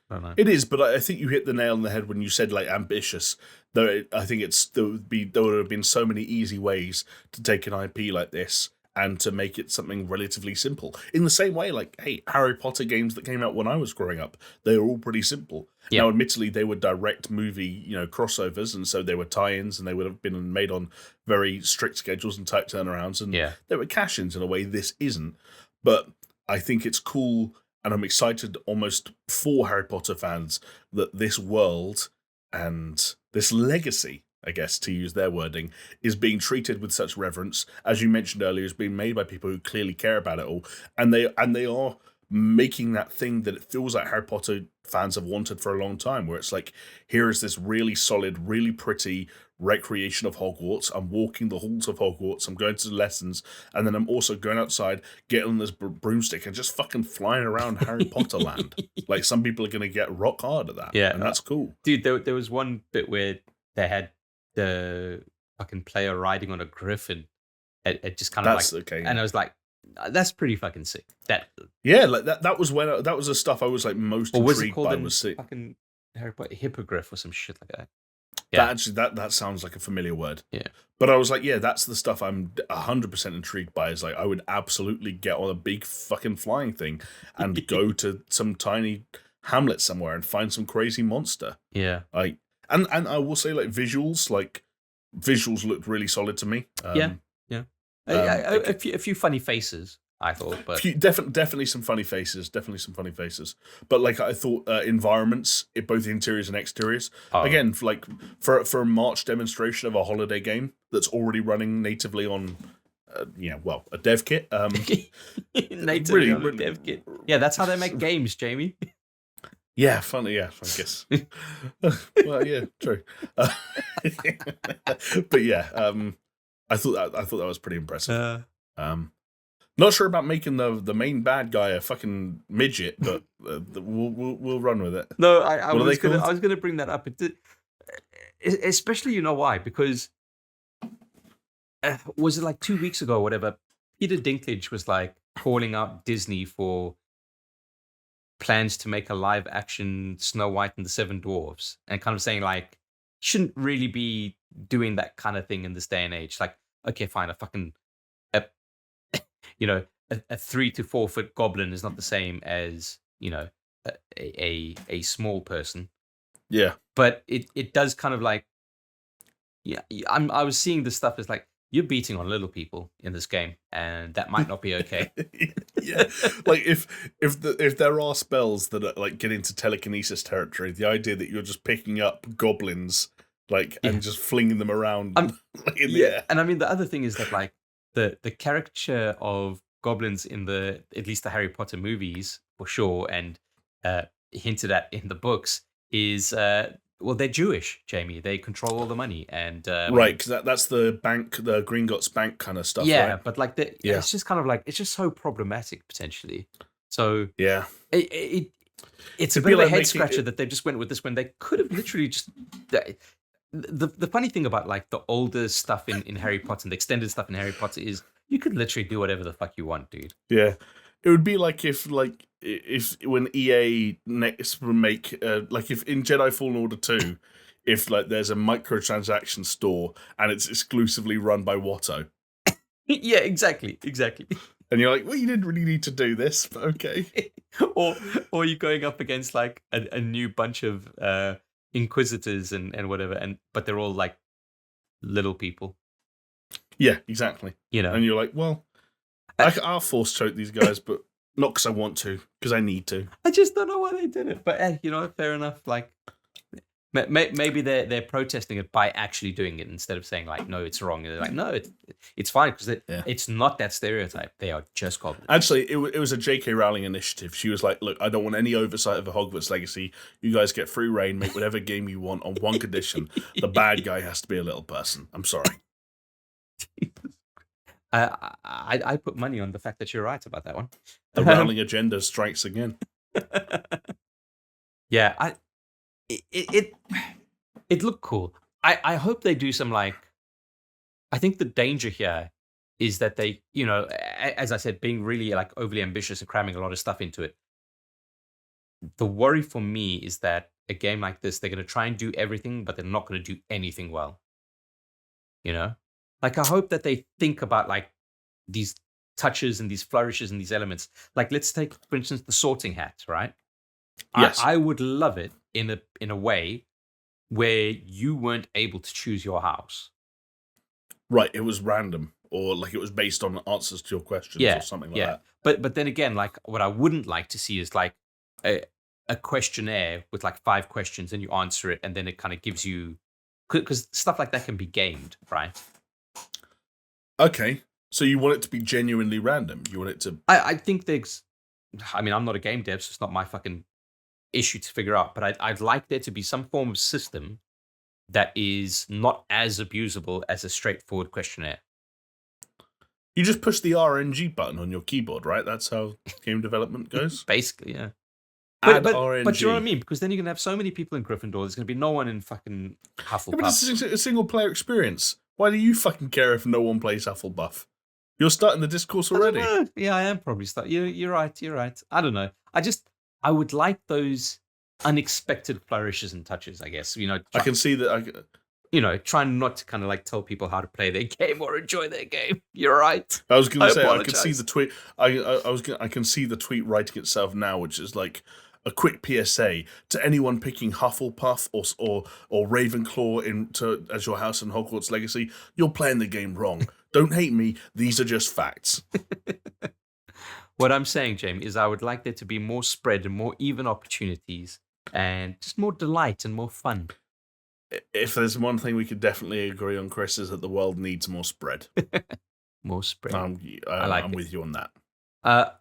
I don't know. It is, but I think you hit the nail on the head when you said like ambitious. Though I think there would have been so many easy ways to take an IP like this and to make it something relatively simple. In the same way, like, hey, Harry Potter games that came out when I was growing up, they were all pretty simple. Yeah. Now, admittedly, they were direct movie, crossovers, and so they were tie-ins, and they would have been made on very strict schedules and tight turnarounds, and they were cash-ins in a way this isn't. But I think it's cool, and I'm excited almost for Harry Potter fans that this world and this legacy, I guess, to use their wording, is being treated with such reverence. As you mentioned earlier, it's being made by people who clearly care about it all. And they are making that thing that it feels like Harry Potter fans have wanted for a long time, where it's like, here is this really solid, really pretty recreation of Hogwarts. I'm walking the halls of Hogwarts. I'm going to lessons. And then I'm also going outside, getting on this broomstick and just fucking flying around Harry Potter land. Like, some people are going to get rock hard at that. Yeah. And that's cool. Dude, there was one bit where they had the fucking player riding on a griffin. It just kind of That's like, okay. and I was like, that's pretty fucking sick. Yeah, like that was when that was the stuff I was like most or was it intrigued called by. in Was sick. fucking Harry Potter hippogriff or some shit like that? Yeah. That sounds like a familiar word. Yeah. But I was like, yeah, that's the stuff I'm 100% intrigued by. Is like, I would absolutely get on a big fucking flying thing and go to some tiny hamlet somewhere and find some crazy monster. Yeah. Like, and I will say, like, visuals looked really solid to me. A few funny faces, I thought, but Definitely some funny faces. But like, I thought environments, both interiors and exteriors. Again, for a March demonstration of a holiday game that's already running natively on, a dev kit. natively on a dev kit. Yeah, that's how they make games, Jamie. Yeah, funny. Yeah, I guess. Well, yeah, true. But yeah, I thought that was pretty impressive. Not sure about making the main bad guy a fucking midget, but we'll run with it. No, I was gonna bring that up. Especially, you know why? Because was it like 2 weeks ago or whatever? Peter Dinklage was like calling out Disney for plans to make a live action Snow White and the Seven Dwarfs, and kind of saying like, shouldn't really be doing that kind of thing in this day and age. Like, okay, fine, a 3 to 4 foot goblin is not the same as, a small person. Yeah, but it does kind of like, I was seeing this stuff as like, you're beating on little people in this game, and that might not be okay. Yeah, like if there are spells that are like get into telekinesis territory, the idea that you're just picking up goblins and just flinging them around in the air. And I mean, the other thing is that like the caricature of goblins in at least the Harry Potter movies for sure, and hinted at in the books is they're Jewish, Jamie. They control all the money, and right, because that's the bank, the Gringotts Bank kind of stuff. Yeah, right? but like it's just kind of like, it's just so problematic potentially. So yeah, it's a bit of a head scratcher that they just went with this when they could have literally just. The funny thing about like the older stuff in Harry Potter and the extended stuff in Harry Potter is you could literally do whatever the fuck you want, dude. Yeah. It would be like if when EA next make like if in Jedi Fallen Order 2, if like there's a microtransaction store and it's exclusively run by Watto. Yeah, exactly. And you're like, well, you didn't really need to do this, but okay. or you're going up against like a new bunch of inquisitors and whatever, but they're all like little people. Yeah, exactly. You know, and you're like, well, I'll force choke these guys, but not because I want to, because I need to. I just don't know why they did it. But hey, fair enough. Like, maybe they're protesting it by actually doing it instead of saying like, no, it's wrong. And they're like, no, it's fine because it's not that stereotype. They are just goblins. Actually, it was a J.K. Rowling initiative. She was like, look, I don't want any oversight of the Hogwarts Legacy. You guys get free reign, make whatever game you want on one condition. The bad guy has to be a little person. I'm sorry. I put money on the fact that you're right about that one. The Rowling agenda strikes again. Yeah, it looked cool. I hope they do some like. I think the danger here is that they, as I said, being really like overly ambitious and cramming a lot of stuff into it. The worry for me is that a game like this, they're going to try and do everything, but they're not going to do anything well. Like I hope that they think about like these touches and these flourishes and these elements. Like let's take, for instance, the sorting hat, right? Yes. I would love it in a way where you weren't able to choose your house. Right, it was random, or like it was based on answers to your questions, or something like that. But then again, like what I wouldn't like to see is like a questionnaire with like 5 questions, and you answer it, and then it kind of gives you, because stuff like that can be gamed, right? Okay, so you want it to be genuinely random? You want it to? I think I'm not a game dev, so it's not my fucking issue to figure out. But I'd like there to be some form of system that is not as abusable as a straightforward questionnaire. You just push the RNG button on your keyboard, right? That's how game development goes? Basically, yeah. Add But RNG. But you know what I mean? Because then you're going to have so many people in Gryffindor, there's going to be no one in fucking Hufflepuff. Yeah, but it's a single-player experience. Why do you fucking care if no one plays Hufflepuff? You're starting the discourse already. Yeah, I am probably starting. You're right. I don't know. I would like those unexpected flourishes and touches, I guess. I can see that. Trying not to kind of like tell people how to play their game or enjoy their game. You're right. I was going to say, I can see the tweet. I can see the tweet writing itself now, which is like a quick PSA to anyone picking Hufflepuff or Ravenclaw as your house in Hogwarts Legacy. You're playing the game wrong. Don't hate me. These are just facts. What I'm saying, Jamie, is I would like there to be more spread and more even opportunities and just more delight and more fun. If there's one thing we could definitely agree on, Chris, is that the world needs more spread. More spread. I'm with you on that.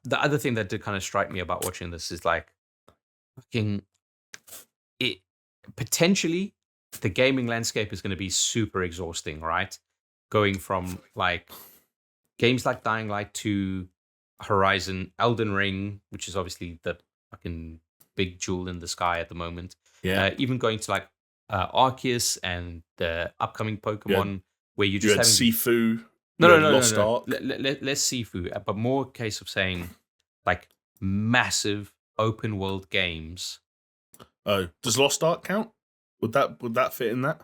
The other thing that did kind of strike me about watching this is like, potentially the gaming landscape is going to be super exhausting, right? Going from like games like Dying Light to Horizon, Elden Ring, which is obviously the fucking big jewel in the sky at the moment. Yeah. Even going to like Arceus and the upcoming Pokemon, where you just had Sifu. No. Lost Ark. Less Sifu, but more a case of saying like massive open world games. Oh, does Lost Ark count? Would that fit in that?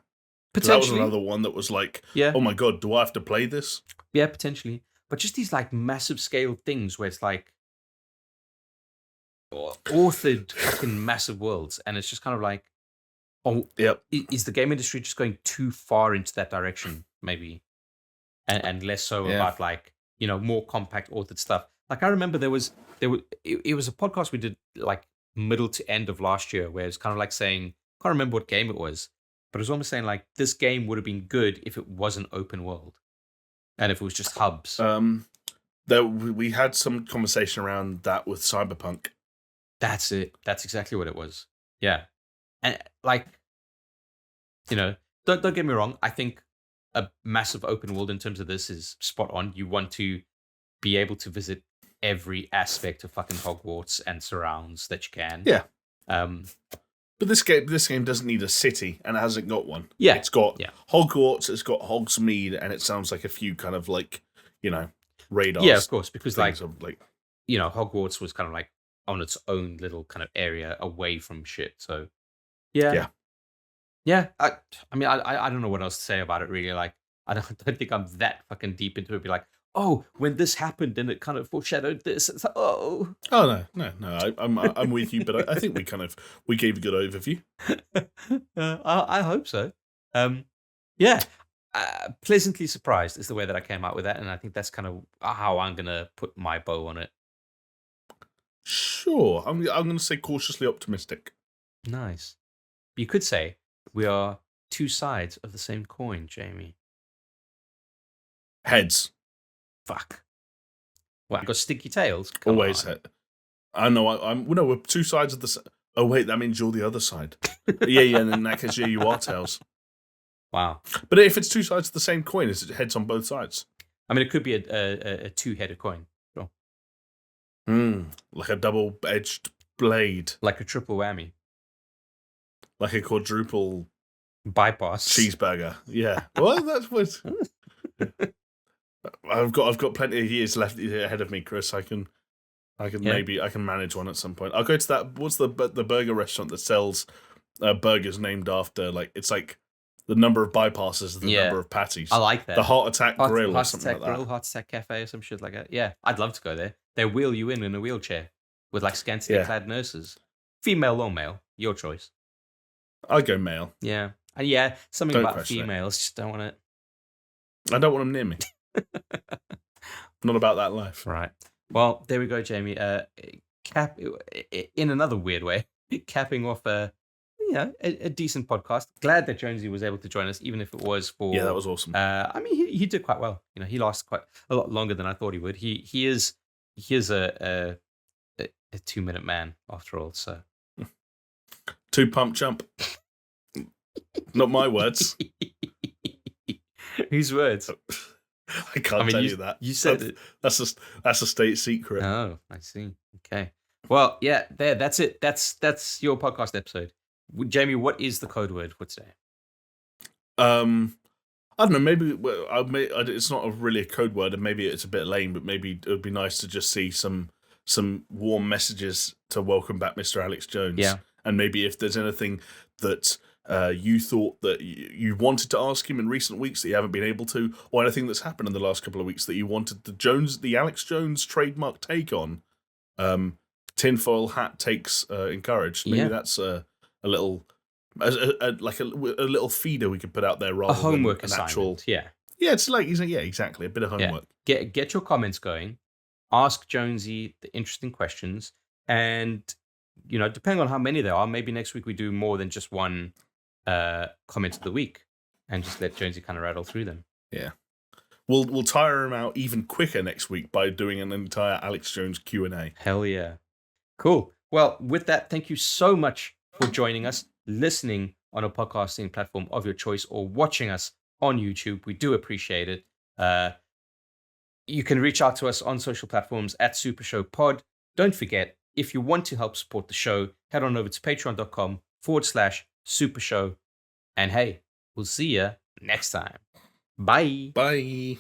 Potentially. That was another one that was like, yeah. Oh my god, do I have to play this? Yeah, potentially. But just these like massive scale things where it's like authored fucking massive worlds, and it's just kind of like, is the game industry just going too far into that direction, maybe, and less so about like more compact authored stuff. Like I remember it was a podcast we did like middle to end of last year where it's kind of like saying, I can't remember what game it was, but it was almost saying like this game would have been good if it wasn't open world and if it was just hubs. We had some conversation around that with Cyberpunk. That's it. That's exactly what it was. Yeah. And like, don't get me wrong. I think a massive open world in terms of this is spot on. You want to be able to visit every aspect of fucking Hogwarts and surrounds that you can. Yeah. But this game doesn't need a city, and it hasn't got one. Yeah. It's got Hogwarts, it's got Hogsmeade, and it sounds like a few kind of like, radars. Yeah, of course, because like Hogwarts was kind of like on its own little kind of area away from shit. So yeah. I mean, I don't know what else to say about it really. Like, I don't think I'm that fucking deep into it. Be like, oh, when this happened and it kind of foreshadowed this. It's like, oh. Oh no. I'm with you, but I think we gave a good overview. I hope so. Yeah. Pleasantly surprised is the way that I came out with that, and I think that's kind of how I'm gonna put my bow on it. Sure, I'm gonna say cautiously optimistic. Nice. You could say we are two sides of the same coin, Jamie. Heads. Fuck. What? Got sticky tails? Come Always on. head. I know. We're two sides of the. Oh wait, that means you're the other side. yeah. And in that case, yeah, you are tails. Wow. But if it's two sides of the same coin, is it heads on both sides? I mean, it could be a two-headed coin. Sure. Like a double-edged blade. Like a triple whammy. Like a quadruple bypass cheeseburger. Yeah. Well, that's what. I've got plenty of years left ahead of me, Chris. I can manage one at some point. I'll go to that. What's the burger restaurant that sells burgers named after it's like the number of bypasses is the number of patties. I like that. The Heart Attack Grill or something like that. Heart Attack Cafe or some shit like that. Yeah, I'd love to go there. They wheel you in a wheelchair with like scantily clad nurses, female or male, your choice. I'd go male. Yeah, and yeah, something about females. Just don't want it. I don't want them near me. Not about that life. Right. Well, there we go, Jamie. In another weird way, capping off a decent podcast. Glad that Jonesy was able to join us, even if it was for. Yeah, that was awesome. I mean, he did quite well. He lasted quite a lot longer than I thought he would. He is a 2-minute man after all. So 2 pump jump. Not my words. Whose words? I can't tell you that. You said it. That's a state secret. Oh, I see. Okay. Well, yeah, that's it. That's your podcast episode. Jamie, what is the code word for today? I don't know. Maybe it's not really a code word, and maybe it's a bit lame. But maybe it would be nice to just see some warm messages to welcome back Mr. Alex Jones. Yeah. And maybe if there's anything that you thought that you wanted to ask him in recent weeks that you haven't been able to, or anything that's happened in the last couple of weeks that you wanted the Alex Jones trademark take on, tinfoil hat takes encouraged. Maybe that's a little, like a little feeder we could put out there rather than a homework than assignment. actual. Yeah, it's like exactly a bit of homework. Yeah. Get your comments going. Ask Jonesy the interesting questions, and depending on how many there are, maybe next week we do more than just one comment of the week, and just let Jonesy kind of rattle through them. Yeah, we'll tire him out even quicker next week by doing an entire Alex Jones Q&A. Hell yeah, cool. Well, with that, thank you so much for joining us, listening on a podcasting platform of your choice, or watching us on YouTube. We do appreciate it. You can reach out to us on social platforms at SuperShow Pod. Don't forget, if you want to help support the show, head on over to patreon.com/SuperShow. And hey, we'll see you next time. Bye. Bye.